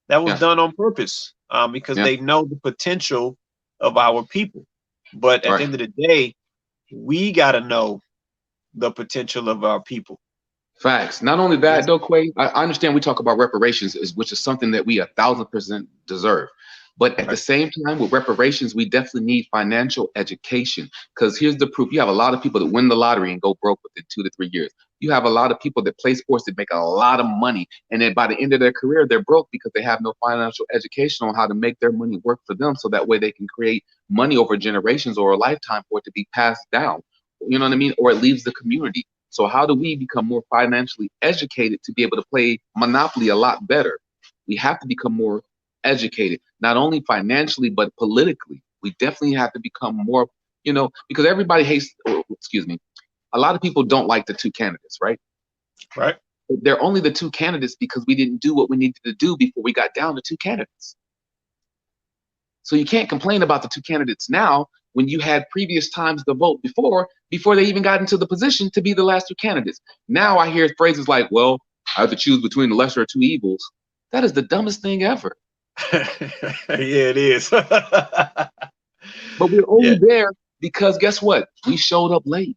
That was done on purpose because they know the potential of our people. But at the end of the day, we got to know the potential of our people. Facts. Not only that, though, Quay, I understand we talk about reparations, which is something that we 1,000% deserve. But at the same time, with reparations, we definitely need financial education. Because here's the proof. You have a lot of people that win the lottery and go broke within 2 to 3 years. You have a lot of people that play sports that make a lot of money, and then by the end of their career, they're broke because they have no financial education on how to make their money work for them, so that way they can create money over generations or a lifetime for it to be passed down. You know what I mean? Or it leaves the community. So how do we become more financially educated to be able to play Monopoly a lot better? We have to become more educated, not only financially, but politically. We definitely have to become more, because everybody hates, a lot of people don't like the two candidates, right? Right. They're only the two candidates because we didn't do what we needed to do before we got down to two candidates. So you can't complain about the two candidates now when you had previous times to vote before they even got into the position to be the last two candidates. Now I hear phrases like, well, I have to choose between the lesser of two evils. That is the dumbest thing ever. Yeah, it is. But we're only there because guess what? We showed up late.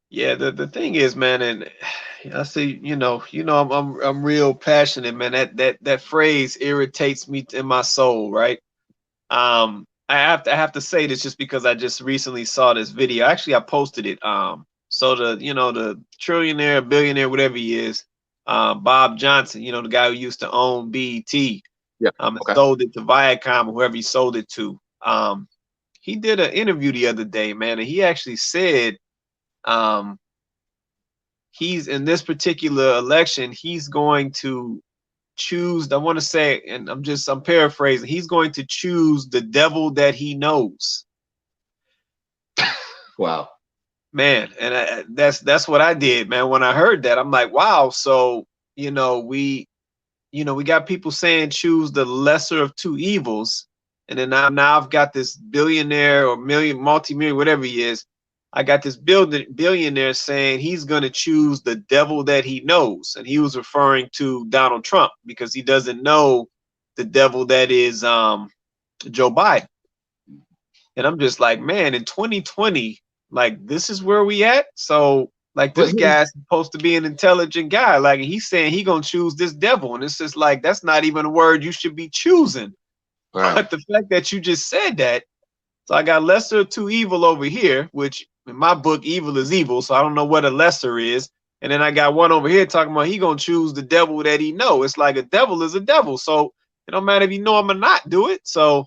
Yeah, the thing is, man, and I see, I'm real passionate, man. That phrase irritates me in my soul, right? I have to say this just because I just recently saw this video. Actually, I posted it. So the trillionaire, billionaire, whatever he is, Bob Johnson, the guy who used to own BET, sold it to Viacom, whoever he sold it to. He did an interview the other day, man, and he actually said, he's in this particular election, he's going to choose, I want to say, and I'm paraphrasing, he's going to choose the devil that he knows. Wow. Man, and that's what I did, man. When I heard that, I'm like, wow. So, we got people saying choose the lesser of two evils. And then now I've got this billionaire or multi-million, whatever he is. I got this billionaire saying he's going to choose the devil that he knows. And he was referring to Donald Trump because he doesn't know the devil that is Joe Biden. And I'm just like, man, in 2020, like, this is where we at. So, like, this guy's supposed to be an intelligent guy. Like, he's saying he going to choose this devil. And it's just like, that's not even a word you should be choosing. Right. But the fact that you just said that, so I got lesser of two evil over here, which in my book, evil is evil. So I don't know what a lesser is. And then I got one over here talking about he going to choose the devil that he know. It's like a devil is a devil. So it don't matter if you know him or not, do it. So,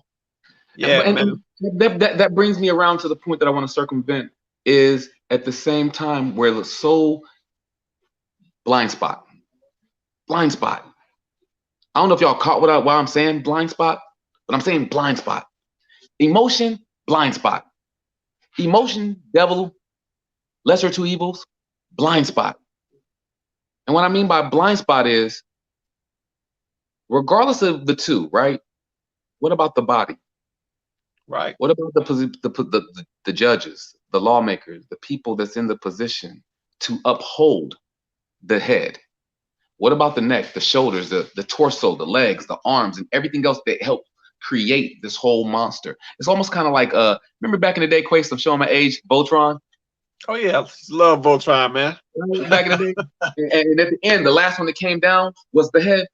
yeah, and that brings me around to the point that I want to circumvent is at the same time where the soul blind spot. I don't know if y'all caught why I'm saying blind spot, but I'm saying blind spot. Emotion, blind spot. Emotion, devil, lesser two evils, blind spot. And what I mean by blind spot is, regardless of the two, right? What about the body? Right. What about the judges, the lawmakers, the people that's in the position to uphold the head? What about the neck, the shoulders, the torso, the legs, the arms, and everything else that help create this whole monster? It's almost kind of like remember back in the day, Quace, I'm showing my age, Voltron. Oh yeah, love Voltron, man. Back in the day, and at the end, the last one that came down was the head.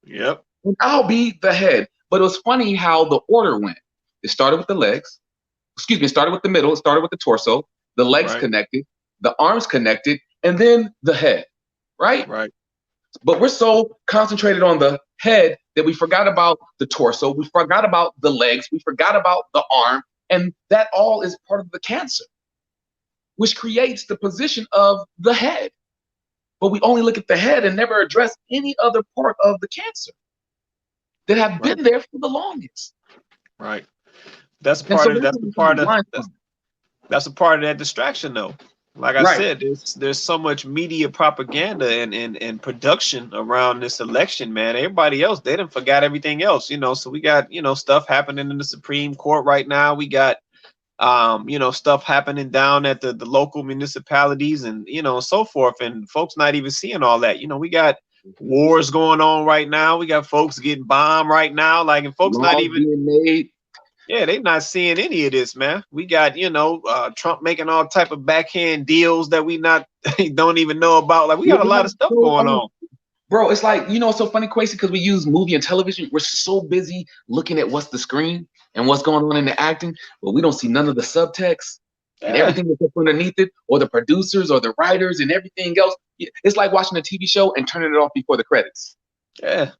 Yep. And I'll be the head. But it was funny how the order went. It started with the legs. It started with the middle. It started with the torso. The legs connected, the arms connected, and then the head. Right. Right. But we're so concentrated on the head that we forgot about the torso, we forgot about the legs, we forgot about the arm, and that all is part of the cancer, which creates the position of the head. But we only look at the head and never address any other part of the cancer that have been there for the longest. Right. That's a part of that distraction, though. Like I said, there's so much media propaganda and production around this election, man. Everybody else, they done forgot everything else, So we got, stuff happening in the Supreme Court right now. We got, stuff happening down at the local municipalities and, so forth. And folks not even seeing all that. We got wars going on right now. We got folks getting bombed right now. Like, and folks not even made. Yeah, they're not seeing any of this, man. We got, Trump making all type of backhand deals that we don't even know about. Like, we got a lot of stuff going on. Bro, it's like, it's so funny, Quasi, because we use movie and television. We're so busy looking at what's the screen and what's going on in the acting, but we don't see none of the subtext. And everything that's up underneath it, or the producers or the writers and everything else, it's like watching a TV show and turning it off before the credits. Yeah.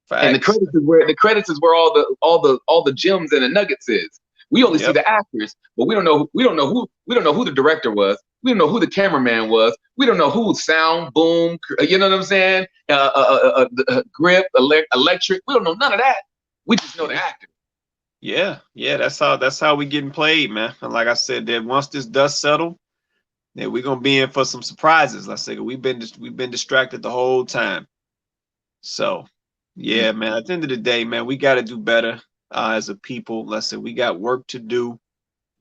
Facts. And the credits is where all the gems and the nuggets is. We only see the actors, but we don't know who the director was. We don't know who the cameraman was. We don't know who sound, boom, you know what I'm saying? Grip, electric. We don't know none of that. We just know the actor. Yeah, that's how we getting played, man. And like I said, that once this dust settle, then we're gonna be in for some surprises. Like I said, we've been distracted the whole time. So, yeah, man. At the end of the day, man, we got to do better as a people. Like I said, we got work to do.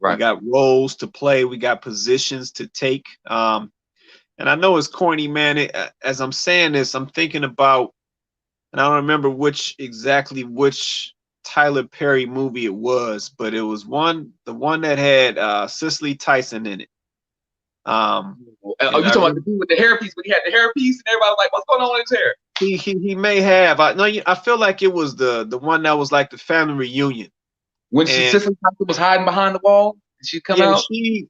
Right. We got roles to play. We got positions to take. And I know it's corny, man. As I'm saying this, I'm thinking about, and I don't remember which Tyler Perry movie it was, but it was the one that had Cicely Tyson in it. You talking about the dude with the hairpiece when he had the hairpiece and everybody was like, what's going on with his hair? He may have. I feel like it was the one that was like the family reunion. When Cicely Tyson was hiding behind the wall, and she come out.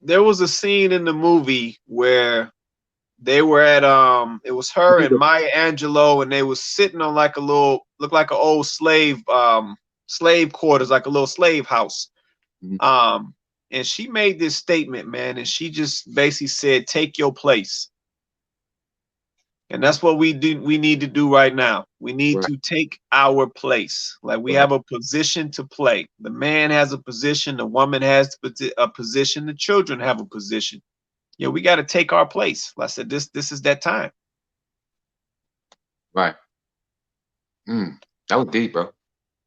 There was a scene in the movie where they were at it was her and Maya Angelou, and they was sitting on like a little, looked like an old slave quarters, like a little slave house. And she made this statement, man, and she just basically said, take your place. And that's what we need to do right now. We need to take our place. Like we have a position to play. The man has a position, the woman has a position, the children have a position. Yeah, we got to take our place. Like I said, this is that time. Right. That was deep, bro.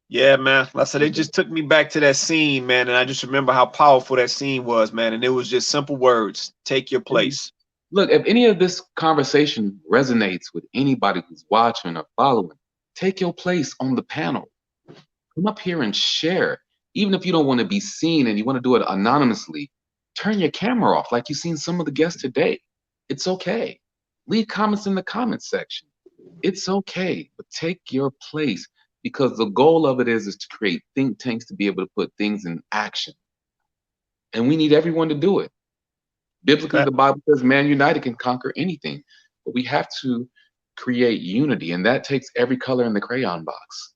Yeah, man. Like I said, it just took me back to that scene, man. And I just remember how powerful that scene was, man. And it was just simple words. Take your place. Look, if any of this conversation resonates with anybody who's watching or following, take your place on the panel. Come up here and share. Even if you don't want to be seen and you want to do it anonymously, turn your camera off like you've seen some of the guests today. It's okay. Leave comments in the comments section. It's okay, but take your place, because the goal of it is to create think tanks to be able to put things in action. And we need everyone to do it. Biblically, the Bible says man united can conquer anything, but we have to create unity, and that takes every color in the crayon box.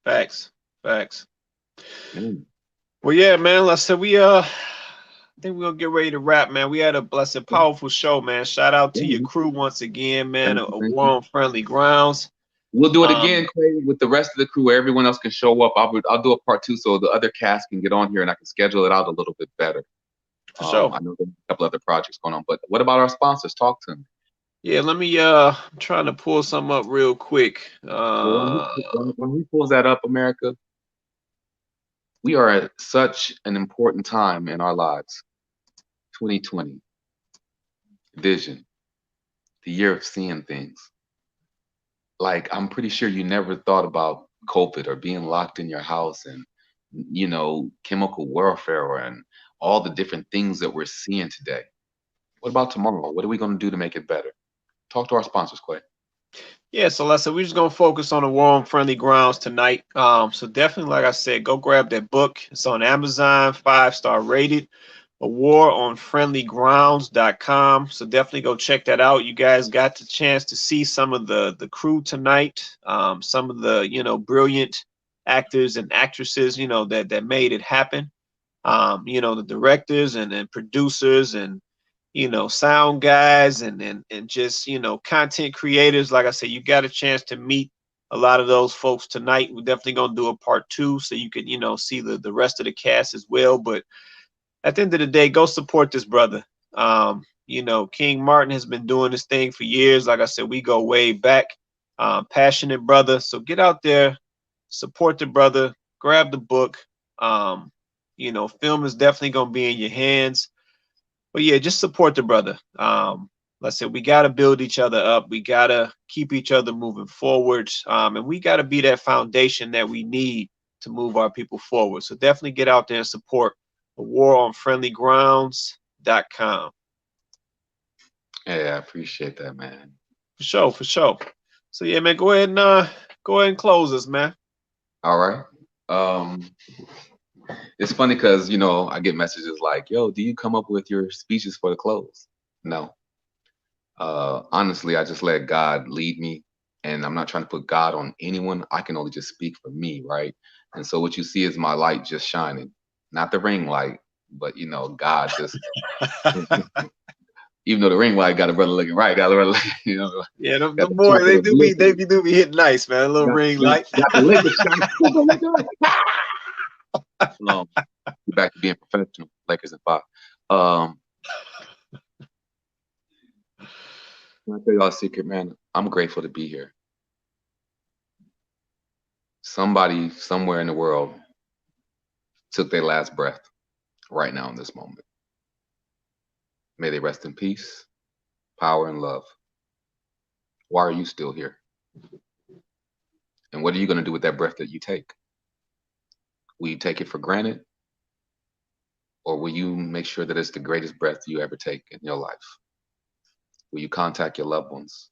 Facts. Well, yeah, man. Like I said, I think we'll get ready to wrap, man. We had a blessed, powerful show, man. Shout out to your crew once again, man. A War on Friendly Grounds. We'll do it again, Clay, with the rest of the crew where everyone else can show up. I'll do a part 2 so the other cast can get on here and I can schedule it out a little bit better. For sure. I know there's a couple other projects going on, but what about our sponsors? Talk to them. Yeah, let me I'm trying to pull some up real quick. When he pulls that up, America, we are at such an important time in our lives. 2020. Vision. The year of seeing things. Like, I'm pretty sure you never thought about COVID or being locked in your house and, you know, chemical warfare and all the different things that we're seeing today. What about tomorrow? What are we going to do to make it better? Talk to our sponsors, Clay. Yeah, so like I said, we're just going to focus on the War on Friendly Grounds tonight. So definitely, like I said, go grab that book. It's on Amazon, 5-star rated. waronfriendlygrounds.com. So definitely go check that out. You guys got the chance to see some of the crew tonight. Some of the, you know, brilliant actors and actresses, you know, that made it happen. You know, the directors and producers and, you know, sound guys and just, you know, content creators. Like I said, you got a chance to meet a lot of those folks tonight. We're definitely going to do a part 2 so you can, you know, see the rest of the cast as well. But at the end of the day, go support this brother. You know, King Martin has been doing this thing for years. Like I said, we go way back. Passionate brother. So get out there, support the brother, grab the book. You know, film is definitely going to be in your hands. But yeah, just support the brother. Like I said, we got to build each other up. We got to keep each other moving forward. And we got to be that foundation that we need to move our people forward. So definitely get out there and support waronfriendlygrounds.com. Yeah, I appreciate that, man. For sure. So yeah, man, go ahead and close us, man. All right. It's funny because, you know, I get messages like, yo, do you come up with your speeches for the close? No. Honestly, I just let God lead me, and I'm not trying to put God on anyone. I can only just speak for me, right? And so what you see is my light just shining, not the ring light, but, you know, God just, even though the ring light got a brother looking right, got a brother looking, you know, Yeah, the got the boy, chocolate they do be hitting nice, man. A little ring got, light. got the liquor shot. Back to being professional, Lakers and 5. Can I tell y'all a secret, man? I'm grateful to be here. Somebody somewhere in the world took their last breath right now in this moment. May they rest in peace, power, and love. Why are you still here? And what are you going to do with that breath that you take? Will you take it for granted? Or will you make sure that it's the greatest breath you ever take in your life? Will you contact your loved ones?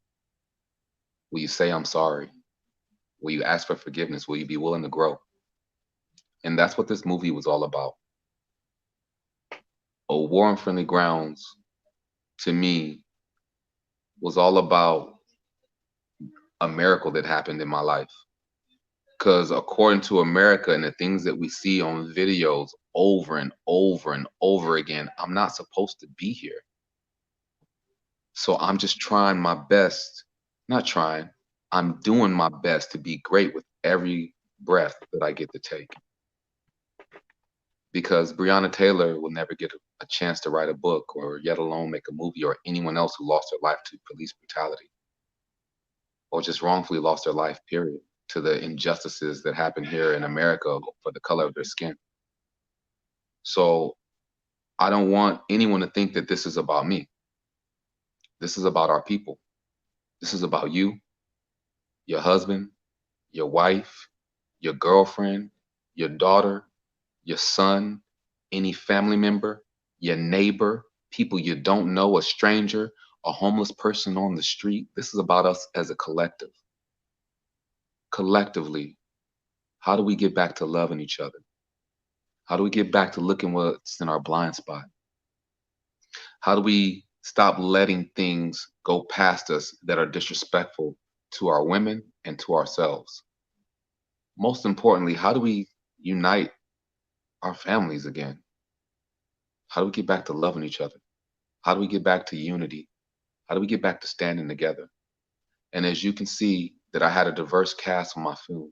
Will you say, I'm sorry? Will you ask for forgiveness? Will you be willing to grow? And that's what this movie was all about. A War on Friendly Grounds, to me, was all about a miracle that happened in my life. Because according to America and the things that we see on videos over and over and over again, I'm not supposed to be here. So I'm just trying my best, not trying, I'm doing my best to be great with every breath that I get to take. Because Breonna Taylor will never get a chance to write a book, or yet alone make a movie, or anyone else who lost their life to police brutality, or just wrongfully lost their life, period, to the injustices that happen here in America for the color of their skin. So I don't want anyone to think that this is about me. This is about our people. This is about you, your husband, your wife, your girlfriend, your daughter, your son, any family member, your neighbor, people you don't know, a stranger, a homeless person on the street. This is about us as a collective. Collectively, how do we get back to loving each other? How do we get back to looking what's in our blind spot? How do we stop letting things go past us that are disrespectful to our women and to ourselves? Most importantly, how do we unite our families again? How do we get back to loving each other? How do we get back to unity? How do we get back to standing together? And as you can see that I had a diverse cast on my film.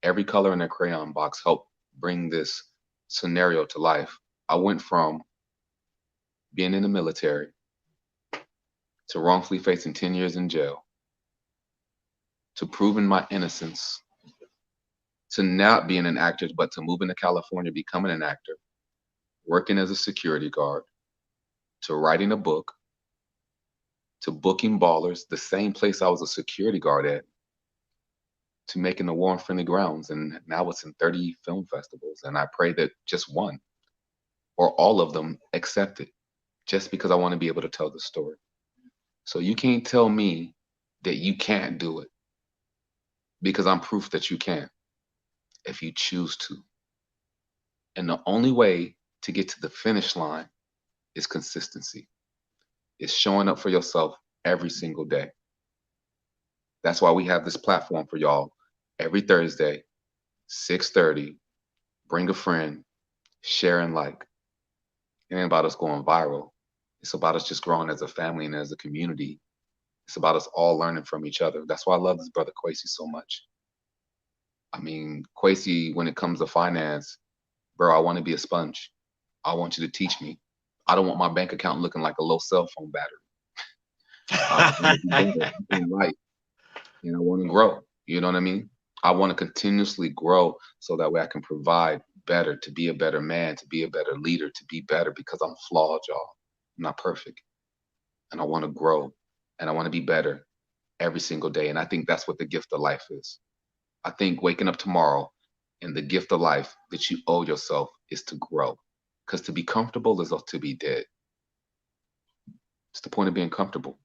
Every color in their crayon box helped bring this scenario to life. I went from being in the military to wrongfully facing 10 years in jail, to proving my innocence, to not being an actor, but to moving to California, becoming an actor, working as a security guard, to writing a book, to booking ballers, the same place I was a security guard at, to making the War on Friendly Grounds. And now it's in 30 film festivals. And I pray that just one or all of them accept it, just because I want to be able to tell the story. So you can't tell me that you can't do it, because I'm proof that you can if you choose to. And the only way to get to the finish line is consistency. It's showing up for yourself every single day. That's why we have this platform for y'all every Thursday, 6:30. Bring a friend, share and like. It ain't about us going viral. It's about us just growing as a family and as a community. It's about us all learning from each other. That's why I love this brother Kwesi so much. I mean, Kwesi, when it comes to finance, bro, I want to be a sponge. I want you to teach me. I don't want my bank account looking like a low cell phone battery. Right. And I want to grow. You know what I mean? I want to continuously grow so that way I can provide better, to be a better man, to be a better leader, to be better, because I'm flawed, y'all. I'm not perfect. And I want to grow and I want to be better every single day. And I think that's what the gift of life is. I think waking up tomorrow and the gift of life that you owe yourself is to grow. Because to be comfortable is to be dead. It's the point of being comfortable.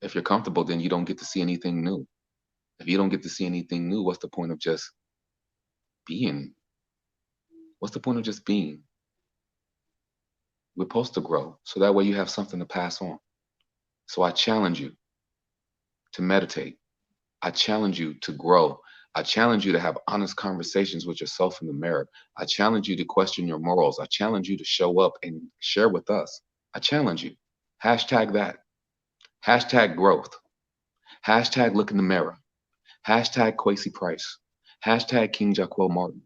If you're comfortable, then you don't get to see anything new. If you don't get to see anything new, what's the point of just being? What's the point of just being? We're supposed to grow, so that way you have something to pass on. So I challenge you to meditate. I challenge you to grow. I challenge you to have honest conversations with yourself in the mirror. I challenge you to question your morals. I challenge you to show up and share with us. I challenge you. Hashtag that. Hashtag growth. Hashtag look in the mirror. Hashtag Kwesi Price. Hashtag King Jaquil Martin.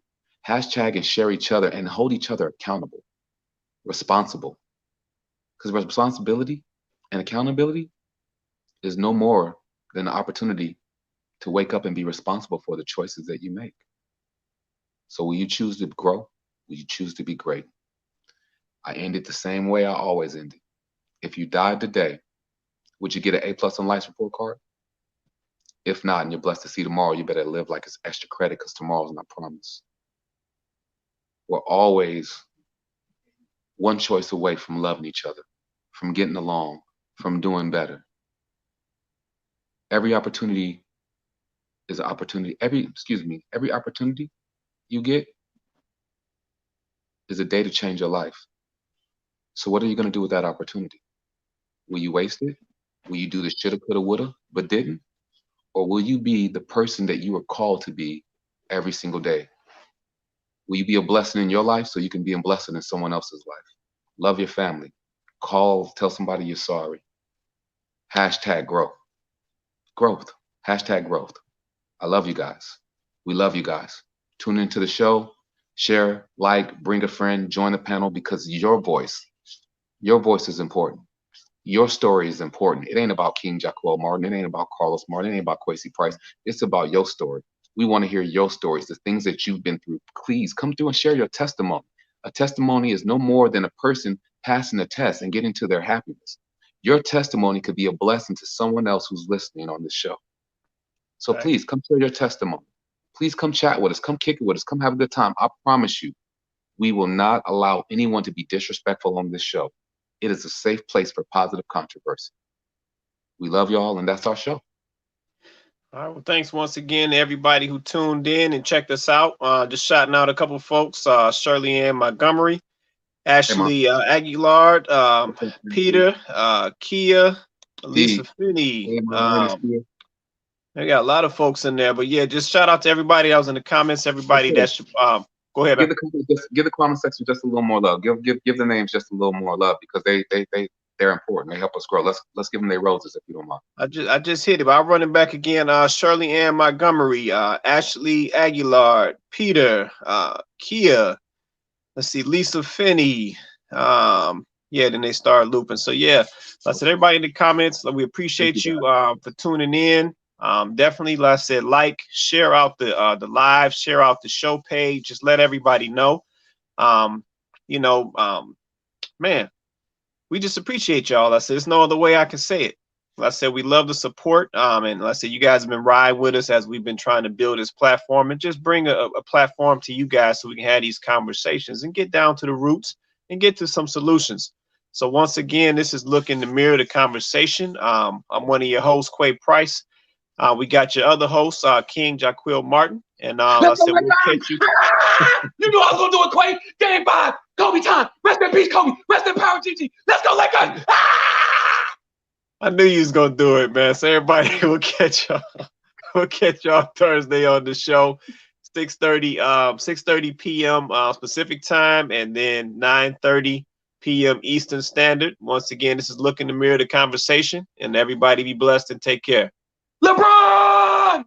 Hashtag and share each other and hold each other accountable, responsible. Because responsibility and accountability is no more than the opportunity to wake up and be responsible for the choices that you make. So will you choose to grow? Will you choose to be great? I end it the same way I always end it. If you died today, would you get an A+ on life's report card? If not, and you're blessed to see tomorrow, you better live like it's extra credit, because tomorrow's not promised. We're always one choice away from loving each other, from getting along, from doing better. Every opportunity is an opportunity. Every opportunity you get is a day to change your life. So what are you going to do with that opportunity? Will you waste it? Will you do the shoulda, coulda, woulda, but didn't? Or will you be the person that you were called to be every single day? Will you be a blessing in your life so you can be a blessing in someone else's life? Love your family. Call, tell somebody you're sorry. Hashtag growth. Growth. Hashtag growth. I love you guys. We love you guys. Tune into the show, share, like, bring a friend, join the panel, because your voice is important. Your story is important. It ain't about King Jaquil Martin. It ain't about Carlos Martin. It ain't about Kwesi Price. It's about your story. We want to hear your stories, the things that you've been through. Please come through and share your testimony. A testimony is no more than a person passing a test and getting to their happiness. Your testimony could be a blessing to someone else who's listening on this show. So please come share your testimony. Please come chat with us. Come kick it with us. Come have a good time. I promise you, we will not allow anyone to be disrespectful on this show. It is a safe place for positive controversy. We love y'all, and that's our show. All right. Well, thanks once again to everybody who tuned in and checked us out. Just shouting out a couple folks, Shirley Ann Montgomery, Ashley Aguilar, Peter, Kia, Lisa Finney. They got a lot of folks in there, but yeah, just shout out to everybody that was in the comments. Everybody that's go ahead. Give the comment section just a little more love. Give the names just a little more love, because they're important. They help us grow. Let's give them their roses if you don't mind. I just hit it, but I'll run it back again. Shirley Ann Montgomery, Ashley Aguilar, Peter, Kia. Let's see, Lisa Finney. Yeah, then they start looping. So yeah, like I said, everybody in the comments, we appreciate you for tuning in. Definitely, like I said, like, share out the live, share out the show page. Just let everybody know. Man, we just appreciate y'all. I said, there's no other way I can say it. Like I said, we love the support. And like I said, you guys have been riding with us as we've been trying to build this platform and just bring a platform to you guys so we can have these conversations and get down to the roots and get to some solutions. So once again, this is Look in the Mirror, the conversation. I'm one of your hosts, Quay Price. We got your other host, King Jaquil Martin. And I said, we'll catch you. You knew I was going to do it, Quay. Game 5. Kobe time. Rest in peace, Kobe. Rest in power, Gigi. Let's go, Lakers. I knew you was going to do it, man. So everybody, we'll catch y'all. We'll catch y'all Thursday on the show. 6:30 p.m. Pacific time, and then 9:30 p.m. Eastern Standard. Once again, this is Look in the Mirror, the conversation. And everybody be blessed and take care. LeBron!